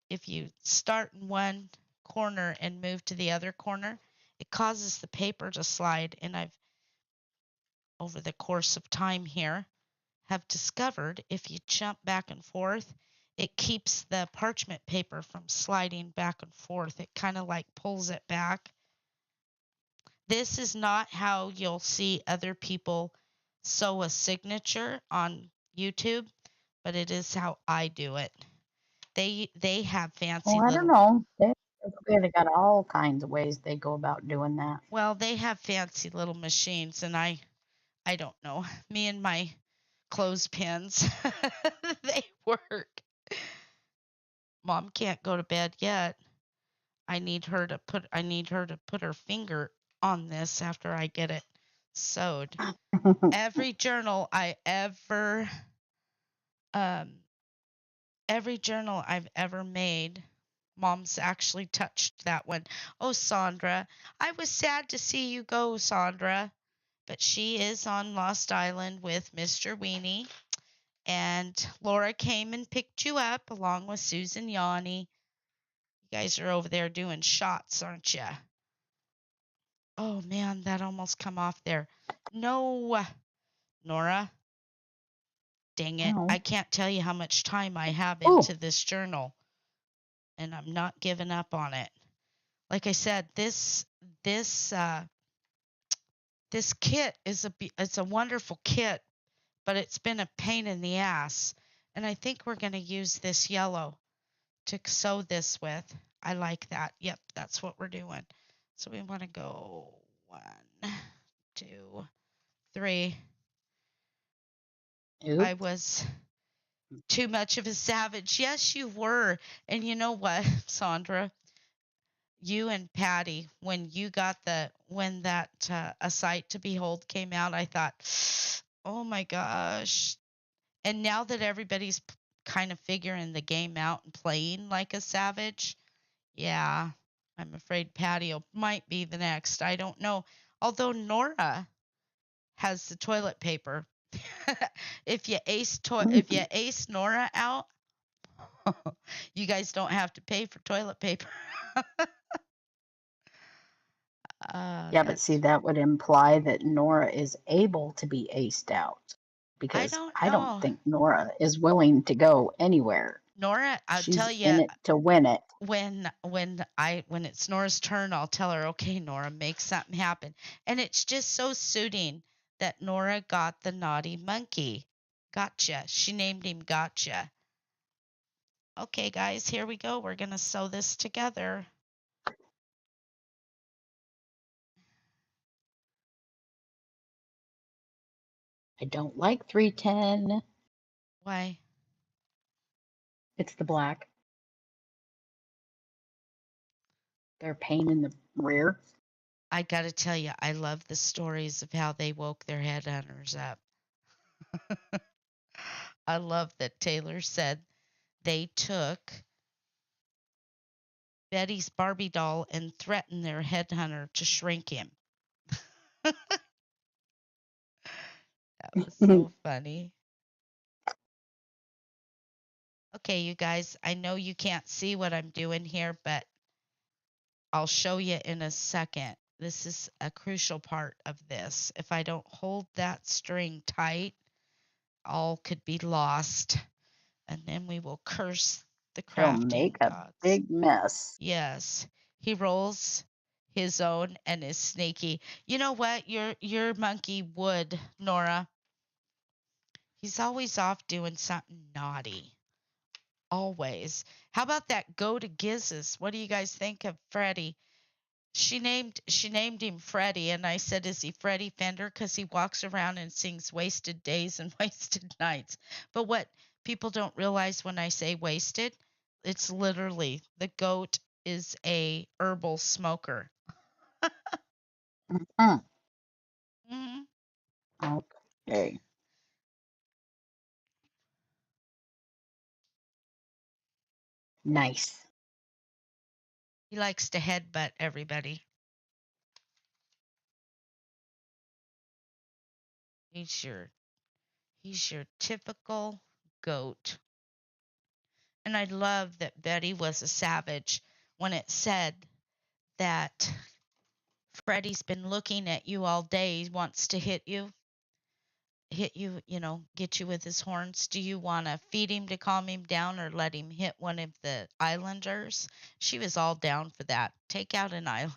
if you start in one corner and move to the other corner, it causes the paper to slide. And I've, over the course of time here, have discovered if you jump back and forth, it keeps the parchment paper from sliding back and forth. It kind of like pulls it back. This is not how you'll see other people sew a signature on YouTube, but it is how I do it. They have fancy Well, I don't little know. They got all kinds of ways they go about doing that. well, they have fancy little machines, and I don't know. Me and my clothespins, they work. Mom can't go to bed yet. I need her to put her finger on this after I get it sewed. Every journal I ever every journal I've ever made, Mom's actually touched that one. Oh, Sandra, I was sad to see you go, Sandra, but she is on Lost Island with Mr. Weenie, and Laura came and picked you up along with Susan Yanni. You guys are over there doing shots, aren't you? Oh man, that almost come off there. No, Nora. Dang it. No. I can't tell you how much time I have Oh, into this journal, and I'm not giving up on it. Like I said, this this kit is it's a wonderful kit, but it's been a pain in the ass. And I think we're going to use this yellow to sew this with. I like that. Yep, that's what we're doing. So we want to go 1, 2, 3. I oops. was too much of a savage. Yes, you were. And you know what, Sandra? You and Patty, when you got when that A Sight to Behold came out, I thought, oh my gosh. And now that everybody's kind of figuring the game out and playing like a savage, yeah, I'm afraid Patty might be the next. I don't know. Although Nora has the toilet paper. If you ace Nora out, you guys don't have to pay for toilet paper. Yeah, but see, That's that would imply that Nora is able to be aced out I because don't I don't know. think Nora is willing to go anywhere. Nora, I'll She's tell you in it to win it. when it's Nora's turn, I'll tell her, okay, Nora, make something happen. And it's just so suiting that Nora got the naughty monkey. Gotcha. She named him Gotcha. Okay, guys, here we go. We're gonna sew this together. I don't like 310. Why? It's the black. They're a pain in the rear. I gotta tell you, I love the stories of how they woke their headhunters up. I love that Taylor said they took Betty's Barbie doll and threatened their headhunter to shrink him. That was so funny. Okay, you guys, I know you can't see what I'm doing here, but I'll show you in a second. This is a crucial part of this. If I don't hold that string tight, all could be lost, and then we will curse the She'll crafting make a gods. big mess. Yes, he rolls his own and is snaky. You know what? Your monkey would, Nora. He's always off doing something naughty. Always. How about that go to Giz's? What do you guys think of Freddie? She named him Freddie, and I said, "Is he Freddie Fender?" Because he walks around and sings "Wasted Days" and "Wasted Nights." But what people don't realize when I say wasted, it's literally the goat is a herbal smoker. Mm. Hmm. Okay. Nice. He likes to headbutt everybody. He's your he's your typical goat. And I love that Betty was a savage when it said that Freddie's been looking at you all day. He wants to hit you, get you with his horns. Do you want to feed him to calm him down or let him hit one of the islanders? She was all down for that. Take out an islander.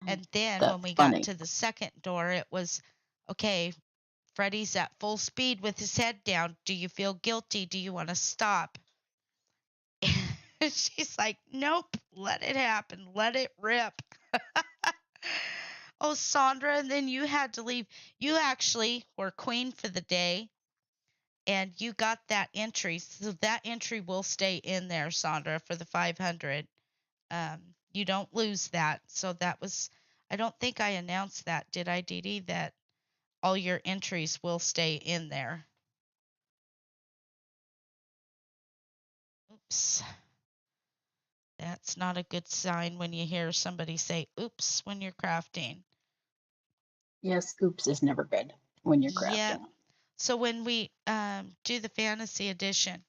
And then when That's we got funny. to the second door, it was okay. Freddie's at full speed with his head down. Do you feel guilty? Do you want to stop? She's like, nope, let it happen. Let it rip. Oh, Sandra, and then you had to leave. You actually were queen for the day and you got that entry. So that entry will stay in there, Sandra, for the 500. You don't lose that. So that was, I don't think I announced that, did I, Dee Dee, that all your entries will stay in there? Oops. That's not a good sign when you hear somebody say oops when you're crafting. Yes, oops is never good when you're Yep. crafting. So when we do the fantasy edition,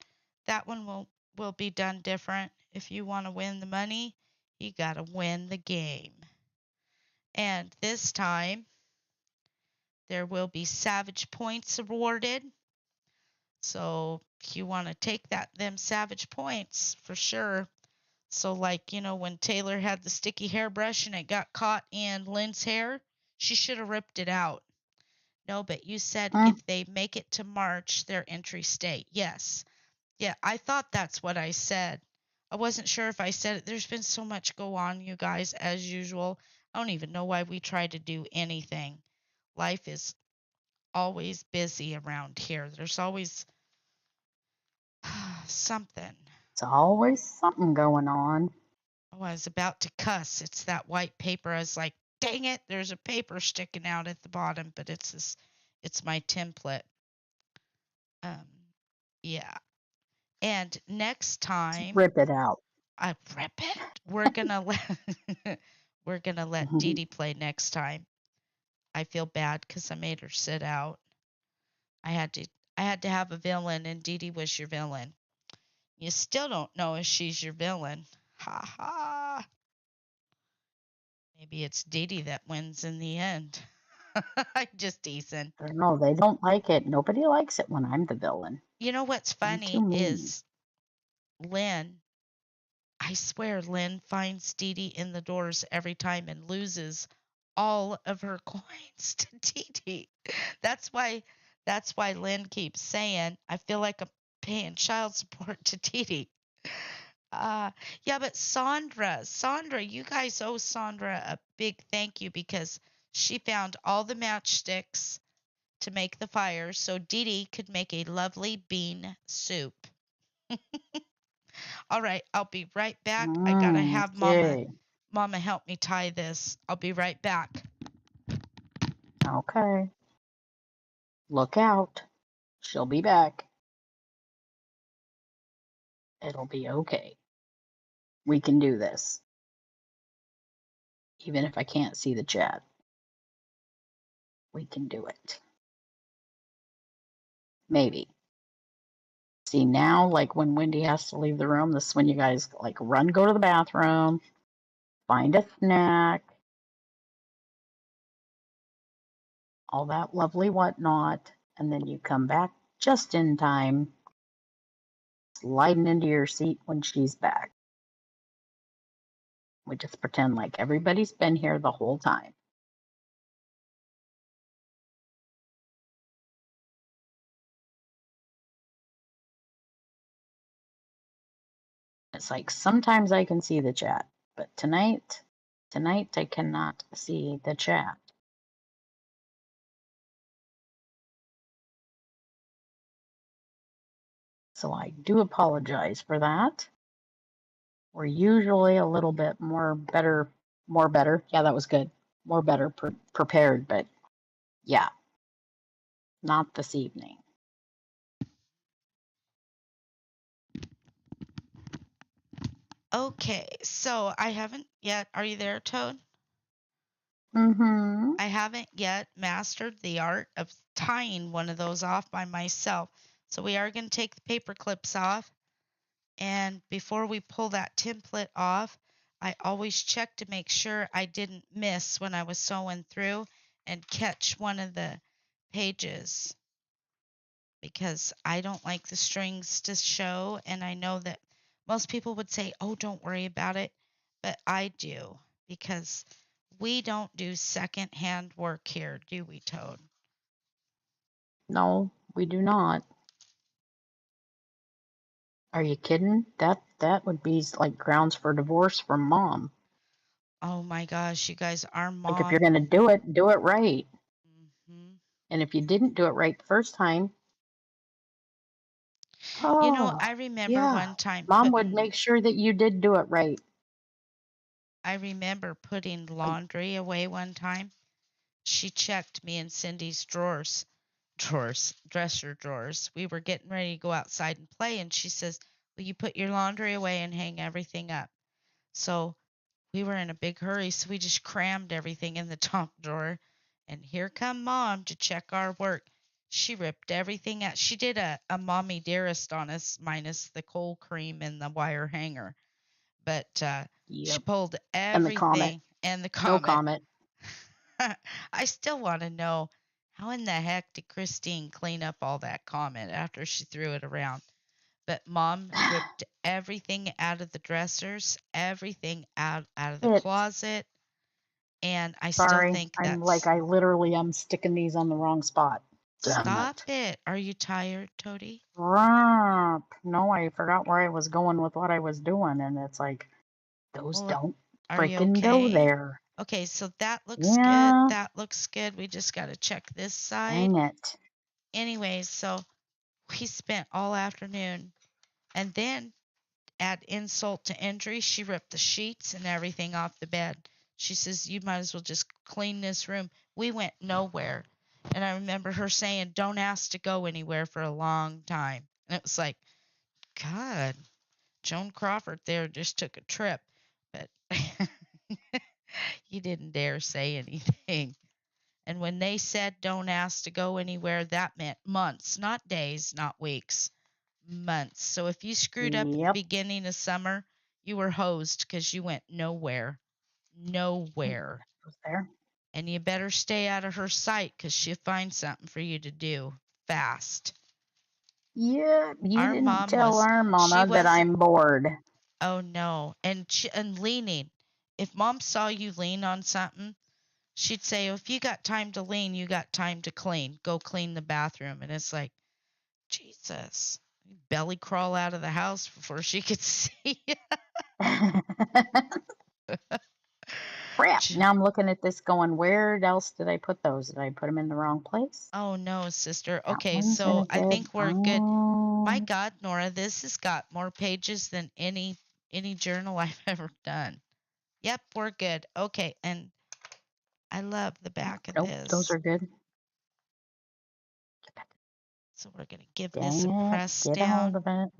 that one will be done different. If you want to win the money, you got to win the game. And this time there will be savage points awarded. So if you want to take them savage points for sure. So like, when Taylor had the sticky hairbrush and it got caught in Lynn's hair, she should have ripped it out. No, but you said Mm. if they make it to March, their entry stay. Yes. Yeah, I thought that's what I said. I wasn't sure if I said it. There's been so much go on, you guys, as usual. I don't even know why we try to do anything. Life is always busy around here. There's always something. It's always something going on. Oh, I was about to cuss. It's that white paper. I was like, dang it, there's a paper sticking out at the bottom, but it's my template. Um, yeah. And next Let's time, rip it out. I rip it. We're gonna let we're gonna let Dee Dee play next time. I feel bad because I made her sit out. I had to I had to have a villain, and Dee Dee was your villain. You still don't know if she's your villain. Ha ha. Maybe it's Dee Dee that wins in the end. I'm just teasing. I don't know. They don't like it. Nobody likes it when I'm the villain. You know what's I'm too funny mean. is Lynn. I swear Lynn finds Dee Dee in the doors every time and loses all of her coins to Dee Dee. That's why that's why Lynn keeps saying, I feel like I'm paying child support to Dee Dee. Uh, yeah, but Sandra, you guys owe Sandra a big thank you because she found all the matchsticks to make the fire so Dee Dee could make a lovely bean soup. All right, I'll be right back. I gotta have Okay. Mama help me tie this. I'll be right back. Okay. Look out. She'll be back. It'll be okay. We can do this. Even if I can't see the chat, we can do it. Maybe. See, now, like when Wendy has to leave the room, this is when you guys like run, go to the bathroom, find a snack, all that lovely whatnot, and then you come back just in time, sliding into your seat when she's back. We just pretend like everybody's been here the whole time. It's like sometimes I can see the chat, but tonight I cannot see the chat. So I do apologize for that. We're usually a little bit more better. Yeah, that was good. More better prepared, but yeah, not this evening. Okay, so I haven't yet. Are you there, Toad? Mm-hmm. I haven't yet mastered the art of tying one of those off by myself. So we are going to take the paper clips off. And before we pull that template off, I always check to make sure I didn't miss when I was sewing through and catch one of the pages, because I don't like the strings to show. And I know that most people would say, oh, don't worry about it. But I do, because we don't do secondhand work here, do we, Toad? No, we do not. Are you kidding? That would be like grounds for divorce from mom. Oh my gosh, you guys, our Like if you're mom. gonna do it right. Hmm. And if you didn't do it right the first time, I oh remember yeah, one time mom would putting make sure that you did do it right. I remember putting Like, laundry away one time. She checked me in Cindy's dresser drawers. We were getting ready to go outside and play, and she says, will you put your laundry away and hang everything up? So we were in a big hurry, so we just crammed everything in the top drawer. And here come mom to check our work. She ripped everything out. She did a mommy dearest on us, minus the cold cream and the wire hanger. But she yep. pulled And the comment. everything and the No comment. comment. I still want to know, how in the heck did Christine clean up all that comment after she threw it around? But mom ripped everything out of the dressers, everything out of the It. closet, and I still Sorry, think I'm like that's. I literally am sticking these on the wrong spot. Damn Stop it. it. Are you tired, Toady? Crap. No, I forgot where I was going with what I was doing, and it's like those Well, don't are you freaking go okay? there. Okay, so that looks good. Yeah, That looks good. We just got to check this side. dang it. Anyways, so we spent all afternoon, and then add insult to injury, she ripped the sheets and everything off the bed. She says, you might as well just clean this room. We went nowhere. And I remember her saying, don't ask to go anywhere for a long time. And it was like, God, Joan Crawford there just took a trip. But you didn't dare say anything. And when they said don't ask to go anywhere, that meant months, not days, not weeks, months. So if you screwed up at the Yep. beginning of summer, you were hosed because you went nowhere. Nowhere. Was there. And you better stay out of her sight because she'll find something for you to do fast. Yeah, you Our didn't mom tell was, our she mama that was, I'm bored. oh no. And leaning. If mom saw you lean on something, she'd say, oh, if you got time to lean, you got time to clean. Go clean the bathroom. And it's like, Jesus. Belly crawl out of the house before she could see you. Crap. Now I'm looking at this going, where else did I put those? Did I put them in the wrong place? Oh no, sister. That Okay, one's in so a I good. think we're good. My God, Nora, this has got more pages than any journal I've ever done. Yep, we're good. Okay, and I love the back of Nope, those this. are good. So we're gonna give this Dang a it. press Get a hold down. of it.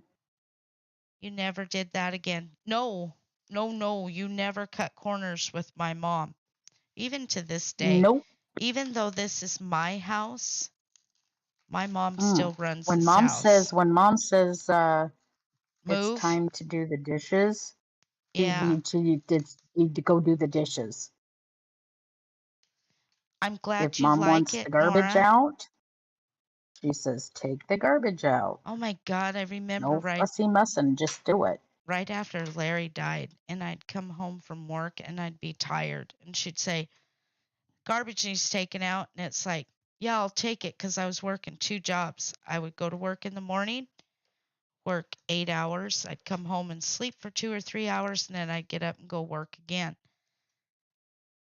You never did that again. No, no, no, you never cut corners with my mom. Even to this day, Nope. even though this is my house, my mom Mm. still runs When this mom house. says, when mom says, it's Move? time to do the dishes, Yeah. she did need to go do the dishes. I'm glad If you mom like wants it, the garbage Nora. out, she says, take the garbage out. Oh my God, I remember No right fussy mussing, just do it. right after Larry died, and I'd come home from work and I'd be tired, and she'd say, "Garbage needs taken out," and it's like, "Yeah, I'll take it," because I was working two jobs. I would go to work in the morning, work 8 hours. I'd come home and sleep for 2 or 3 hours, and then I'd get up and go work again.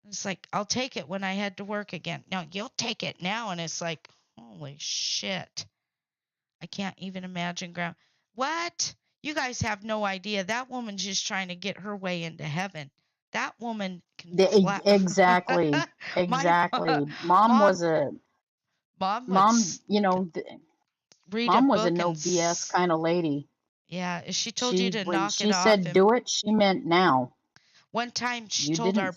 It's like, I'll take it when I head to work again. No, you'll take it now. And it's like, holy shit. I can't even imagine. What? You guys have no idea. That woman's just trying to get her way into heaven. That woman can flat. Exactly. My Exactly. Mom mom, was a mom would mom, you know, read a mom was a book no and BS kind of lady. yeah, if she told you She to when knock it she off, said and do it, she meant now. one time You didn't.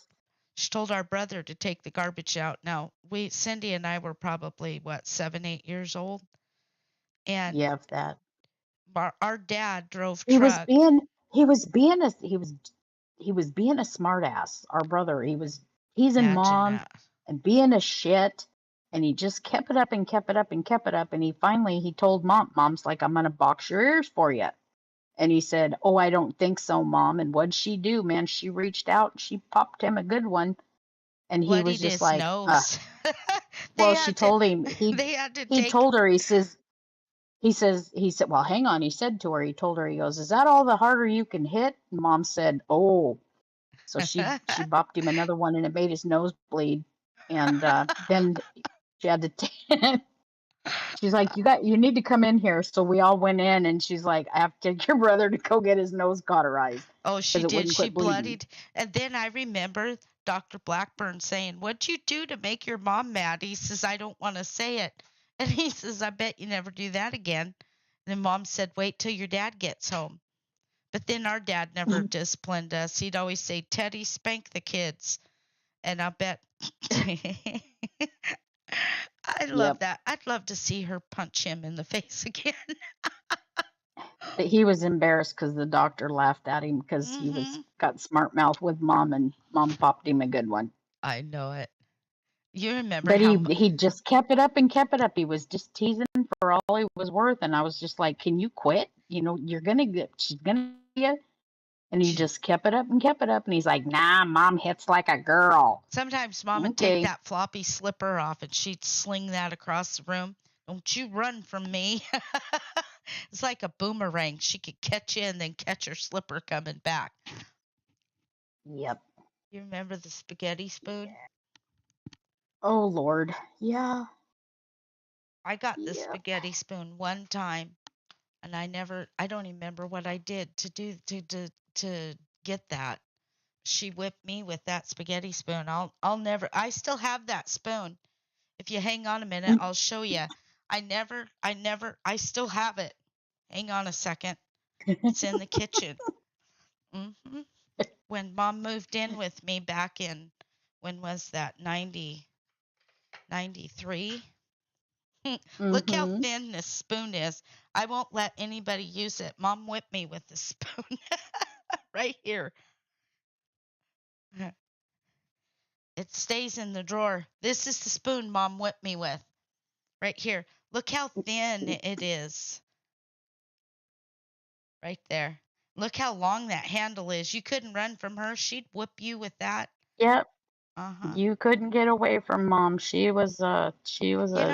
she told our brother to take the garbage out. Now Cindy and I were probably what 7, 8 years old, and Yeah, if that. our dad drove He was truck. being he was being a smart ass. Our brother, he was teasing Imagine mom that. and being a shit, and he just kept it up and kept it up and kept it up, and he told mom's like, I'm gonna box your ears for you. And he said, oh, I don't think so, mom. And what'd she do, man? She reached out, she popped him a good one, and he was Bloodied just his like, nose. they well, she had to told him they had to he take told her, he said, well, hang on. He said to her, he told her, he goes, is that all the harder you can hit? And mom said, oh. So she bopped him another one and it made his nose bleed. And then she had to she's like, you need to come in here. So we all went in and she's like, I have to take your brother to go get his nose cauterized Oh, she because it did. wouldn't She quit bleeding. bloodied. And then I remember Dr. Blackburn saying, what'd you do to make your mom mad? He says, I don't want to say it. And he says, I bet you never do that again. And then mom said, wait till your dad gets home. But then our dad never disciplined us. He'd always say, Teddy, spank the kids. And I bet I love Yep. that. I'd love to see her punch him in the face again. But he was embarrassed because the doctor laughed at him because he was hmm got smart mouth with mom and mom popped him a good one. I know it. You remember But how he just kept it up and kept it up. He was just teasing for all he was worth, and I was just like, "Can you quit? You know, she's gonna get you." And he just kept it up and kept it up, and he's like, "Nah, mom hits like a girl." sometimes mom would take Okay. that floppy slipper off and she'd sling that across the room. Don't you run from me. It's like a boomerang. She could catch you and then catch her slipper coming back. Yep. You remember the spaghetti spoon? Oh Lord. Yeah. I got the Yep. spaghetti spoon one time and I don't remember what I did to get that. She whipped me with that spaghetti spoon. I'll never I still have that spoon. If you hang on a minute, I'll show you. I still have it. Hang on a second. It's in the kitchen. hmm When mom moved in with me back in, when was that? 93. Look how Mm-hmm. thin this spoon is. I won't let anybody use it. Mom whipped me with the spoon right here. It stays in the drawer. This is the spoon mom whipped me with right here. Look how thin it is. Right there. Look how long that handle is. You couldn't run from her. She'd whoop you with that. Yep. Uh-huh. You couldn't get away from mom. She was You know a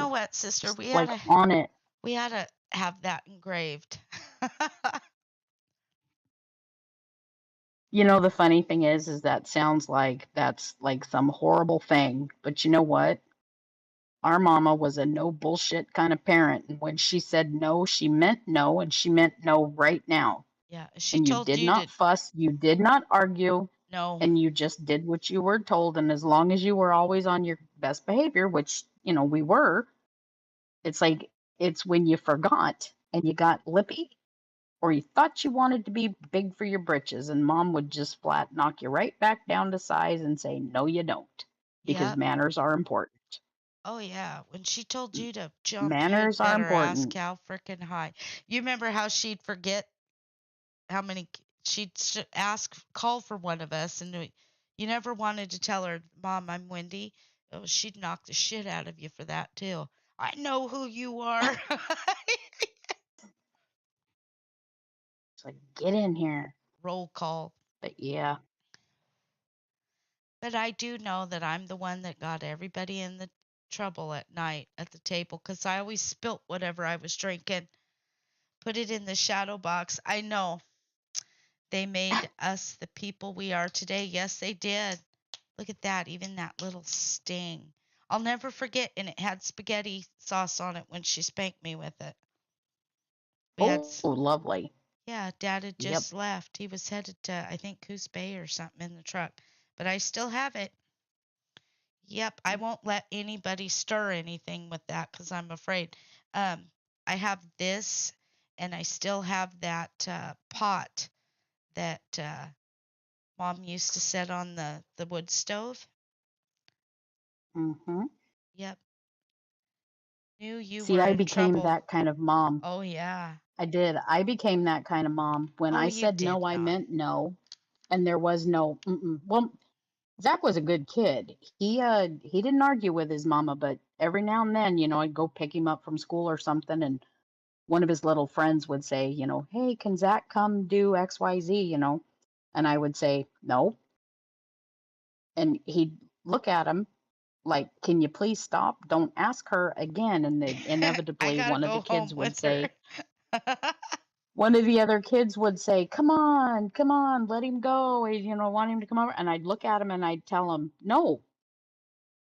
what, sister? just like on it. We had to have that engraved. You know, the funny thing is that sounds like that's like some horrible thing. But you know what? Our mama was a no bullshit kind of parent. And when she said no, she meant no, and she meant no right now. Yeah, she And you told did you to not fuss, you did not argue, no. and you just did what you were told. And as long as you were always on your best behavior, which, you know, we were, it's like, it's when you forgot and you got lippy or you thought you wanted to be big for your britches, and mom would just flat knock you right back down to size and say, no, you don't, because Yep. manners are important. Oh yeah. When she told you to jump, you had Manners are better ask important. how freaking high. You remember how she'd forget how many she'd ask call for one of us, and you never wanted to tell her, Mom, I'm Wendy. Oh, she'd knock the shit out of you for that too. I know who you are. It's like, get in here. Roll call. But yeah, But I do know that I'm the one that got everybody in the trouble at night at the table because I always spilt whatever I was drinking. Put it in the shadow box. I know. They made us the people we are today. Yes, they did. Look at that, even that little sting. I'll never forget, and it had spaghetti sauce on it when she spanked me with it. We had, Oh, lovely. yeah, Dad had Yep. just left. He was headed to, I think, Coos Bay or something in the truck. But I still have it. Yep, I won't let anybody stir anything with that because I'm afraid. Um, I have this, and I still have that pot that Mom used to set on the wood stove. Mm-hmm. Yep. Knew you See, were I in became trouble. that kind of mom. Oh, yeah. I did. I became that kind of mom. When Oh, I you said did no, I not. meant no, and there was no. Mm-mm. Well, Zach was a good kid. He didn't argue with his mama, but every now and then, I'd go pick him up from school or something, and one of his little friends would say, hey, can Zach come do XYZ, and I would say no, and he'd look at him like, can you please stop? Don't ask her again. And then I inevitably gotta go home with her. one of the other kids would say, come on, let him go. Want him to come over. And I'd look at him and I'd tell him, no.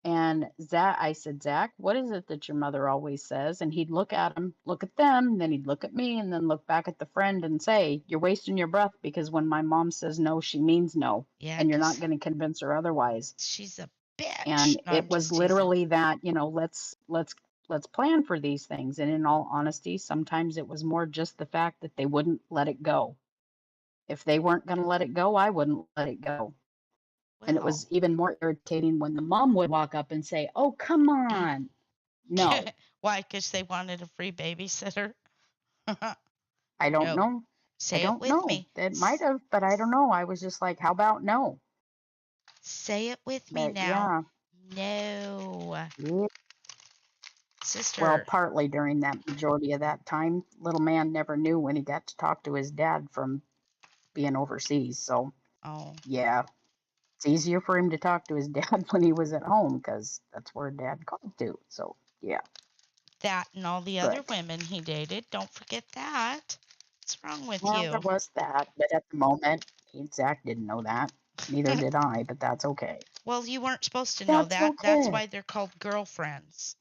And I said, Zach, what is it that your mother always says? And he'd look at him, look at them, then he'd look at me and then look back at the friend and say, you're wasting your breath because when my mom says no, she means no. Yeah, And you're not 'cause going to convince her otherwise. she's a bitch. And No, it I'm was just teasing. literally that, let's plan for these things. And in all honesty, sometimes it was more just the fact that they wouldn't let it go. If they weren't going to let it go, I wouldn't let it go. And it Well, was even more irritating when the mom would walk up and say, oh, come on. No, why? 'Cause they wanted a free babysitter? I don't No. know. I Say it don't with know. me. It might have, but I don't know. I was just like, how about no? Say it with me But now. yeah, No. yeah. Well, Sister. partly during that majority of that time, little man never knew when he got to talk to his dad from being overseas. So, Oh. yeah, it's easier for him to talk to his dad when he was at home because that's where dad called to. So, yeah, That and all the other but women he dated. Don't forget that. What's wrong with well, there you? was that. But at the moment, Zach didn't know that. Neither did I, but that's okay. Well, you weren't supposed to know That's that. That's okay. why they're called girlfriends.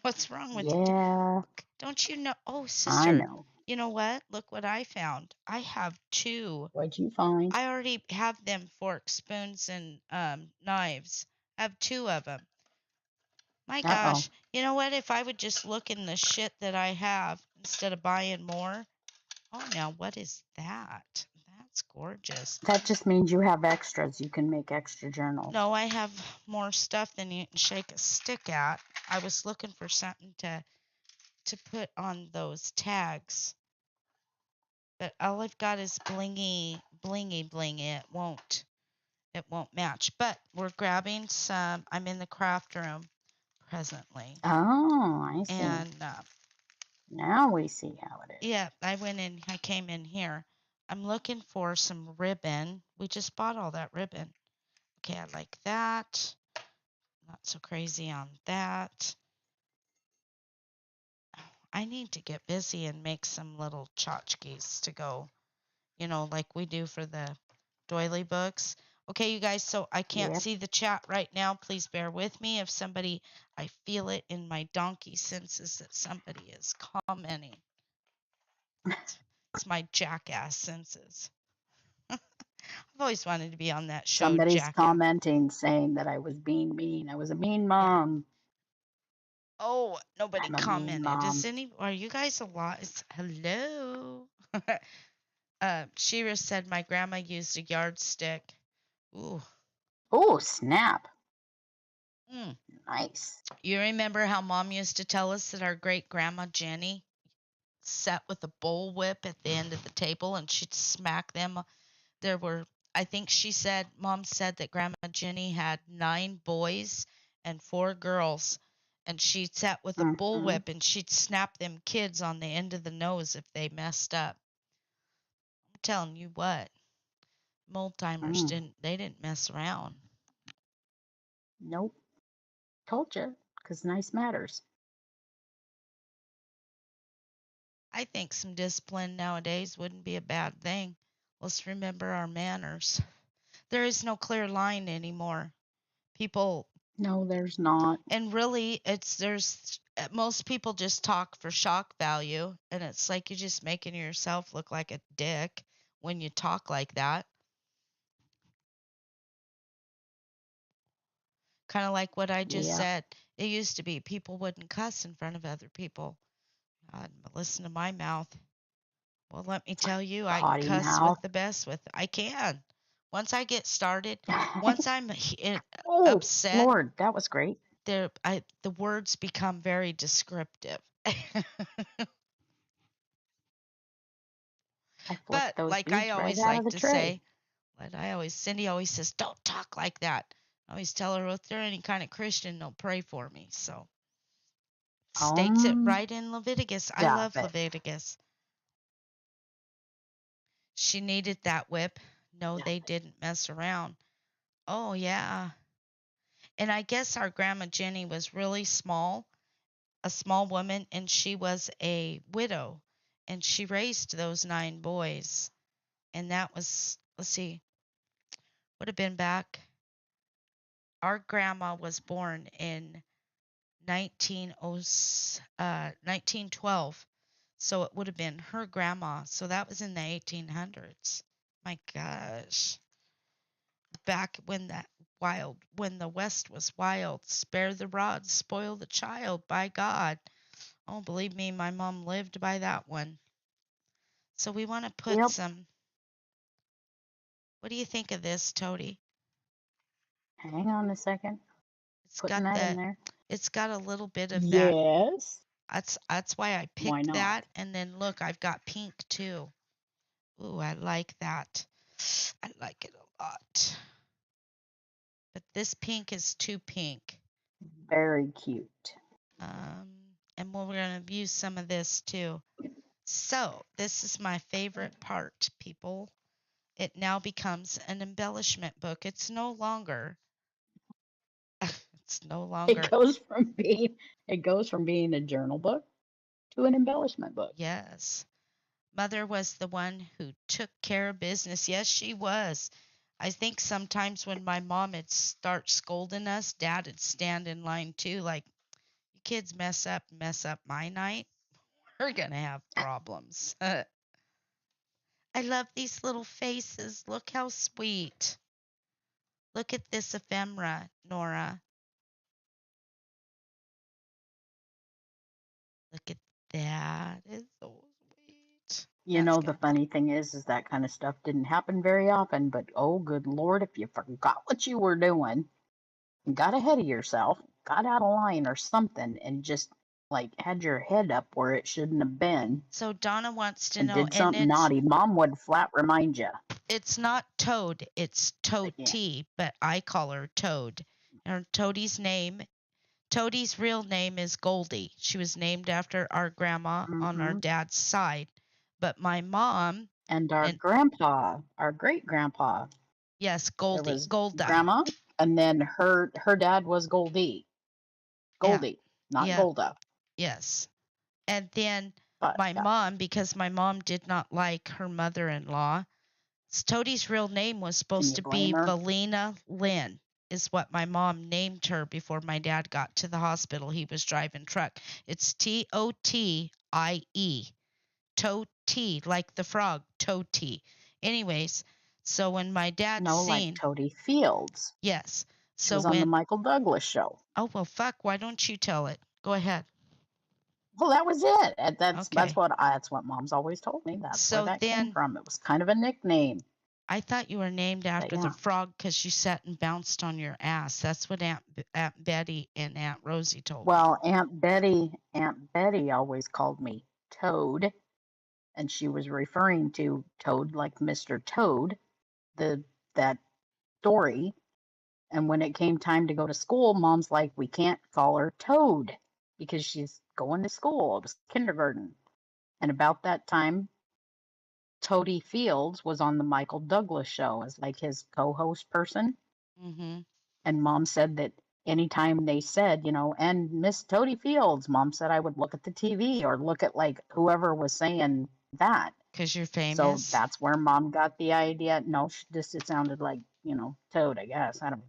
What's wrong with you? Yeah, Don't you know? Oh, I sister, know. you know what? Look what I found. I have two. What'd you find? I already have them forks, spoons, and knives. I have two of them. My Uh-oh. gosh. You know what? If I would just look in the shit that I have instead of buying more. Oh, now what is that? That's gorgeous. That just means you have extras. You can make extra journals. No, I have more stuff than you can shake a stick at. I was looking for something to put on those tags. But all I've got is blingy, blingy, blingy. It won't match. But we're grabbing some. I'm in the craft room presently, Oh, I see. and Now we see how it is. yeah, I went in. I came in here. I'm looking for some ribbon. We just bought all that ribbon. Okay, I like that. Not so crazy on that. I need to get busy and make some little tchotchkes to go, like we do for the doily books. Okay, you guys, so I can't Yep. see the chat right now. Please bear with me. If somebody, I feel it in my donkey senses that somebody is commenting. It's my jackass senses. I've always wanted to be on that show, Somebody's Jackass. commenting saying that I was being mean. I was a mean Yeah. mom. Oh, nobody I'm a mean commented. mom. Are you guys alive? Hello? Shira said my grandma used a yardstick. Ooh. Oh, snap. Mm. Nice. You remember how Mom used to tell us that our great grandma Jenny sat with a bullwhip at the end of the table and she'd smack them? There were, I think Mom said that Grandma Jenny had 9 boys and 4 girls, and she sat with a Mm-hmm. bullwhip and she'd snap them kids on the end of the nose if they messed up. I'm telling you what, old timers Mm. didn't mess around. Nope. Told you. Because nice matters. I think some discipline nowadays wouldn't be a bad thing. Let's remember our manners. There is no clear line anymore. People, No, there's not. and really, there's most people just talk for shock value, and it's like you're just making yourself look like a dick when you talk like that. Kind of like what I just Yeah. said. It used to be people wouldn't cuss in front of other people. Listen to my mouth. Well, let me tell you, I can Potty cuss with mouth. the best. With I can. Once I get started, once I'm Oh, upset, Lord, that was great. the words become very descriptive. I flicked But those like I beads right always out of like the to tray. say, Cindy always says, don't talk like that. I always tell her, well, if they're any kind of Christian, they'll pray for me. So states it right in Leviticus. I Stop love it. Leviticus. She needed that whip. No, Stop they it. didn't mess around. Oh, yeah. And I guess our grandma Jenny was really small, a small woman, and she was a widow. And she raised those 9 boys. And that was, let's see, would have been back. Our grandma was born in 1912. So it would have been her grandma. So that was in the 1800s. My gosh. Back when the West was wild, spare the rod, spoil the child, by God. Oh, believe me, my mom lived by that one. So we want to put Yep. some. What do you think of this, Toady? Hang on a second. It's Putting got that in that. there. It's got a little bit of that. Yes. That's why I Why picked not? that. And then look, I've got pink too. Ooh, I like that. I like it a lot. But this pink is too pink. Very cute. And we're going to use some of this too. So, this is my favorite part, people. It now becomes an embellishment book. It's no longer it's no It longer goes from being a journal book to an embellishment book. yes. Mother was the one who took care of business. Yes, she was. I think sometimes when my mom would start scolding us, Dad would stand in line too, like, you kids mess up my night. We're gonna have problems. I love these little faces. Look how sweet. Look at this ephemera, Nora. Look at that. It's so sweet. You That's know, the good. funny thing is that kind of stuff didn't happen very often, but oh, good Lord, if you forgot what you were doing, got ahead of yourself, got out of line or something, and just like had your head up where it shouldn't have been So Donna wants to and know, did and something naughty, Mom would flat remind you. it's not Toad, it's Yeah. Toadie, but I call her Toad. And Toadie's real name is Goldie. She was named after our grandma on our Hmm. dad's side. But my mom, And and our great grandpa, yes, there Goldie, was Golda. grandma, and then her dad was Yeah, Goldie, not yeah, Golda. yes. And then But my yeah, mom, because my mom did not like her mother-in-law, Toadie's real name was can supposed you to blame be her? Valina Lynn, is what my mom named her before my dad got to the hospital. He was driving truck. It's Totie. Totie, like the frog, Totie. Anyways, so when my dad No, like seen, Toady Fields. yes. She So was on the when, Michael Douglas show. oh, well, fuck, why don't you tell it? Go ahead. Well, that was it. Okay. That's what Mom's always told me. That's where So that came then from. It was kind of a nickname. I thought you were named But after the yeah. frog because you sat and bounced on your ass. That's what Aunt Betty and Aunt Rosie told me. Well, Aunt Betty always called me Toad, and she was referring to Toad like Mr. Toad, the that story. And when it came time to go to school, Mom's like, we can't call her Toad because she's going to school. It was kindergarten. And about that time, Toady Fields was on the Michael Douglas show as like his co-host person. Mm-hmm. And Mom said that anytime they said, and Miss Toady Fields, Mom said I would look at the TV or look at like whoever was saying that. Because you're So famous? that's where Mom got the idea. No, just it sounded like, Toad, I guess. I don't know.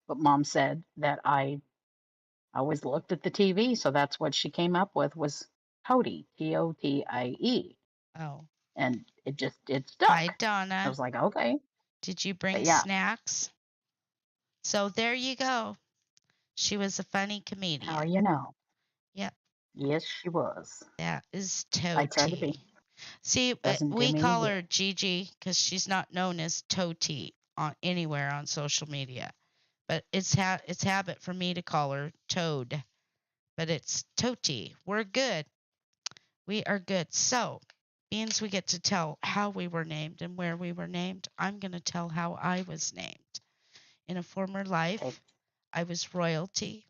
But Mom said that I always looked at the TV, so that's what she came up with was Toady, Totie. Oh. And it Hi, stuck. I Donna. was like, okay. Did you But bring yeah, snacks? So there you go. She was a funny how comedian. you know? Yep, Yes, she was. that is I try to be. Toti. See, Doesn't do we me any call good. her Gigi because she's not known as Toti on anywhere on social media. But it's habit for me to call her Toad. But it's Toti. We're good. We are good. So, beans we get to tell how we were named and where we were named. I'm going to tell how I was named. In a former Okay. life, I was royalty.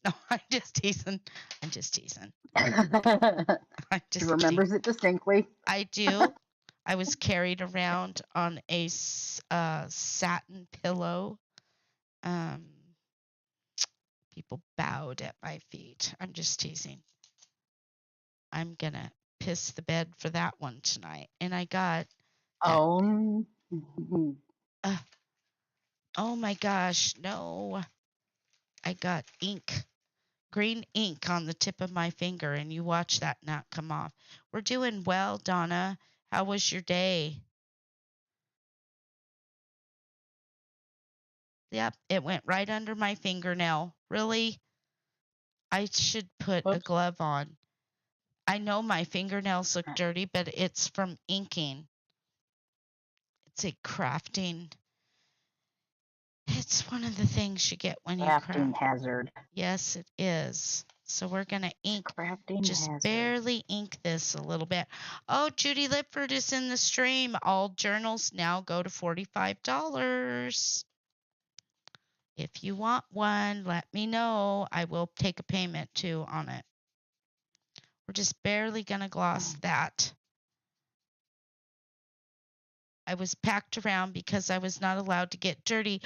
No, I'm just teasing. I'm just teasing. I'm She just kidding. remembers it distinctly. I do. I was carried around on a satin pillow. Um, people bowed at my feet. I'm just teasing. I'm gonna piss the bed for that one tonight. And I got that. Oh, Uh, oh my gosh, no! I got ink, green ink on the tip of my finger, and you watch that not come off. We're doing well, Donna. How was your day? Yep, it went right under my fingernail. Really? I should put a whoops. glove on. I know my fingernails look dirty, but it's from inking. It's a crafting. It's one of the things you get when you Crafting craft. hazard. Yes, it is. So we're going to It's a ink, crafting just hazard. barely ink this a little bit. Oh, Judy Lipford is in the stream. All journals now go to $45. If you want one, let me know. I will take a payment too on it. We're just barely going to gloss that. I was packed around because I was not allowed to get dirty.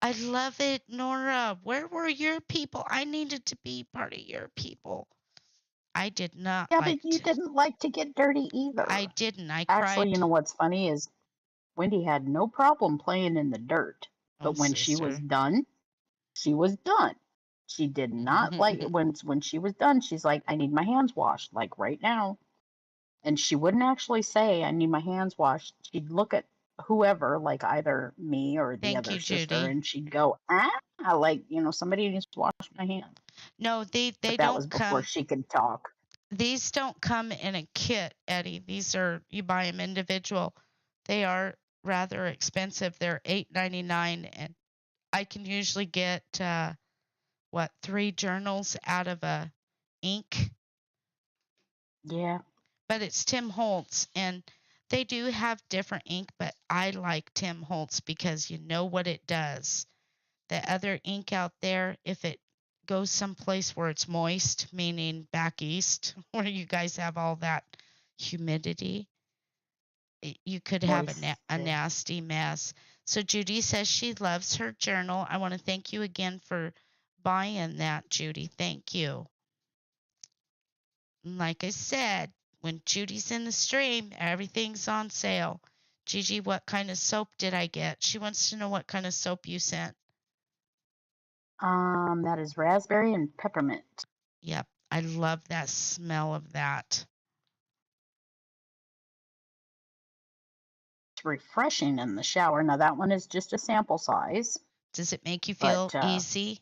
I love it, Nora. Where were your people? I needed to be part of your people. I did not Yeah, like but you to. didn't like to get dirty I either. didn't. I Actually, cried. what's funny is Wendy had no problem playing in the dirt. Oh, But when she was sister. done, she was done. She did not like when she was done, she's like, I need my hands washed, like right now. And she wouldn't actually say, I need my hands washed. She'd look at whoever, like either me or the Thank other you, sister, Judy. and she'd go, like, somebody needs to wash my hands. No, they But that don't was before come. she could talk. These don't come in a kit, Eddie. These are you buy them individual. They are rather expensive. They're $8.99, and I can usually get 3 journals out of a ink. Yeah. But it's Tim Holtz, and they do have different ink, but I like Tim Holtz because you know what it does. The other ink out there, if it goes someplace where it's moist, meaning back east, where you guys have all that humidity, you could have a Moisture. nasty mess. So Judy says she loves her journal. I want to thank you again for buying that, Judy. Thank you. Like I said, when Judy's in the stream, everything's on sale. Gigi, what kind of soap did I get? She wants to know what kind of soap you sent. That is raspberry and peppermint. Yep, I love that smell of that. It's refreshing in the shower. Now that one is just a sample size, Does it make you feel but easy?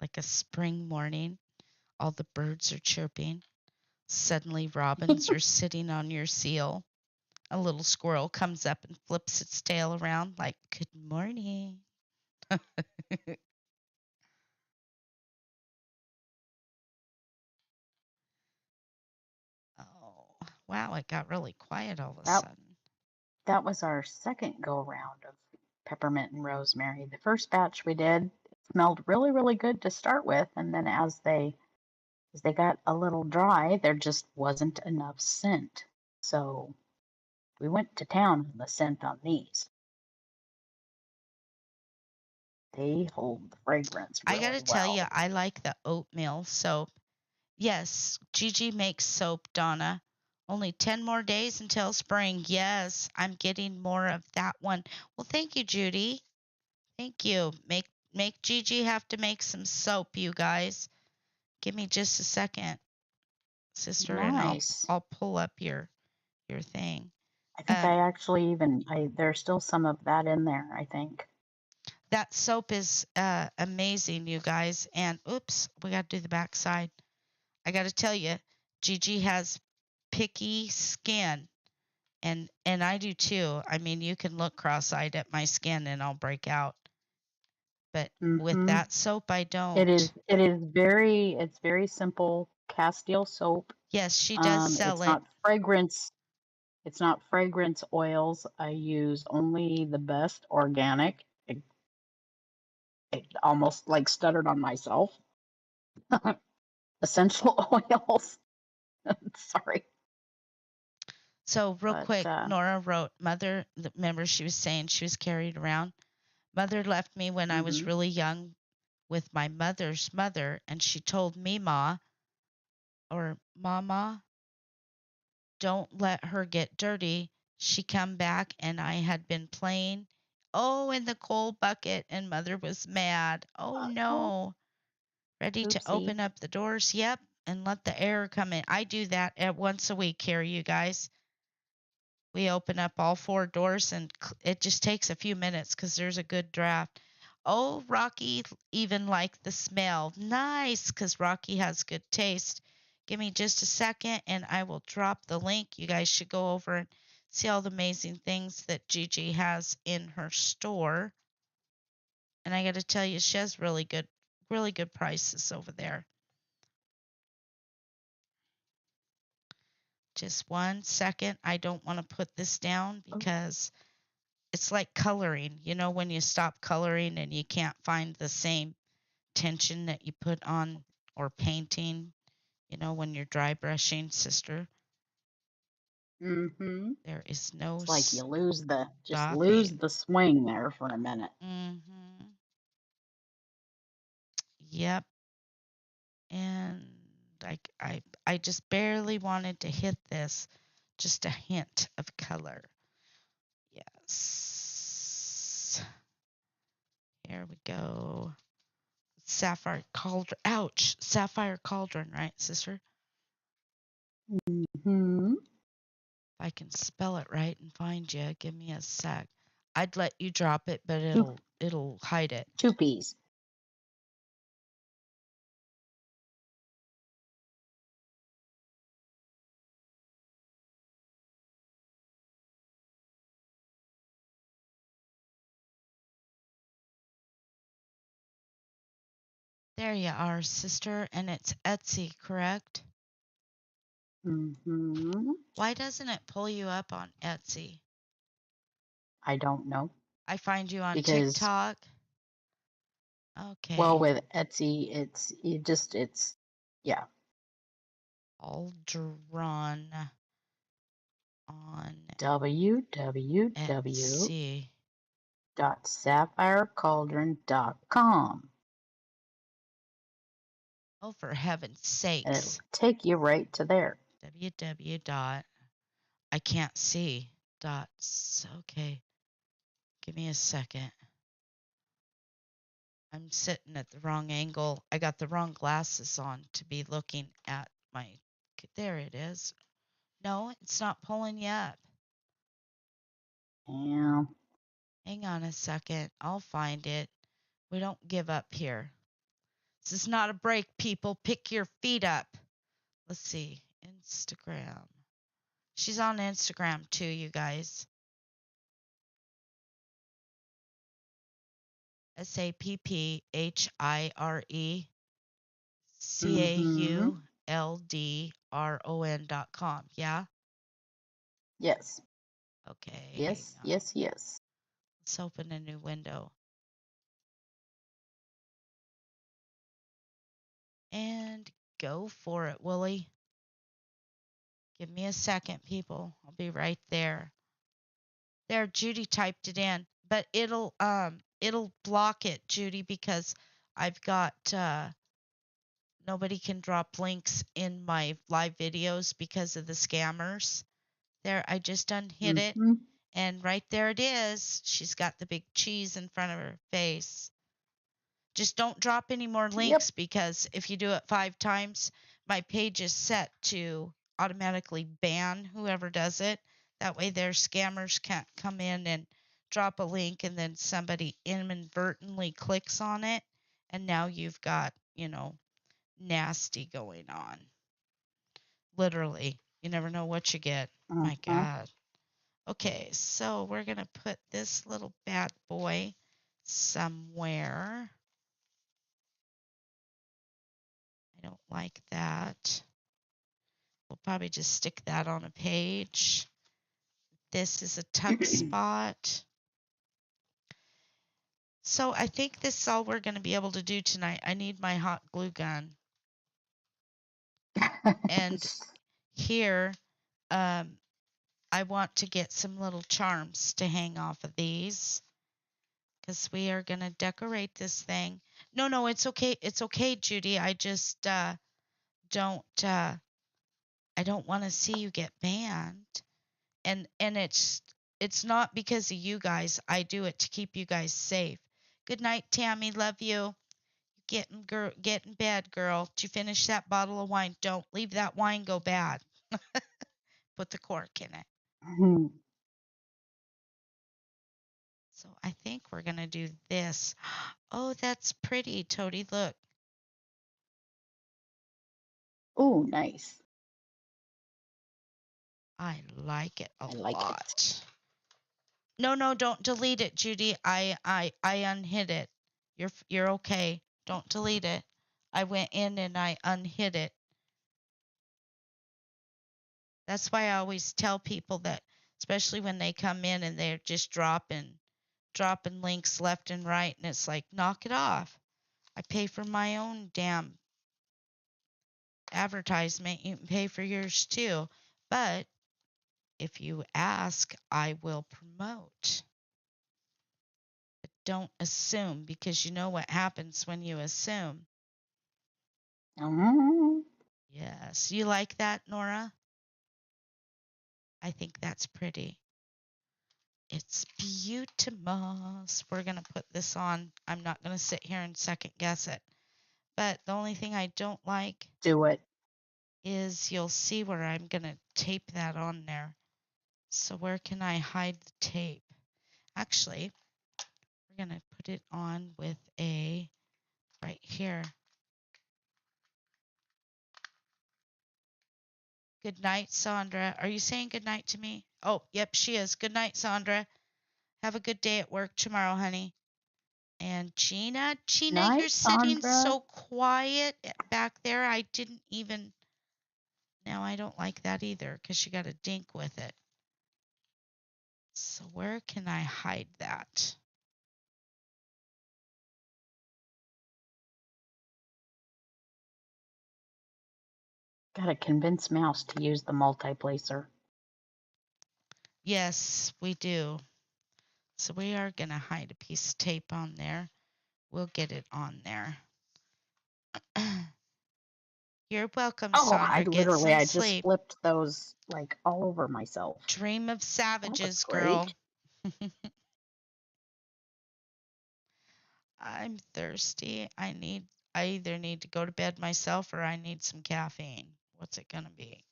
Like a spring morning, all the birds are chirping. Suddenly, robins are sitting on your seal. A little squirrel comes up and flips its tail around like, "Good morning." Oh, wow, it got really quiet all of a that sudden. that was our second go around of peppermint and rosemary. The first batch we did smelled really, really good to start with, and then as they got a little dry, there just wasn't enough scent. So we went to town on the scent on these. they hold the fragrance I got to really tell you, well. I like the oatmeal soap. Yes, Gigi makes soap, Donna. Only 10 more days until spring. Yes, I'm getting more of that one. Well, thank you, Judy. Thank you. Make Gigi have to make some soap, you guys. Give me just a second, sister, and Nice. I'll pull up your thing. I think I actually there's still some of that in there, I think. That soap is amazing, you guys. And oops, we got to do the back side. I got to tell you, Gigi has picky skin, and I do too. I mean, you can look cross-eyed at my skin and I'll break out. But with Mm-hmm. that soap, I It is don't. it's very simple Castile soap. Yes, she does sell It's it. not fragrance oils. I use only the best organic. It almost like stuttered on myself. Essential oils. Sorry. So real But quick, Nora wrote, Mother, remember she was saying she was carried around. Mother left me when I was mm-hmm. really young with my mother's mother, and she told me, Ma, or Mama, don't let her get dirty. She come back and I had been playing, in the coal bucket, and Mother was mad. Oh Oh, no. Ready to oopsie. open up the doors? Yep, and let the air come in. I do that at once a week here, you guys. We open up all 4 doors and it just takes a few minutes because there's a good draft. Oh, Rocky even liked the smell. Nice, because Rocky has good taste. Give me just a second and I will drop the link. You guys should go over and see all the amazing things that Gigi has in her store. And I got to tell you, she has really good prices over there. Just 1 second. I don't want to put this down because it's like coloring. You know, when you stop coloring and you can't find the same tension that you put on, or painting, when you're dry brushing, sister. Mm-hmm. There is no It's like you lose stopping. the swing there for a minute. Mm-hmm. Yep. And I just barely wanted to hit this. Just a hint of color. Yes. Here we go. Sapphire cauldron. Ouch. Sapphire cauldron, right, sister? Mm-hmm. If I can spell it right and find you, give me a sec. I'd let you drop it, but Two it'll hide it. two peas. There you are, sister, and it's Etsy, correct? Mm-hmm. Why doesn't it pull you up on Etsy? I don't know. I find you on Because TikTok. well, Okay. with Etsy it's yeah. Aldron on Etsy. www.sapphirecauldron.com. Oh, for heaven's And it'll sakes. take you right to there. www. I can't see. Dots. Okay. Give me a second. I'm sitting at the wrong angle. I got the wrong glasses on to be looking at my. There it is. No, it's not pulling you up. Yeah. Hang on a second. I'll find it. We don't give up here. This is not a break, people. Pick your feet up. Let's see. Instagram. She's on Instagram too, you guys. Mm-hmm. Sapphirecauldron.com. Yeah? Yes. Okay, hang Yes, on. yes, yes. Let's open a new window. And go for it, Willie. Give me a second, people. I'll be right there. There, Judy typed it in, but it'll block it, Judy, because I've got nobody can drop links in my live videos because of the scammers. There, I just unhid it, Mm-hmm. and right there it is. She's got the big cheese in front of her face. Just don't drop any more Yep. links, because if you do it 5 times, my page is set to automatically ban whoever does it. That way their scammers can't come in and drop a link and then somebody inadvertently clicks on it, and now you've got, nasty going on. Literally. You never know what you get. My Mm-hmm. God. Okay, so we're going to put this little bad boy somewhere. I don't like that. We'll probably just stick that on a page. This is a tuck spot. So I think this is all we're going to be able to do tonight. I need my hot glue gun. And here, I want to get some little charms to hang off of these, because we are going to decorate this thing. No, it's okay. It's okay, Judy. I just don't I don't want to see you get banned. And it's not because of you guys. I do it to keep you guys safe. Good night, Tammy. Love you. Get in bed, girl. Did you finish that bottle of wine? Don't leave that wine go bad. Put the cork in it. Mm-hmm. So I think we're gonna do this. Oh, that's pretty, Toady. Look. Oh, nice. I like it a I like it. lot. No, don't delete it, Judy. I unhid it. You're okay. Don't delete it. I went in and I unhid it. That's why I always tell people that, especially when they come in and they're just dropping links left and right, and it's like, knock it off. I pay for my own damn advertisement. You can pay for yours too. But if you ask, I will promote. But don't assume, because you know what happens when you assume. Mm-hmm. Yes. You like that, Nora? I think that's pretty. It's beautiful. We're going to put this on. I'm not going to sit here and second guess it. But the only thing I don't like Do it. is you'll see where I'm going to tape that on there. So where can I hide the tape? Actually, we're going to put it on with a right here. Good night, Sandra. Are you saying good night to me? Oh, yep, she is. Good night, Sandra. Have a good day at work tomorrow, honey. And Gina, you're Night, sitting Sandra. so quiet back there. I didn't even. Now I don't like that either, because you got a dink with it. So where can I hide that? Gotta convince Mouse to use the multi-placer. Yes, we do. So we are going to hide a piece of tape on there. We'll get it on there. You're welcome, Oh, Sandra. Get some I just sleep. flipped those like all over myself. Dream of That was savages, girl. great. I'm thirsty. I either need to go to bed myself or I need some caffeine. What's it going to be?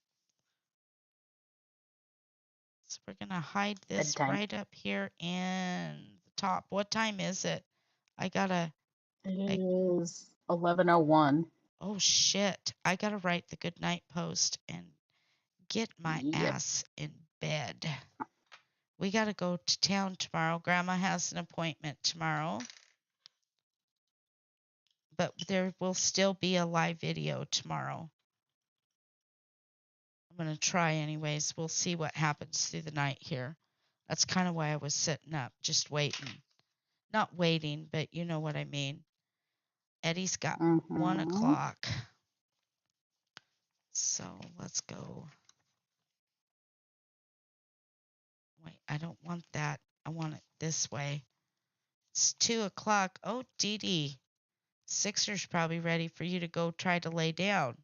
So we're going to hide this Bedtime. right up here in the top. What time is it? I got to. It is 11:01. Oh, shit. I got to write the good night post and get my Yep. ass in bed. We got to go to town tomorrow. Grandma has an appointment tomorrow. But there will still be a live video tomorrow. I'm going to try anyways. We'll see what happens through the night here. That's kind of why I was sitting up, just waiting. Not waiting, but you know what I mean. Eddie's got 1 Mm-hmm. o'clock. So let's go. Wait, I don't want that. I want it this way. It's 2 o'clock. Oh, Dee Dee. Sixer's probably ready for you to go try to lay down.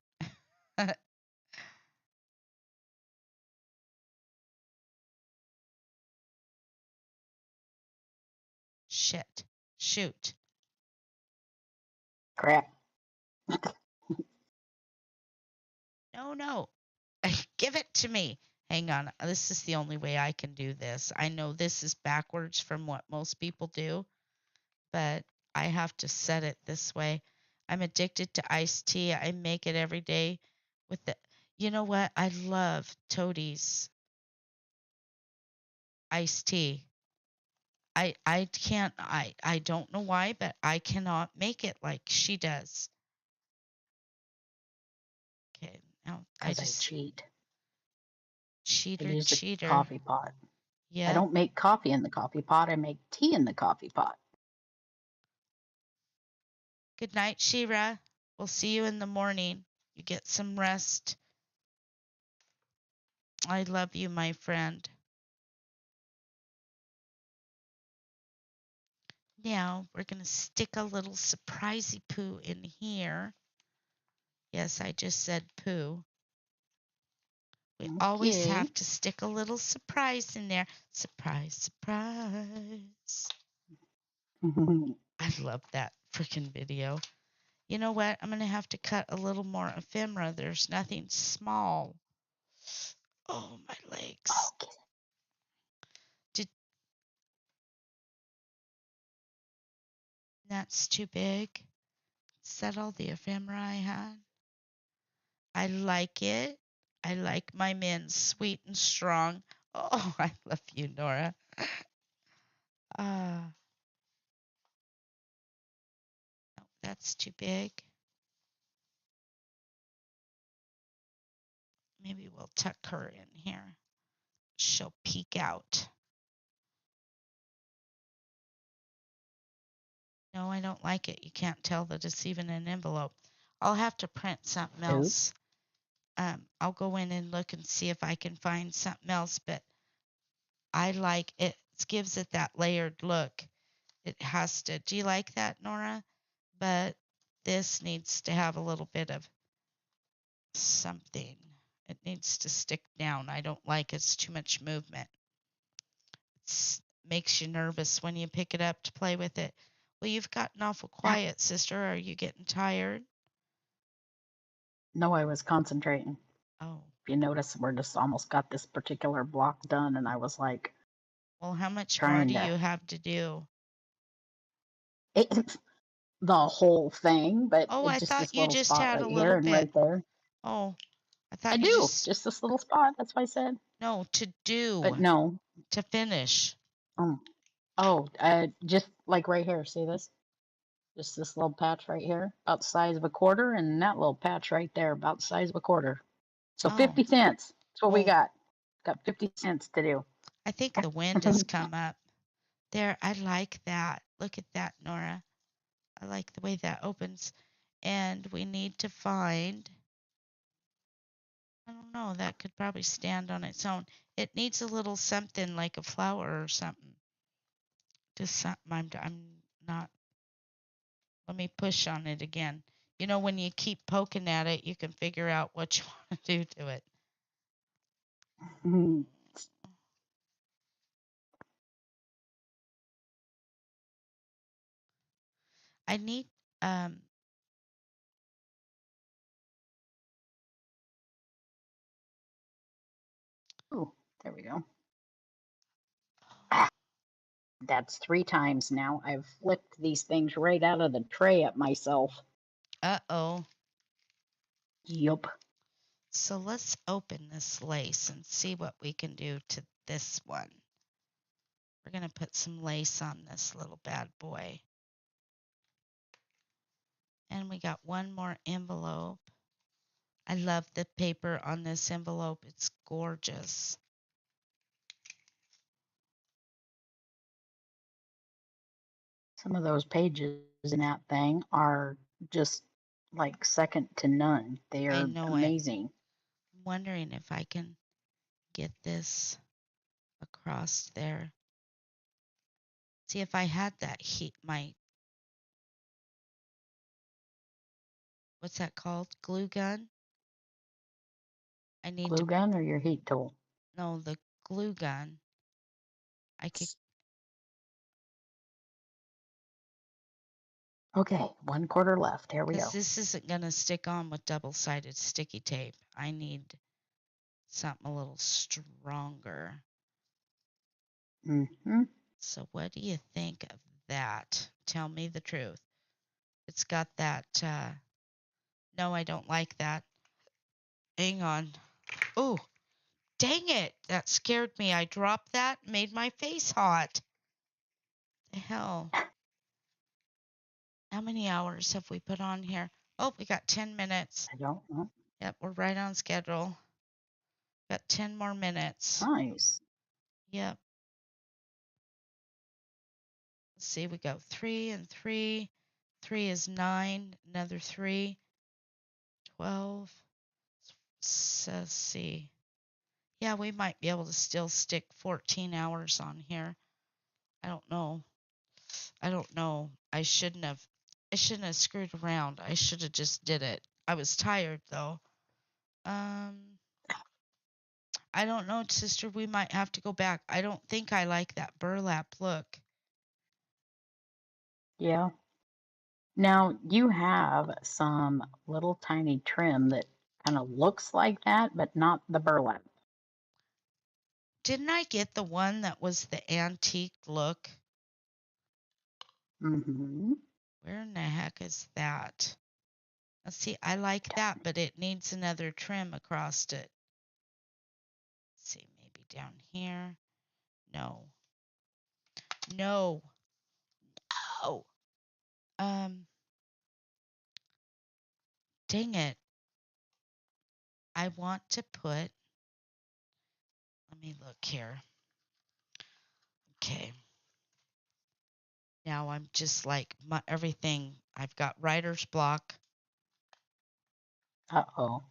Shit. Shoot. Crap. No. Give it to me. Hang on. This is the only way I can do this. I know this is backwards from what most people do, but I have to set it this way. I'm addicted to iced tea. I make it every day with the. You know what? I love Toadie's iced tea. I can't I don't know why, but I cannot make it like she does. Okay, now I Because I just cheat. I cheater use the cheater. coffee pot. I Yep. don't make coffee in the coffee pot. I make tea in the coffee pot. Good night, Shira. We'll see you in the morning. You get some rest. I love you, my friend. Now we're going to stick a little surprisey poo in here. Yes, I just said poo. We always Okay. have to stick a little surprise in there. Surprise, surprise. I love that freaking video. You know what? I'm going to have to cut a little more ephemera. There's nothing small. Oh, my legs. Okay. Did, that's too big. Is that all the ephemera I had? I like it. I like my men sweet and strong. Oh, I love you, Nora. No, that's too big. Maybe we'll tuck her in here. She'll peek out. No, I don't like it. You can't tell that it's even an envelope. I'll have to print something else. I'll go in and look and see if I can find something else, but I like it. It gives it that layered look. It has to. Do you like that, Nora? But this needs to have a little bit of something. It needs to stick down. I don't like it's too much movement. It makes you nervous when you pick it up to play with it. Well, you've gotten awful quiet, sister. Are you getting tired? No, I was concentrating. Oh, If you notice, we're just almost got this particular block done, and I was like well, how much more trying do to you have to do? it, the whole thing, but Oh, it I just thought this you little just spot had a right here little and bit. right there. Oh, I I thought you do just. just this little spot. That's why I said. No, to But do, no. to finish. Just like right here. See this? Just this little patch right here, about the size of a quarter, and that little patch right there, about the size of a quarter. So Oh, 50 cents. That's what we well, got. Got 50 cents to do. I think the wind has come up. There, I like that. Look at that, Nora. I like the way that opens. And we need to find, I don't know, that could probably stand on its own. It needs a little something like a flower or something. Just something. I'm not, let me push on it again. You know, when you keep poking at it, you can figure out what you want to do to it. I need, um, Ooh, there we go. Ah, that's 3 times now. I've flipped these things right out of the tray at myself. uh-oh. Yup. So let's open this lace and see what we can do to this one. We're going to put some lace on this little bad boy. And we got one more envelope. I love the paper on this envelope. It's gorgeous. Some of those pages in that thing are just like second to none. They I are know it. amazing. I'm wondering if I can get this across there. See if I had that heat, what's that called? Glue gun? I need to, Glue gun or your heat tool? no, the glue gun. I could, Okay, 1/4 left. Here we because go. this isn't going to stick on with double-sided sticky tape. I need something a little stronger. Mm-hmm. So what do you think of that? Tell me the truth. It's got that, no, I don't like that. Hang on. Oh, dang it. That scared me. I dropped that, made my face hot. The hell. How many hours have we put on here? Oh, we got 10 minutes. I don't know. Yep, we're right on schedule. Got 10 more minutes. Nice. Yep. Let's see, we go 3 and 3. 3 is 9. Another 3. 12. So, let's see. Yeah, we might be able to still stick 14 hours on here. I don't know. I don't know. I shouldn't have screwed around. I should have just did it. I was tired though. I don't know, sister. We might have to go back. I don't think I like that burlap look. Yeah. Now you have some little tiny trim that kind of looks like that, but not the burlap. Didn't I get the one that was the antique look? Mm-hmm. Where in the heck is that? Let's see. I like that, but it needs another trim across it. Let's see, maybe down here. No. No. Oh. Um. Dang it. I want to put. Let me look here. Okay. Now I'm just like everything. I've got writer's block. Uh-oh.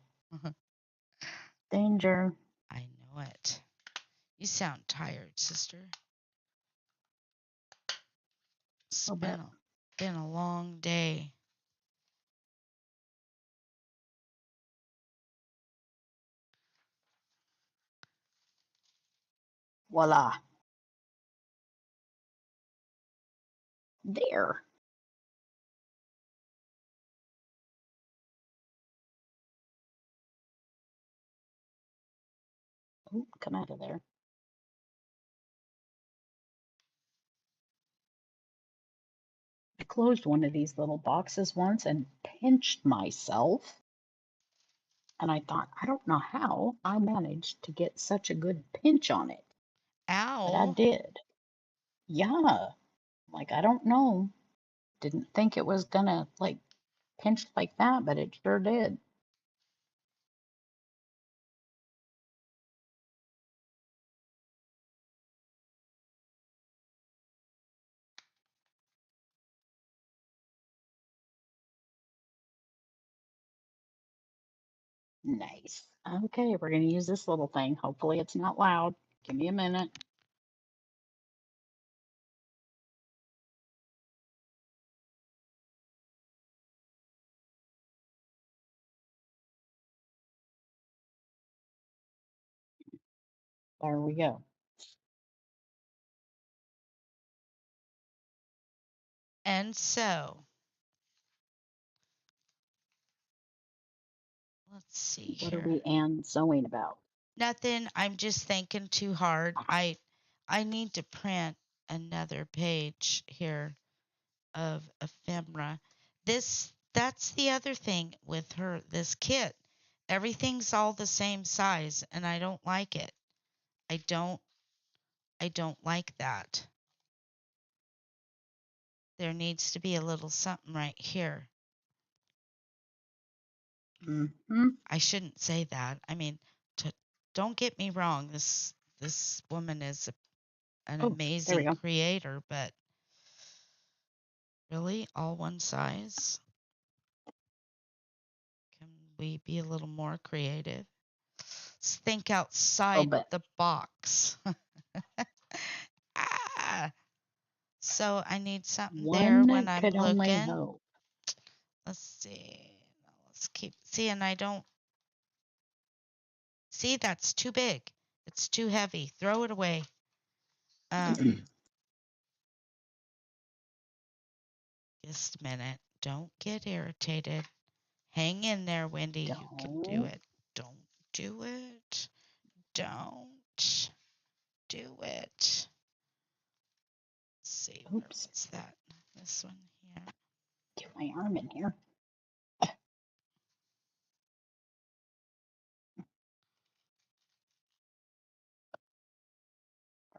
Danger. I know it. You sound tired, sister. It's A little bit. been a long day. Voila. There. Ooh, come out of there. I closed one of these little boxes once and pinched myself. And I thought, I don't know how I managed to get such a good pinch on it, but I Ow. did. Yeah. Like, I don't know. Didn't think it was gonna like pinch like that, but it sure did. Nice. Okay, we're gonna use this little thing. Hopefully it's not loud. Give me a minute. There we go. And so, let's see What are here. we and sewing about? Nothing. I'm just thinking too hard. I need to print another page here of ephemera. That's the other thing with this kit. Everything's all the same size and I don't like it. I don't I don't like that. There needs to be a little something right here. Mm-hmm. I shouldn't say that. I mean, to, don't get me wrong. This woman is an Oh, there we amazing go. creator, but really, all one size? Can we be a little more creative? Let's think Oh, outside but the box. Ah, So I need something there when One I'm could only looking. hope. Let's see. Let's keep seeing. I don't see that's too big. It's too heavy. Throw it away. Just a minute. Don't get irritated. Hang in there, Wendy. You can do Don't. it. Don't do it. Don't do it. Let's see, where Oops. was that? This one here. Get my arm in here.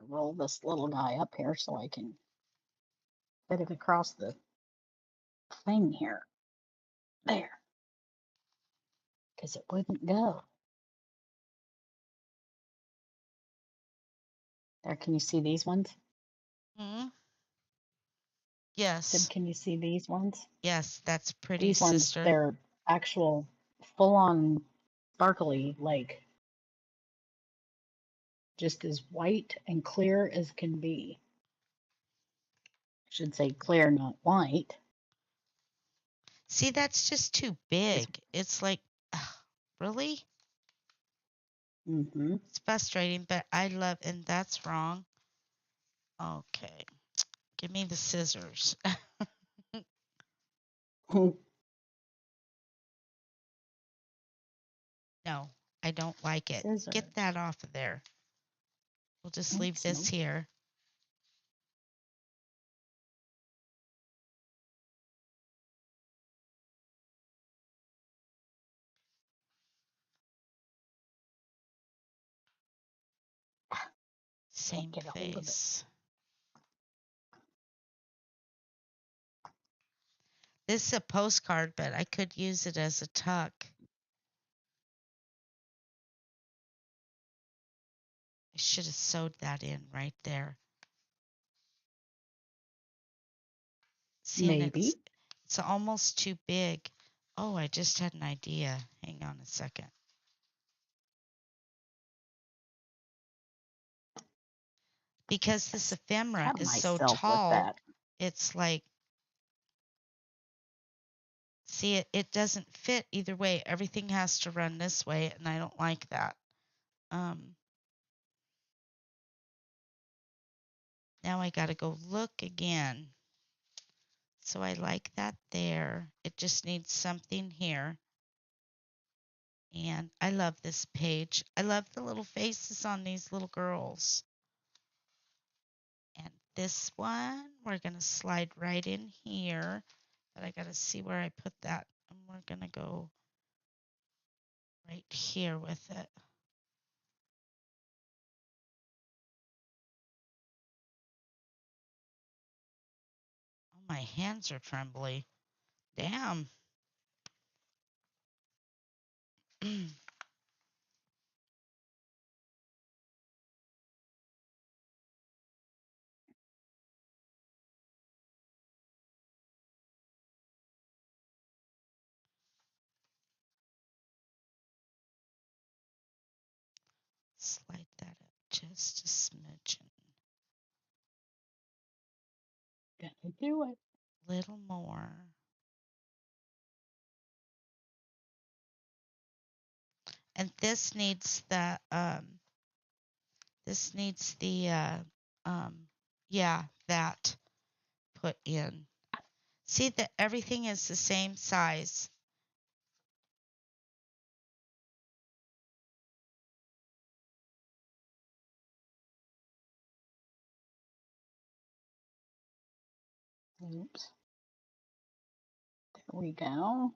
Roll this little guy up here so I can fit it across the thing here. There. Because it wouldn't go. There, can you see these ones? Hmm? Said, Yes. can you see these ones? Yes, that's pretty, These ones, sister. they're actual full-on sparkly, like just as white and clear as can be. I should say clear, not white. See, that's just too It's, big. It's like, ugh, really? mm-hmm. It's frustrating, but I love, and that's wrong. Okay, give me the scissors. No, I don't like it. Get Scissors. that off of there. We'll just leave Oops, this nope. here. Can't Same get a hold of it. face. This is a postcard, but I could use it as a tuck. I should have sewed that in right there. Seeing Maybe. it's almost too big. Oh, I just had an idea. Hang on a second. Because this ephemera Cut is so myself with tall, that. it's like, see, it doesn't fit either way. Everything has to run this way, and I don't like that. Um, Now I got to go look again. So I like that there. It just needs something here. And I love this page. I love the little faces on these little girls. And this one, we're going to slide right in here. But I got to see where I put that. And we're going to go right here with it. Oh, my hands are trembly. Damn. Slide that up just a smidgen. Gonna do it. Little more. And this needs the um yeah, that put in. See that everything is the same size. Oops. There we go.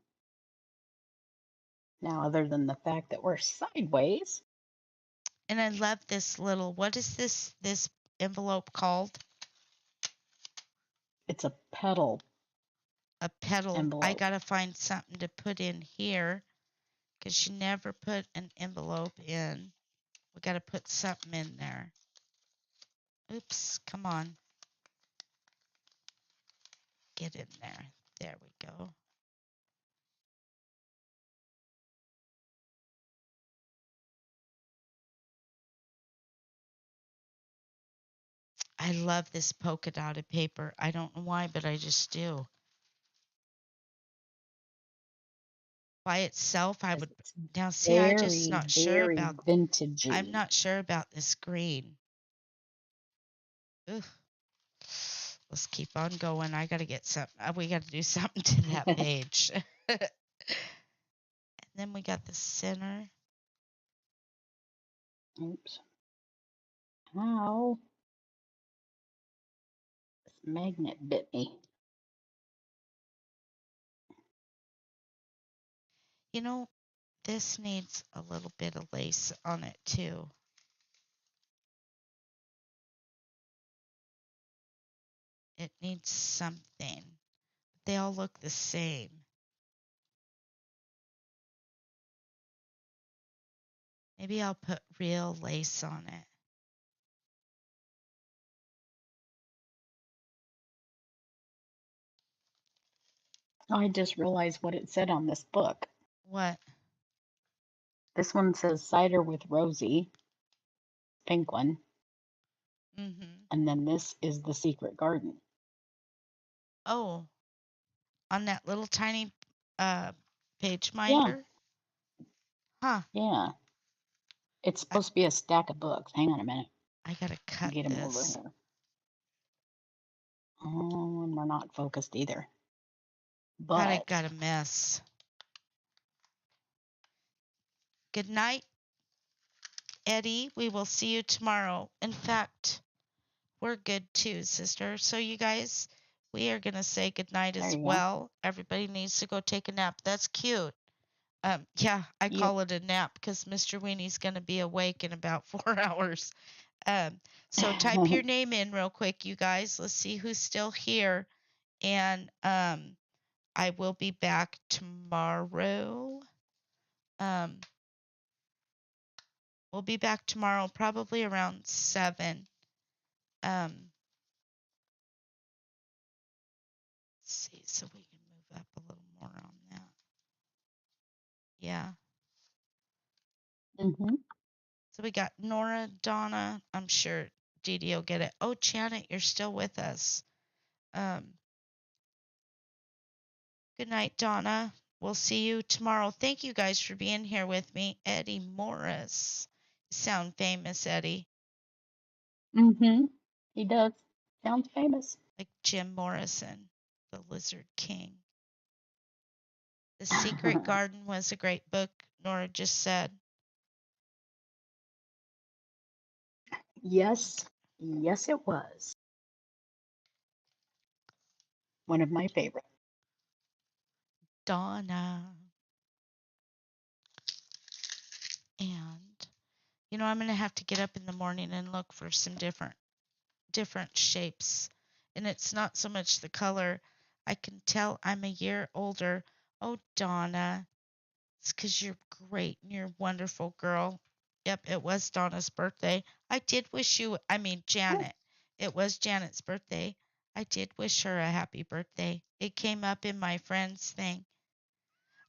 Now, other than the fact that we're sideways, And I love this little, what is this envelope called? it's a petal A petal. I envelope. got to find something to put in here because you never put an envelope in. We got to put something in there. Oops, come on. Get in there. There we go. I love this polka dotted paper. I don't know why, but I just do. By itself, I would. It's Now, see, I just very, not sure very about. I'm vintagey. not sure about this green. Ugh. Let's keep on going. I got to get something. We got to do something to that page. And then we got the center. Oops. Ow. This magnet bit me. You know, this needs a little bit of lace on it too. It needs something. They all look the same. Maybe I'll put real lace on it. Oh, I just realized what it said on this book. What? This one says cider with Rosie, pink one. Mm-hmm. And then this is the secret garden. Oh, on that little tiny page Yeah, minder? Huh. yeah. It's I, supposed to be a stack of books. Hang on a minute. I gotta cut Get them over this. here. Oh, and we're not focused either. God, I But got a mess. Good night, Eddie. We will see you tomorrow. In fact, we're good too, sister. So you guys, we are gonna say good night there as you go. well. Everybody needs to go take a nap. That's cute. Yeah, I Yep. call it a nap because Mr. Weenie's gonna be awake in about 4 hours. So type your name in real quick, you guys. Let's see who's still here. And I will be back tomorrow. Um, we'll be back tomorrow, probably around 7. Let's see, so we can move up a little more on that. Yeah. Mm-hmm. So we got Nora, Donna. I'm sure Dee Dee will get it. Oh, Janet, you're still with us. Um, Good night, Donna. We'll see you tomorrow. Thank you guys for being here with me. Eddie Morris. You sound famous, Eddie. Mm-hmm. He does. Sounds famous. Like Jim Morrison, the Lizard King. The Secret Garden was a great book, Nora just said. Yes. Yes, it was. One of my favorites. Donna. And I'm going to have to get up in the morning and look for some different shapes. And it's not so much the color. I can tell I'm a year older. Oh, Donna. It's because you're great and you're a wonderful girl. Yep, it was Donna's birthday. I did wish you, I mean, Oh, Janet. It was Janet's birthday. I did wish her a happy birthday. It came up in my friends thing.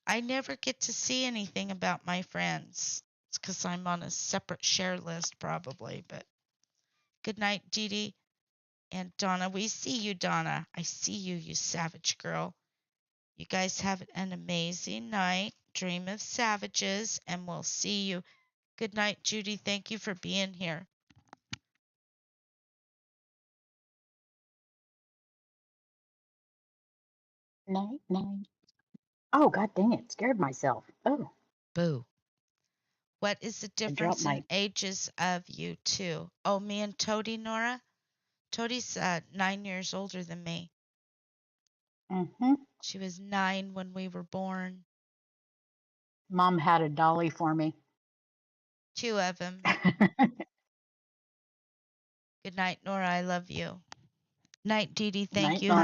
I never get to see anything about my friends. It's because I'm on a separate share list, probably. But good night, Dee Dee and Donna. We see you, Donna. I see you, you savage girl. You guys have an amazing night. Dream of savages, and we'll see you. Good night, Judy. Thank you for being here. night, night. Oh, god dang it. Scared myself. Oh, Boo. What is the I dropped difference in my. ages of you two? Oh, me and Toady, Nora? Toadie's 9 years older than me. Mm-hmm. She was 9 when we were born. Mom had a dolly for me. 2 of them. Good night, Nora. I love you. Night, Dee Dee. Thank Night, you, Nora. honey.